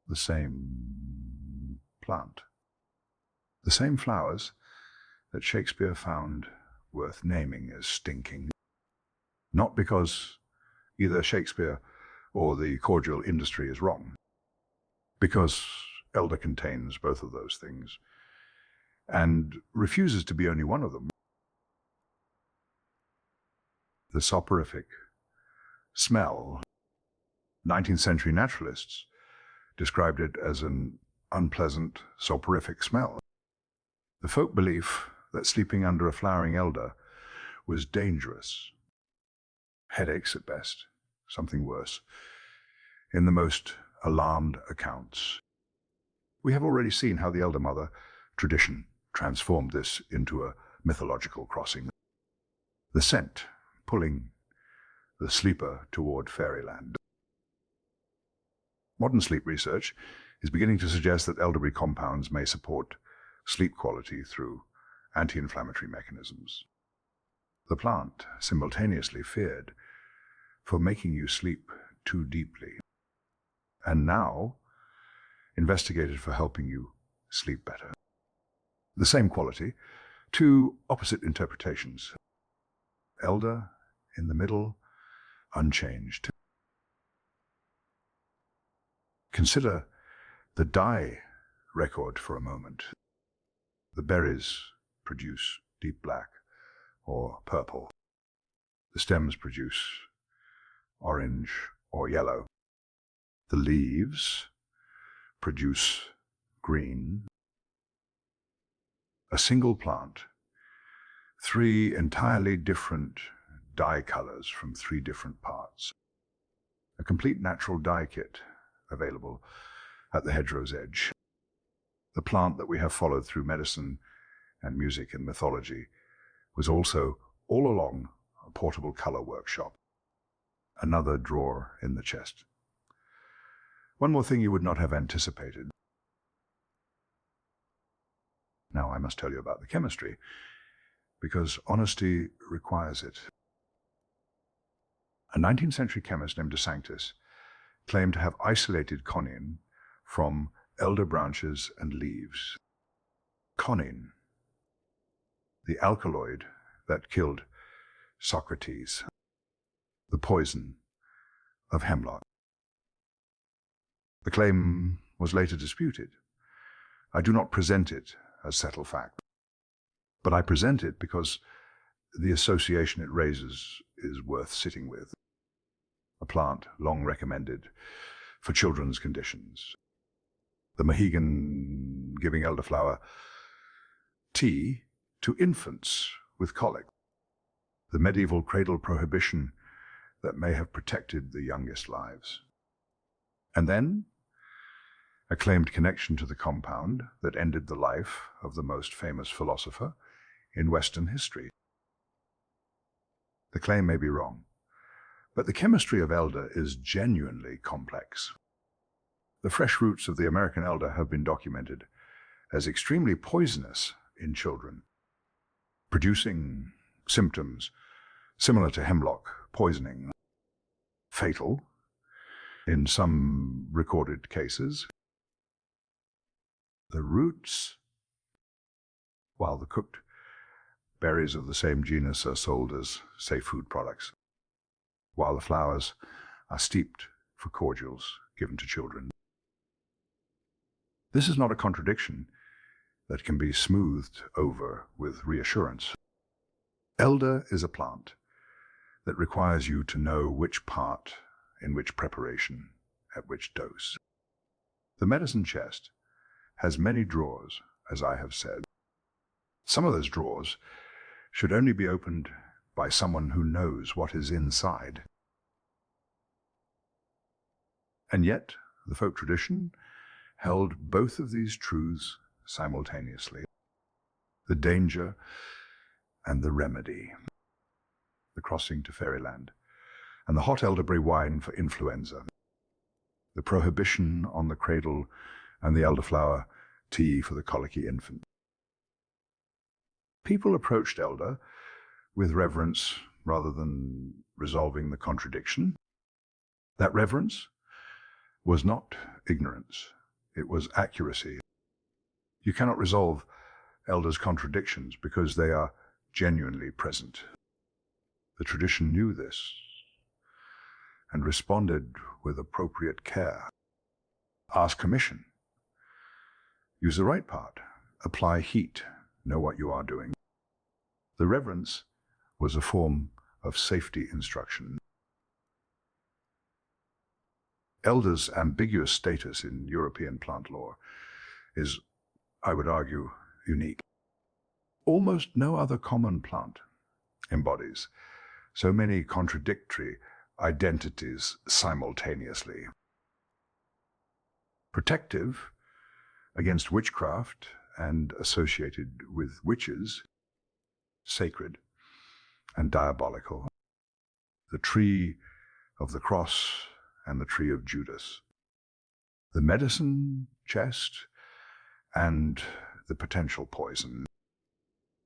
[SPEAKER 1] the same plant. The same flowers that Shakespeare found worth naming as stinking. Not because either Shakespeare or the cordial industry is wrong, because elder contains both of those things and refuses to be only one of them. The soporific smell. 19th century naturalists described it as an unpleasant soporific smell. The folk belief that sleeping under a flowering elder was dangerous. Headaches at best, something worse, in the most alarmed accounts. We have already seen how the elder mother tradition transformed this into a mythological crossing. The scent pulling the sleeper toward fairyland. Modern sleep research is beginning to suggest that elderberry compounds may support sleep quality through anti-inflammatory mechanisms. The plant simultaneously feared for making you sleep too deeply, and now investigated for helping you sleep better. The same quality, two opposite interpretations. Elder in the middle, unchanged. Consider the dye record for a moment. The berries produce deep black or purple. The stems produce orange or yellow. The leaves produce green. A single plant, three entirely different dye colors from three different parts. A complete natural dye kit available at the hedgerow's edge. The plant that we have followed through medicine and music and mythology was also all along a portable color workshop. Another drawer in the chest. One more thing you would not have anticipated. Now I must tell you about the chemistry, because honesty requires it. A 19th century chemist named De Sanctis claimed to have isolated conine from elder branches and leaves. Conine, the alkaloid that killed Socrates, the poison of hemlock. The claim was later disputed. I do not present it as settled fact, but I present it because the association it raises is worth sitting with. A plant long recommended for children's conditions. The Mohegan giving elderflower tea to infants with colic. The medieval cradle prohibition that may have protected the youngest lives. And then, a claimed connection to the compound that ended the life of the most famous philosopher in Western history. The claim may be wrong, but the chemistry of elder is genuinely complex. The fresh roots of the American elder have been documented as extremely poisonous in children, producing symptoms similar to hemlock poisoning, fatal in some recorded cases. The roots, while the cooked berries of the same genus are sold as safe food products, while the flowers are steeped for cordials given to children. This is not a contradiction that can be smoothed over with reassurance. Elder is a plant that requires you to know which part, in which preparation, at which dose. The medicine chest has many drawers, as I have said. Some of those drawers should only be opened by someone who knows what is inside. And yet, the folk tradition held both of these truths simultaneously. The danger and the remedy. The crossing to fairyland, and the hot elderberry wine for influenza. The prohibition on the cradle and the elderflower tea for the colicky infant. People approached elder with reverence rather than resolving the contradiction. That reverence was not ignorance, It was accuracy. You cannot resolve elders' contradictions because they are genuinely present. The tradition knew this and responded with appropriate care. Ask permission. Use the right part. Apply heat. Know what you are doing. The reverence was a form of safety instruction. Elders' ambiguous status in European plant lore is, I would argue, unique. Almost no other common plant embodies so many contradictory identities simultaneously. Protective against witchcraft and associated with witches, sacred and diabolical. The tree of the cross and the tree of Judas. The medicine chest and the potential poison.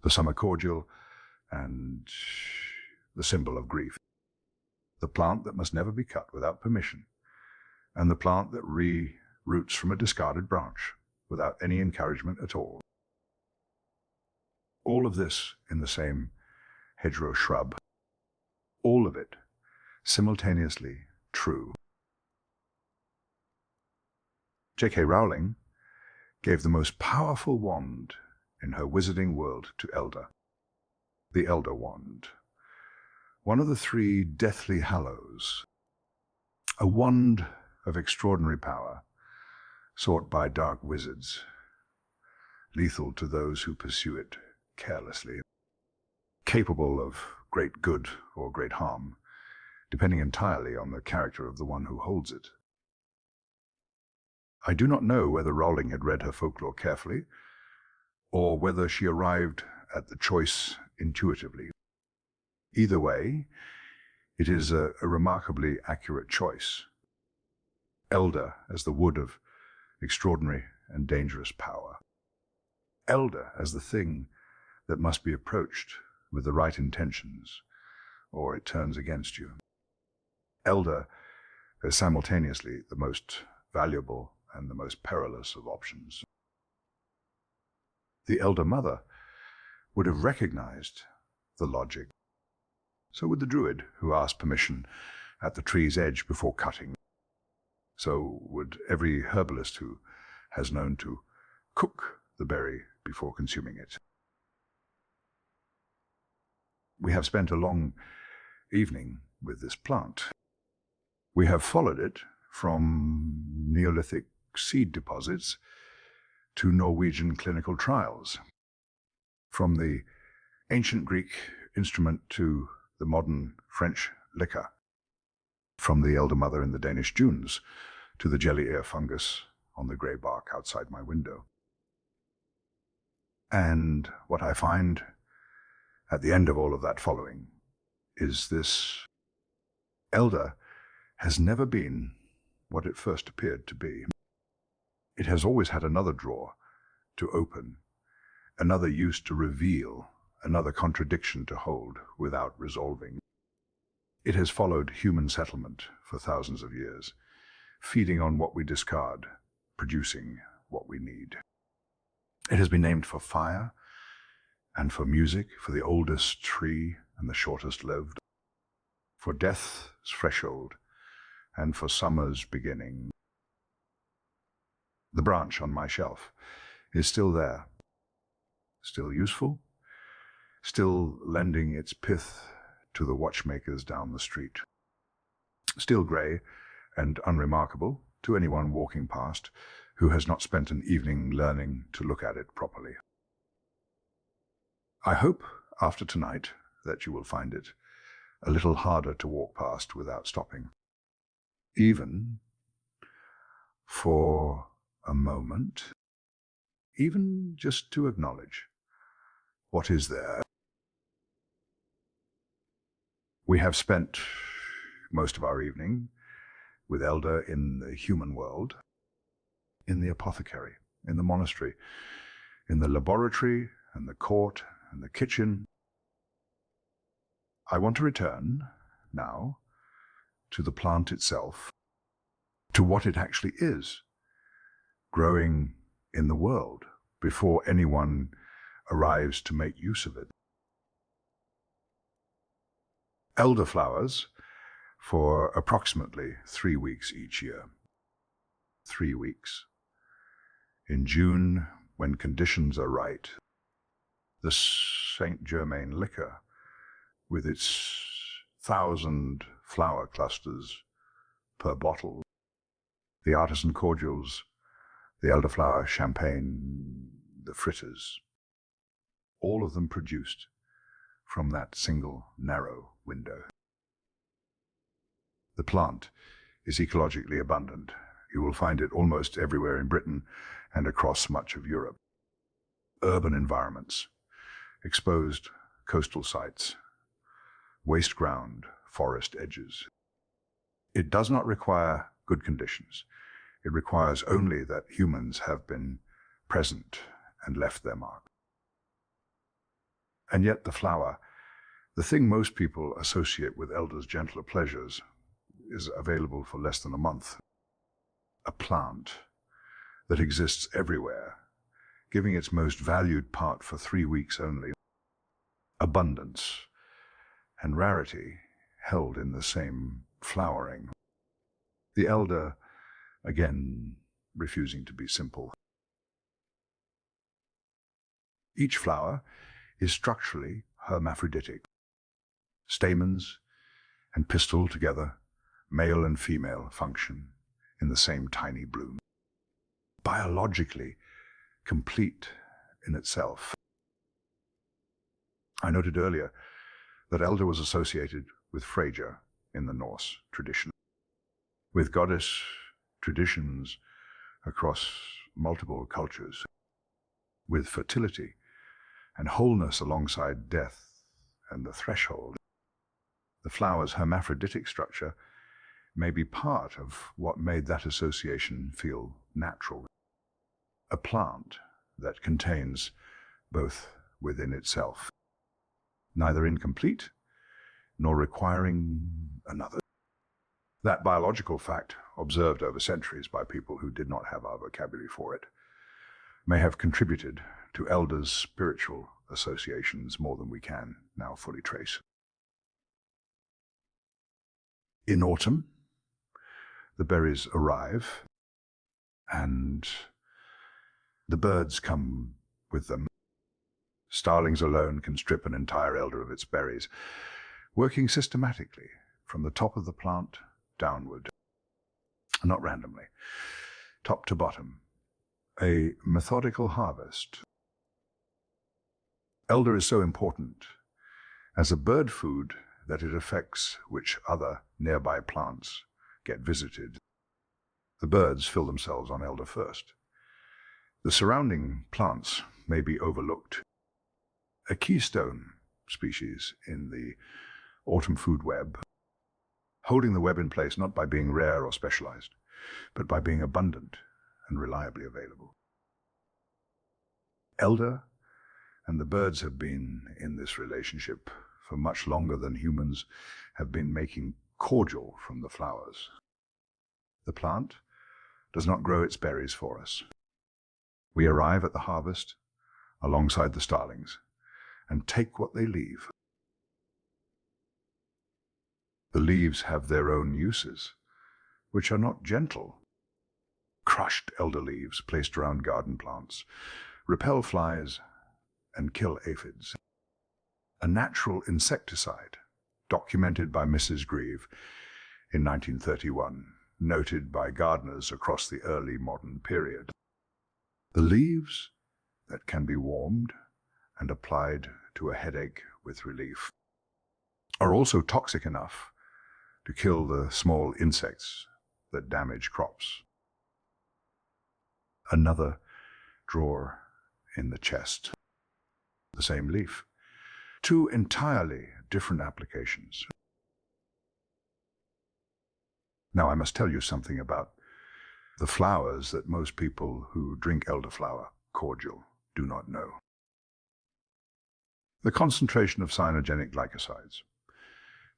[SPEAKER 1] The summer cordial and the symbol of grief. The plant that must never be cut without permission, and the plant that roots from a discarded branch without any encouragement at all. All of this in the same hedgerow shrub. All of it simultaneously true. J.K. Rowling gave the most powerful wand in her wizarding world to Elder, the Elder Wand, one of the three deathly hallows, a wand of extraordinary power, sought by dark wizards, lethal to those who pursue it carelessly, capable of great good or great harm, depending entirely on the character of the one who holds it. I do not know whether Rowling had read her folklore carefully, or whether she arrived at the choice intuitively. Either way, it is a remarkably accurate choice. Elder as the wood of extraordinary and dangerous power. Elder as the thing that must be approached with the right intentions, or it turns against you. Elder as simultaneously the most valuable and the most perilous of options. The Elder Mother would have recognized the logic. So would the Druid, who asked permission at the tree's edge before cutting. So would every herbalist who has known to cook the berry before consuming it. We have spent a long evening with this plant. We have followed it from Neolithic seed deposits to Norwegian clinical trials, from the ancient Greek instrument to the modern French liquor, from the Elder Mother in the Danish dunes to the jelly ear fungus on the grey bark outside my window. And what I find at the end of all of that following is this: Elder has never been what it first appeared to be. It has always had another drawer to open, another use to reveal, another contradiction to hold without resolving. It has followed human settlement for thousands of years, feeding on what we discard, producing what we need. It has been named for fire and for music, for the oldest tree and the shortest lived, for death's threshold and for summer's beginning. The branch on my shelf is still there, still useful, still lending its pith to the watchmakers down the street, still grey and unremarkable to anyone walking past who has not spent an evening learning to look at it properly. I hope after tonight that you will find it a little harder to walk past without stopping, even for a moment, even just to acknowledge what is there. We have spent most of our evening with Elder in the human world, in the apothecary, in the monastery, in the laboratory and the court and the kitchen. I want to return now to the plant itself, to what it actually is, growing in the world before anyone arrives to make use of it. Elder flowers for approximately 3 weeks each year. 3 weeks. In June, when conditions are right, the Saint Germain liquor, with its 1,000 flower clusters per bottle, the artisan cordials, the elderflower champagne, the fritters, all of them produced from that single narrow window. The plant is ecologically abundant. You will find it almost everywhere in Britain and across much of Europe. Urban environments, exposed coastal sites, waste ground, forest edges. It does not require good conditions. It requires only that humans have been present and left their mark. And yet the flower, the thing most people associate with elders' gentler pleasures, is available for less than a month. A plant that exists everywhere, giving its most valued part for 3 weeks only. Abundance and rarity held in the same flowering. The elder, again, refusing to be simple. Each flower is structurally hermaphroditic. Stamens and pistil together, male and female, function in the same tiny bloom. Biologically complete in itself. I noted earlier that elder was associated with Freyja in the Norse tradition, with goddess traditions across multiple cultures, with fertility and wholeness alongside death and the threshold. The flower's hermaphroditic structure may be part of what made that association feel natural. A plant that contains both within itself, neither incomplete nor requiring another. That biological fact, observed over centuries by people who did not have our vocabulary for it, may have contributed to elders' spiritual associations more than we can now fully trace. In autumn, the berries arrive, and the birds come with them. Starlings alone can strip an entire elder of its berries, working systematically from the top of the plant downward, not randomly, top to bottom, a methodical harvest. Elder is so important as a bird food that it affects which other nearby plants get visited. The birds fill themselves on elder first. The surrounding plants may be overlooked. A keystone species in the autumn food web, holding the web in place not by being rare or specialized, but by being abundant and reliably available. Elder and the birds have been in this relationship for much longer than humans have been making cordial from the flowers. The plant does not grow its berries for us. We arrive at the harvest alongside the starlings and take what they leave. The leaves have their own uses, which are not gentle. Crushed elder leaves placed around garden plants repel flies and kill aphids. A natural insecticide, documented by Mrs. Grieve in 1931, noted by gardeners across the early modern period. The leaves that can be warmed and applied to a headache with relief are also toxic enough to kill the small insects that damage crops. Another drawer in the chest, the same leaf. Two entirely different applications. Now I must tell you something about the flowers that most people who drink elderflower cordial do not know. The concentration of cyanogenic glycosides.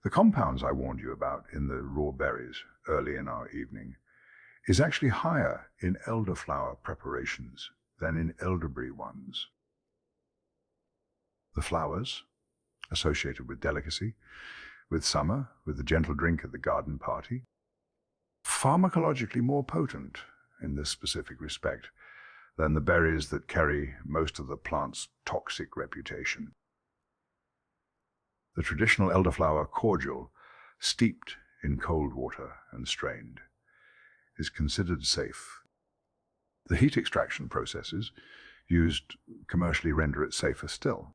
[SPEAKER 1] The compounds I warned you about in the raw berries early in our evening is actually higher in elderflower preparations than in elderberry ones. The flowers, associated with delicacy, with summer, with the gentle drink at the garden party, pharmacologically more potent in this specific respect than the berries that carry most of the plant's toxic reputation. The traditional elderflower cordial, steeped in cold water and strained, is considered safe. The heat extraction processes used commercially render it safer still.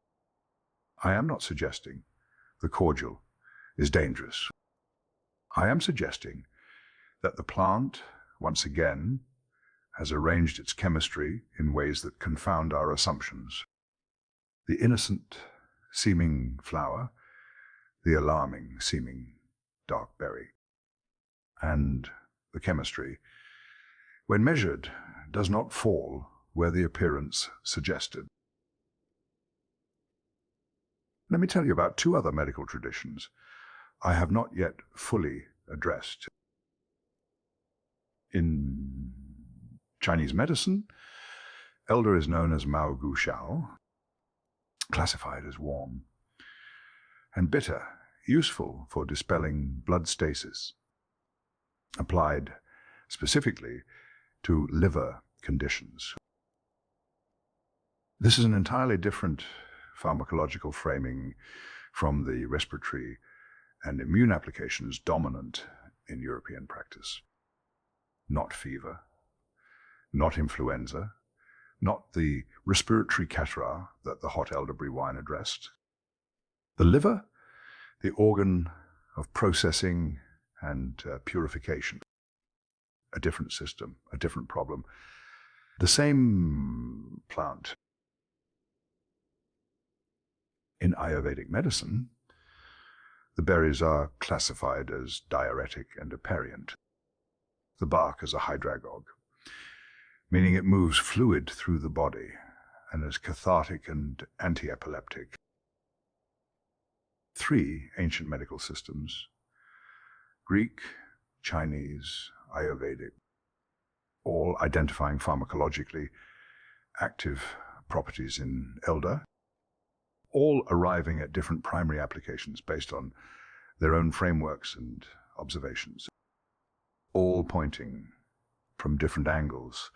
[SPEAKER 1] I am not suggesting the cordial is dangerous. I am suggesting that the plant, once again, has arranged its chemistry in ways that confound our assumptions. The innocent-seeming flower, the alarming-seeming dark berry, and the chemistry, when measured, does not fall where the appearance suggested. Let me tell you about two other medical traditions I have not yet fully addressed. In Chinese medicine, elder is known as Mao Gu Shao, classified as warm, and bitter, useful for dispelling blood stasis, applied specifically to liver conditions. This is an entirely different pharmacological framing from the respiratory and immune applications dominant in European practice. Not fever, not influenza, not the respiratory catarrh that the hot elderberry wine addressed. The liver, the organ of processing and purification. A different system, a different problem. The same plant. In Ayurvedic medicine, the berries are classified as diuretic and aperient. The bark as a hydragogue, meaning it moves fluid through the body and is cathartic and anti-epileptic. Three ancient medical systems, Greek, Chinese, Ayurvedic, all identifying pharmacologically active properties in elder, all arriving at different primary applications based on their own frameworks and observations, all pointing from different angles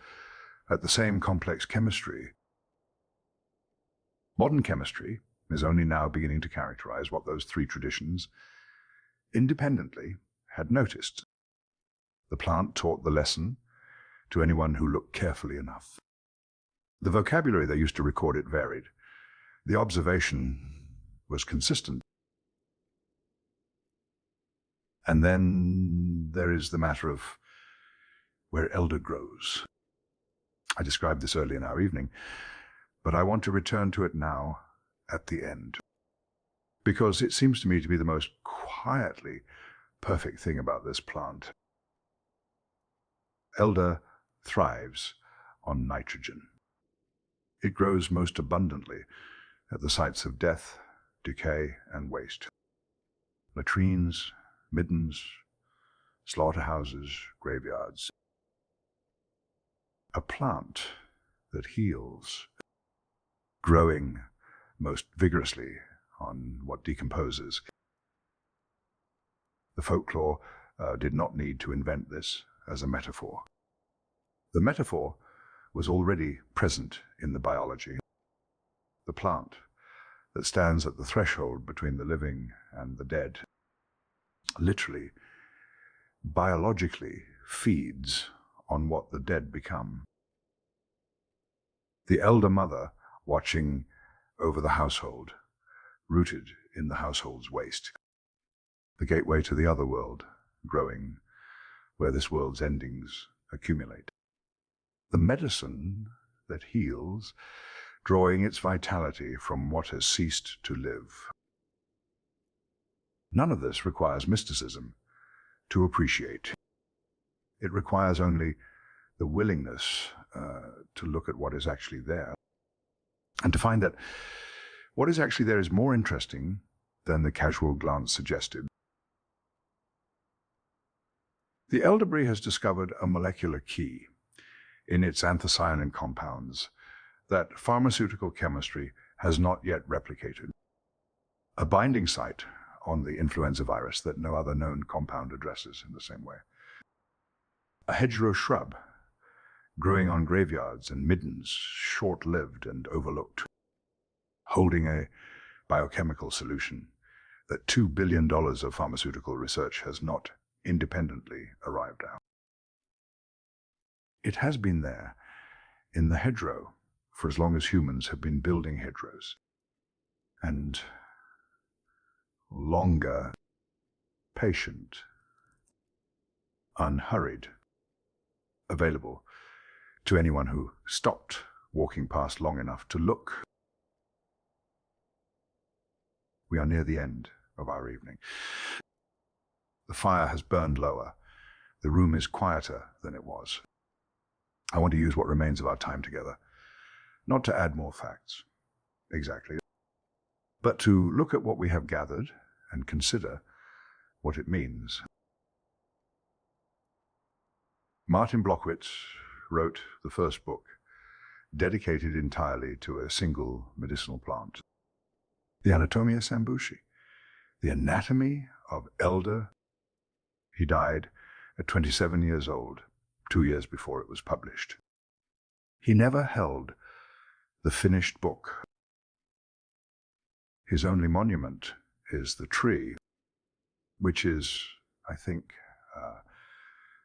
[SPEAKER 1] at the same complex chemistry. Modern chemistry is only now beginning to characterize what those three traditions independently had noticed. The plant taught the lesson to anyone who looked carefully enough. The vocabulary they used to record it varied. The observation was consistent. And then there is the matter of where elder grows. I described this early in our evening, but I want to return to it now at the end, because it seems to me to be the most quietly perfect thing about this plant. Elder thrives on nitrogen. It grows most abundantly at the sites of death, decay, and waste. Latrines, middens, slaughterhouses, graveyards. A plant that heals, growing most vigorously on what decomposes. The folklore did not need to invent this as a metaphor. The metaphor was already present in the biology. The plant that stands at the threshold between the living and the dead literally, biologically feeds on what the dead become. The elder mother watching over the household, rooted in the household's waste. The gateway to the other world, growing where this world's endings accumulate. The medicine that heals, drawing its vitality from what has ceased to live. None of this requires mysticism to appreciate. It requires only the willingness to look at what is actually there, and to find that what is actually there is more interesting than the casual glance suggested. The elderberry has discovered a molecular key in its anthocyanin compounds that pharmaceutical chemistry has not yet replicated. A binding site on the influenza virus that no other known compound addresses in the same way. A hedgerow shrub growing on graveyards and middens, short-lived and overlooked, holding a biochemical solution that $2 billion of pharmaceutical research has not independently arrived at. It has been there in the hedgerow for as long as humans have been building hedgerows, and longer, patient, unhurried, available to anyone who stopped walking past long enough to look. We are near the end of our evening. The fire has burned lower. The room is quieter than it was. I want to use what remains of our time together, not to add more facts, exactly, but to look at what we have gathered and consider what it means. Martin Blockwitz wrote the first book, dedicated entirely to a single medicinal plant, the Anatomia Sambuci, the anatomy of elder. He died at 27 years old, 2 years before it was published. He never held the finished book. His only monument is the tree, which is, I think,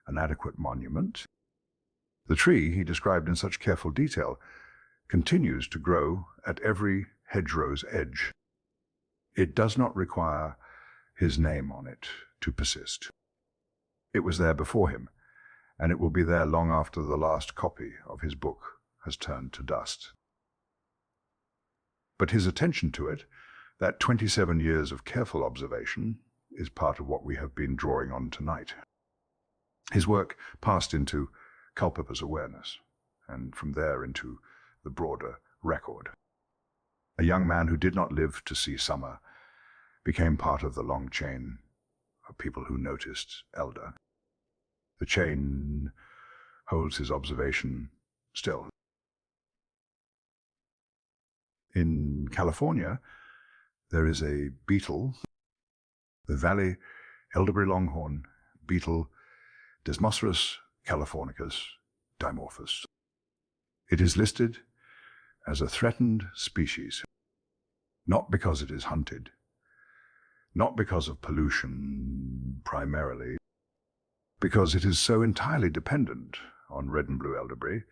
[SPEAKER 1] an adequate monument. The tree, he described in such careful detail, continues to grow at every hedgerow's edge. It does not require his name on it to persist. It was there before him, and it will be there long after the last copy of his book has turned to dust. But his attention to it, that 27 years of careful observation, is part of what we have been drawing on tonight. His work passed into Culpeper's awareness, and from there into the broader record. A young man who did not live to see summer became part of the long chain of people who noticed elder. The chain holds his observation still. In California, there is a beetle, the Valley elderberry longhorn beetle, Desmoceras californicus dimorphus. It is listed as a threatened species, not because it is hunted, not because of pollution primarily, because it is so entirely dependent on red and blue elderberry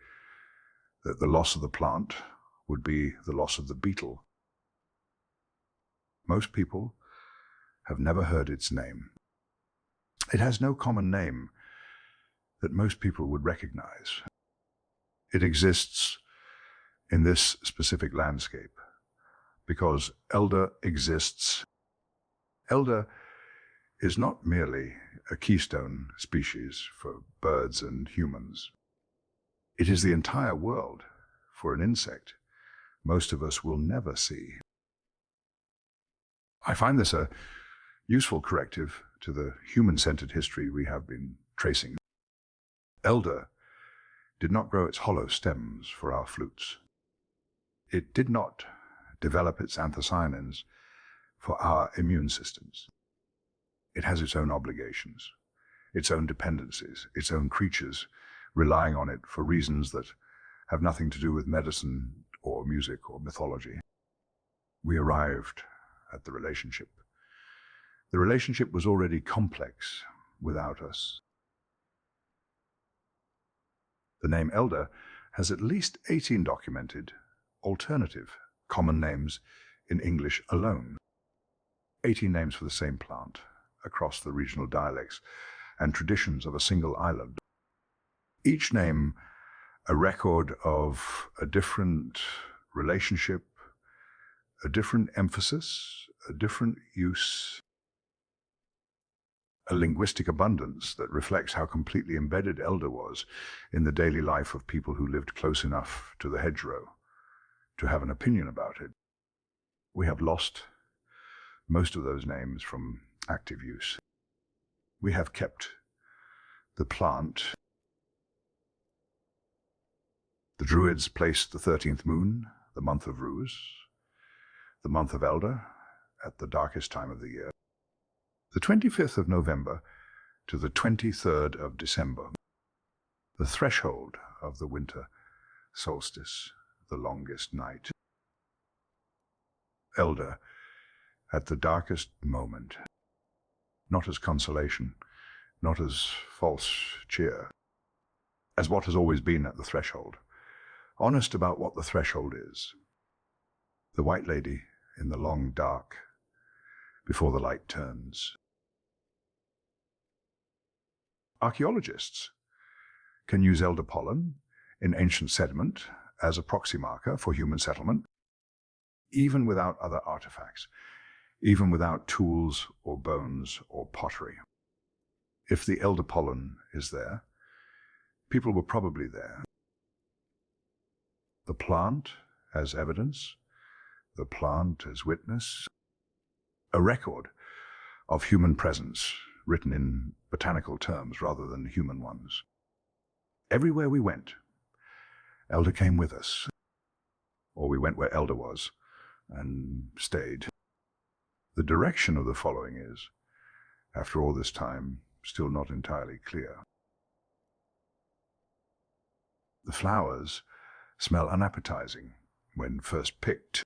[SPEAKER 1] that the loss of the plant would be the loss of the beetle. Most people have never heard its name. It has no common name that most people would recognize. It exists in this specific landscape because elder exists. Elder is not merely a keystone species for birds and humans. It is the entire world for an insect most of us will never see. I find this a useful corrective to the human-centered history we have been tracing. Elder did not grow its hollow stems for our flutes. It did not develop its anthocyanins for our immune systems. It has its own obligations, its own dependencies, its own creatures relying on it for reasons that have nothing to do with medicine or music or mythology. We arrived at the relationship. The relationship was already complex without us. The name elder has at least 18 documented alternative common names in English alone. 18 names for the same plant across the regional dialects and traditions of a single island. Each name a record of a different relationship, a different emphasis, a different use, a linguistic abundance that reflects how completely embedded elder was in the daily life of people who lived close enough to the hedgerow to have an opinion about it. We have lost most of those names from active use. We have kept the plant. The Druids placed the 13th moon, the month of Ruse, the month of Elder, at the darkest time of the year, the 25th of November to the 23rd of December, the threshold of the winter solstice, the longest night. Elder, at the darkest moment, not as consolation, not as false cheer, as what has always been at the threshold, honest about what the threshold is. The White Lady in the long dark, before the light turns. Archaeologists can use elder pollen in ancient sediment as a proxy marker for human settlement, even without other artifacts, even without tools or bones or pottery. If the elder pollen is there, people were probably there. The plant as evidence, the plant as witness, a record of human presence written in botanical terms rather than human ones. Everywhere we went, Elder came with us, or we went where Elder was and stayed. The direction of the following is, after all this time, still not entirely clear. The flowers smell unappetizing when first picked.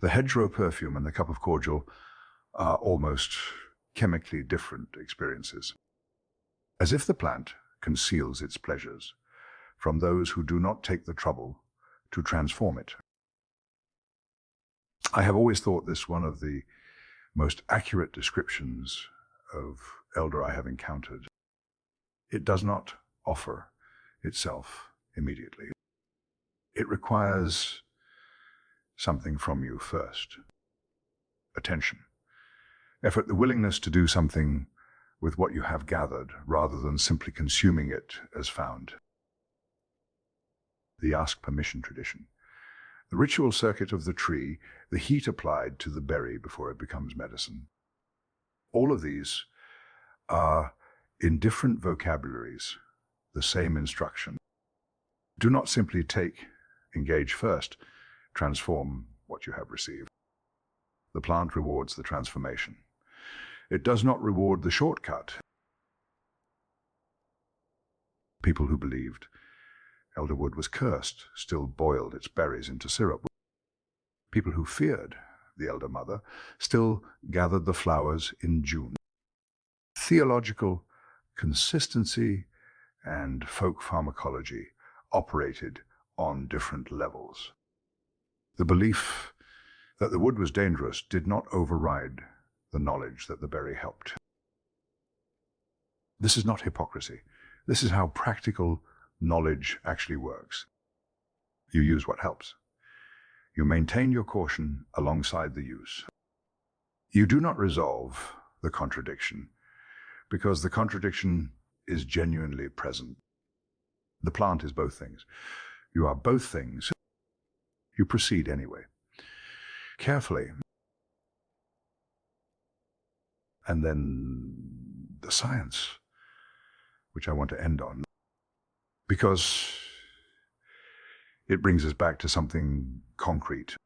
[SPEAKER 1] The hedgerow perfume and the cup of cordial are almost chemically different experiences, as if the plant conceals its pleasures from those who do not take the trouble to transform it. I have always thought this one of the most accurate descriptions of elder I have encountered. It does not offer itself immediately. It requires something from you first. Attention, effort, the willingness to do something with what you have gathered rather than simply consuming it as found. The ask permission tradition. The ritual circuit of the tree, the heat applied to the berry before it becomes medicine. All of these are, in different vocabularies, the same instruction. Do not simply take, engage first, transform what you have received. The plant rewards the transformation. It does not reward the shortcut. People who believed elderwood was cursed still boiled its berries into syrup. People who feared the elder mother still gathered the flowers in June. Theological consistency and folk pharmacology operated on different levels. The belief that the wood was dangerous did not override the knowledge that the berry helped. This is not hypocrisy. This is how practical knowledge actually works. You use what helps. You maintain your caution alongside the use. You do not resolve the contradiction because the contradiction is genuinely present. The plant is both things. You are both things. You proceed anyway. Carefully. And then the science, which I want to end on, because it brings us back to something concrete.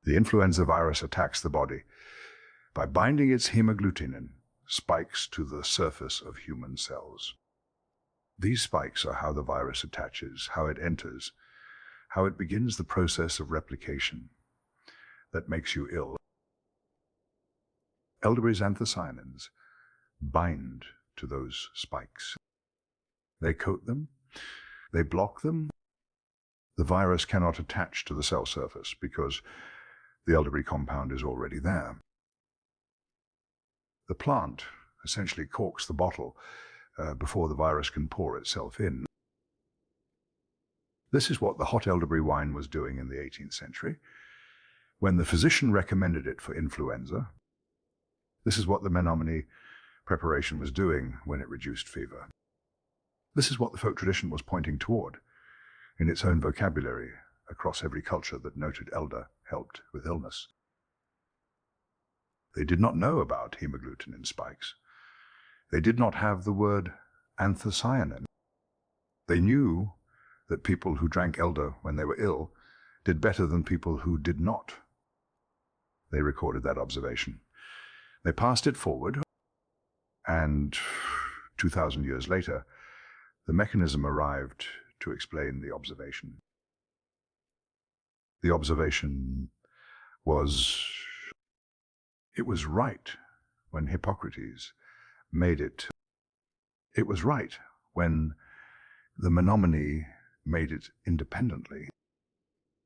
[SPEAKER 1] The influenza virus attacks the body by binding its hemagglutinin spikes to the surface of human cells. These spikes are how the virus attaches, how it enters, how it begins the process of replication that makes you ill. Elderberry's anthocyanins bind to those spikes. They coat them, they block them. The virus cannot attach to the cell surface because the elderberry compound is already there. The plant essentially corks the bottle before the virus can pour itself in. This is what the hot elderberry wine was doing in the 18th century. When the physician recommended it for influenza, this is what the Menominee preparation was doing when it reduced fever. This is what the folk tradition was pointing toward in its own vocabulary across every culture that noted elder helped with illness. They did not know about hemagglutinin spikes. They did not have the word anthocyanin. They knew that people who drank elder when they were ill did better than people who did not. They recorded that observation. They passed it forward, and 2,000 years later, the mechanism arrived to explain the observation. The observation was, it was right when Hippocrates made it. It was right when the Menominee made it independently.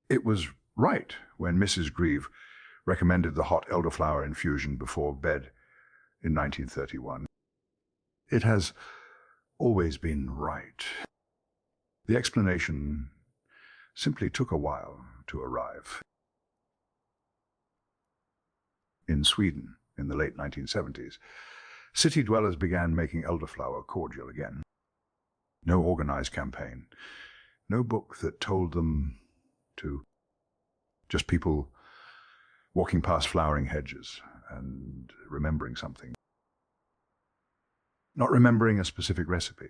[SPEAKER 1] It was right when Mrs. Grieve recommended the hot elderflower infusion before bed in 1931. It has always been right. The explanation simply took a while to arrive. In Sweden, in the late 1970s, city dwellers began making elderflower cordial again. No organized campaign, no book that told them to. Just people walking past flowering hedges and remembering something. Not remembering a specific recipe.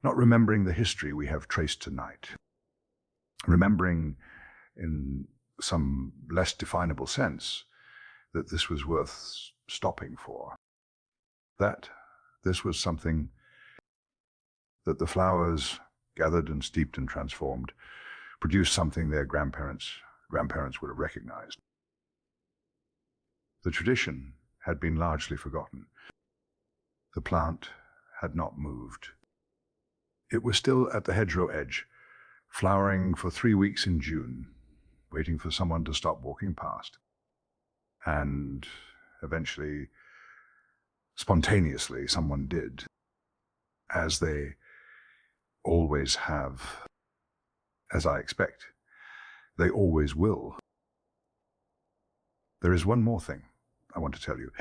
[SPEAKER 1] Not remembering the history we have traced tonight. Remembering, in some less definable sense, that this was worth stopping for. That this was something that the flowers, gathered and steeped and transformed, produced something their grandparents would have recognized. The tradition had been largely forgotten. The plant had not moved. It was still at the hedgerow edge, flowering for 3 weeks in June, waiting for someone to stop walking past. And eventually, spontaneously, someone did, as they always have, as I expect. They always will. There is one more thing I want to tell you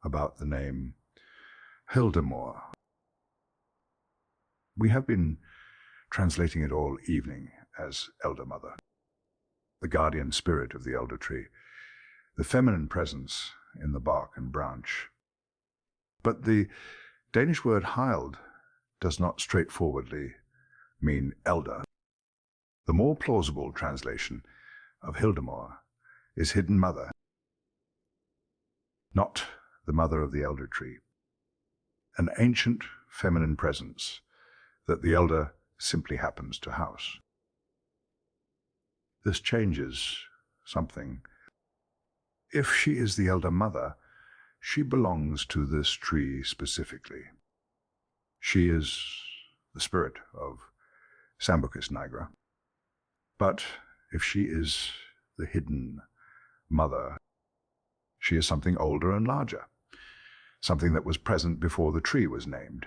[SPEAKER 1] about the name Hildemore. We have been translating it all evening as Elder Mother, the guardian spirit of the elder tree, the feminine presence in the bark and branch. But the Danish word hild does not straightforwardly mean elder. The more plausible translation of Hildemore is hidden mother, not the mother of the elder tree, an ancient feminine presence that the elder simply happens to house. This changes something. If she is the elder mother, she belongs to this tree specifically. She is the spirit of Sambucus nigra. But if she is the hidden mother, she is something older and larger, something that was present before the tree was named.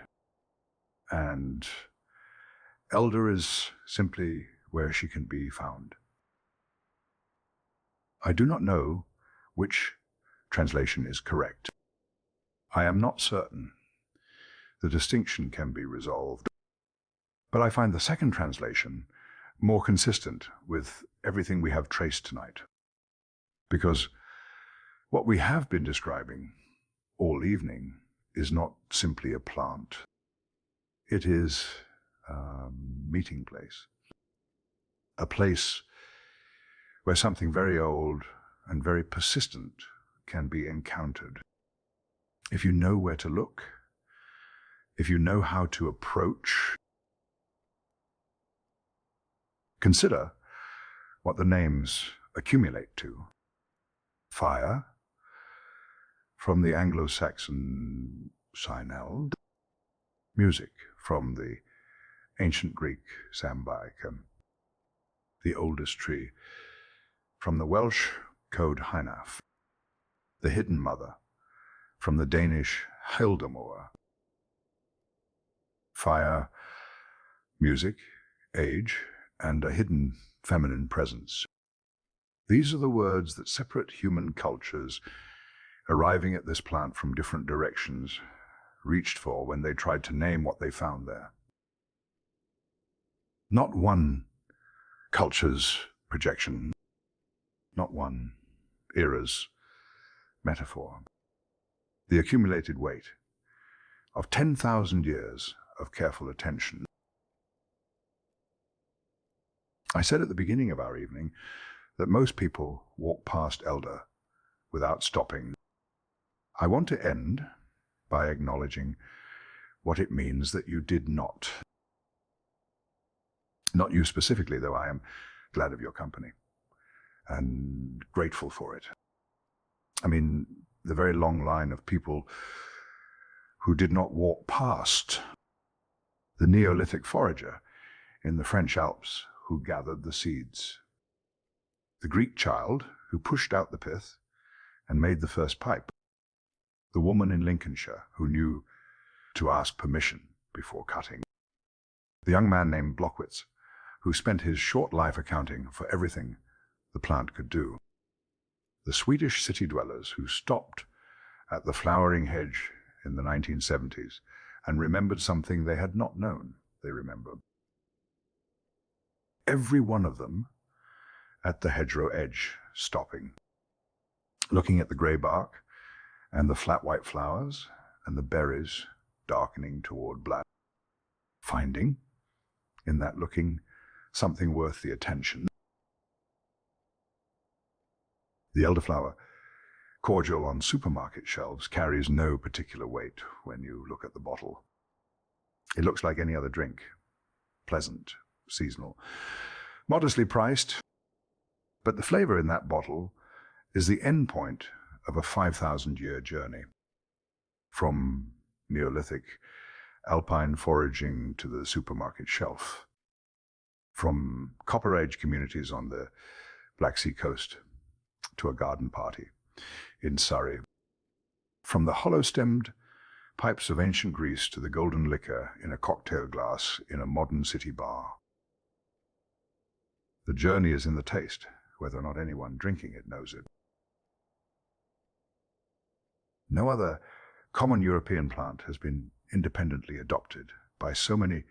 [SPEAKER 1] And elder is simply where she can be found. I do not know which translation is correct. I am not certain. The distinction can be resolved. But I find the second translation more consistent with everything we have traced tonight. Because what we have been describing all evening is not simply a plant. It is a meeting place. A place where something very old and very persistent can be encountered. If you know where to look, if you know how to approach, consider what the names accumulate to. Fire, from the Anglo-Saxon syneld. Music, from the ancient Greek sambaik, the oldest tree. From the Welsh code hynaf. The hidden mother, from the Danish Hildemore. Fire, music, age, and a hidden feminine presence. These are the words that separate human cultures, arriving at this plant from different directions, reached for when they tried to name what they found there. Not one culture's projection, not one era's metaphor. The accumulated weight, of 10,000 years of careful attention. I said at the beginning of our evening that most people walk past elder without stopping. I want to end by acknowledging what it means that you did not. Not you specifically, though I am glad of your company and grateful for it. I mean, the very long line of people who did not walk past the Neolithic forager in the French Alps who gathered the seeds, the Greek child who pushed out the pith and made the first pipe, the woman in Lincolnshire who knew to ask permission before cutting, the young man named Blockwitz who spent his short life accounting for everything the plant could do, the Swedish city dwellers who stopped at the flowering hedge in the 1970s and remembered something they had not known they remembered. Every one of them at the hedgerow edge, stopping, looking at the grey bark and the flat white flowers and the berries darkening toward black, finding, in that looking, something worth the attention. The elderflower, cordial on supermarket shelves, carries no particular weight when you look at the bottle. It looks like any other drink, pleasant, seasonal, modestly priced, but the flavor in that bottle is the end point of a 5,000-year journey, from Neolithic alpine foraging to the supermarket shelf, from Copper Age communities on the Black Sea coast to a garden party in Surrey, from the hollow-stemmed pipes of ancient Greece to the golden liquor in a cocktail glass in a modern city bar. The journey is in the taste, whether or not anyone drinking it knows it. No other common European plant has been independently adopted by so many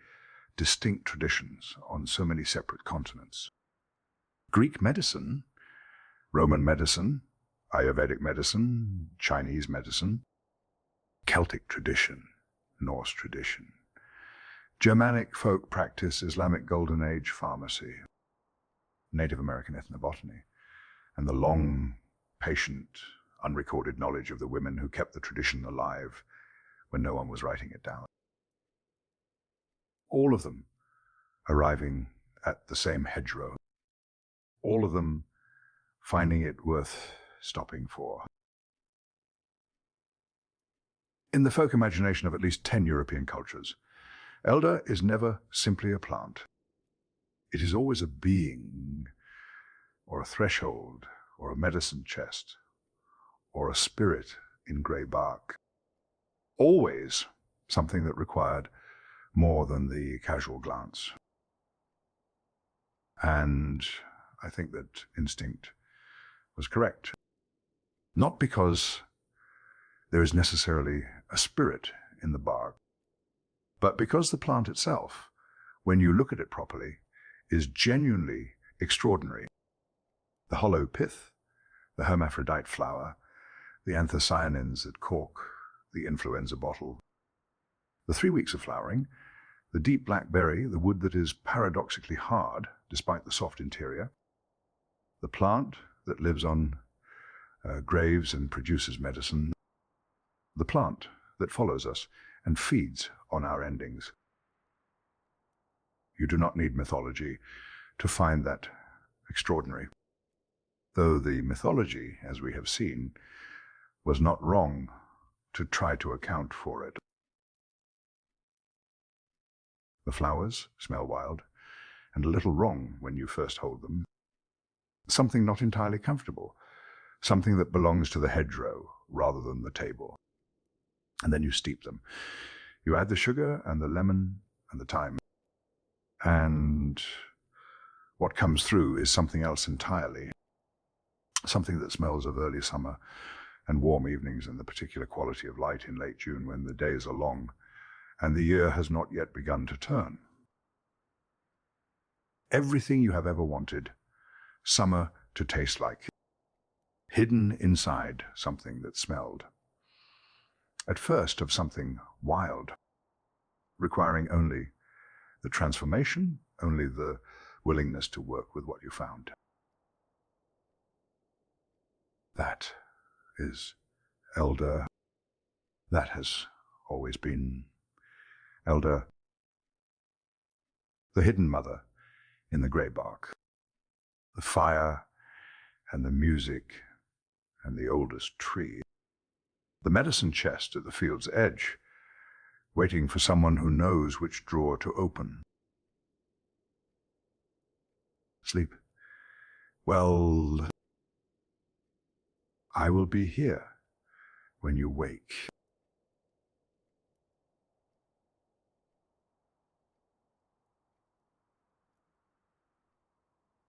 [SPEAKER 1] distinct traditions on so many separate continents. Greek medicine, Roman medicine, Ayurvedic medicine, Chinese medicine, Celtic tradition, Norse tradition, Germanic folk practice, Islamic Golden Age pharmacy, Native American ethnobotany, and the long, patient, unrecorded knowledge of the women who kept the tradition alive when no one was writing it down. All of them arriving at the same hedgerow, all of them finding it worth stopping for. In the folk imagination of at least 10 European cultures, elder is never simply a plant. It is always a being, or a threshold, or a medicine chest, or a spirit in grey bark. Always something that required more than the casual glance. And I think that instinct was correct. Not because there is necessarily a spirit in the bark, but because the plant itself, when you look at it properly, is genuinely extraordinary. The hollow pith, the hermaphrodite flower, the anthocyanins that cork the influenza bottle, the 3 weeks of flowering, the deep black berry, the wood that is paradoxically hard despite the soft interior, the plant that lives on graves and produces medicine, the plant that follows us and feeds on our endings. You do not need mythology to find that extraordinary, though the mythology, as we have seen, was not wrong to try to account for it. The flowers smell wild, and a little wrong when you first hold them. Something not entirely comfortable, something that belongs to the hedgerow rather than the table. And then you steep them. You add the sugar and the lemon and the thyme. And what comes through is something else entirely. Something that smells of early summer and warm evenings and the particular quality of light in late June when the days are long and the year has not yet begun to turn. Everything you have ever wanted summer to taste like, hidden inside something that smelled. At first of something wild, requiring only the transformation, only the willingness to work with what you found. That is elder. That has always been elder. The hidden mother in the grey bark. The fire and the music and the oldest tree. The medicine chest at the field's edge, waiting for someone who knows which drawer to open. Sleep. Well, I will be here when you wake.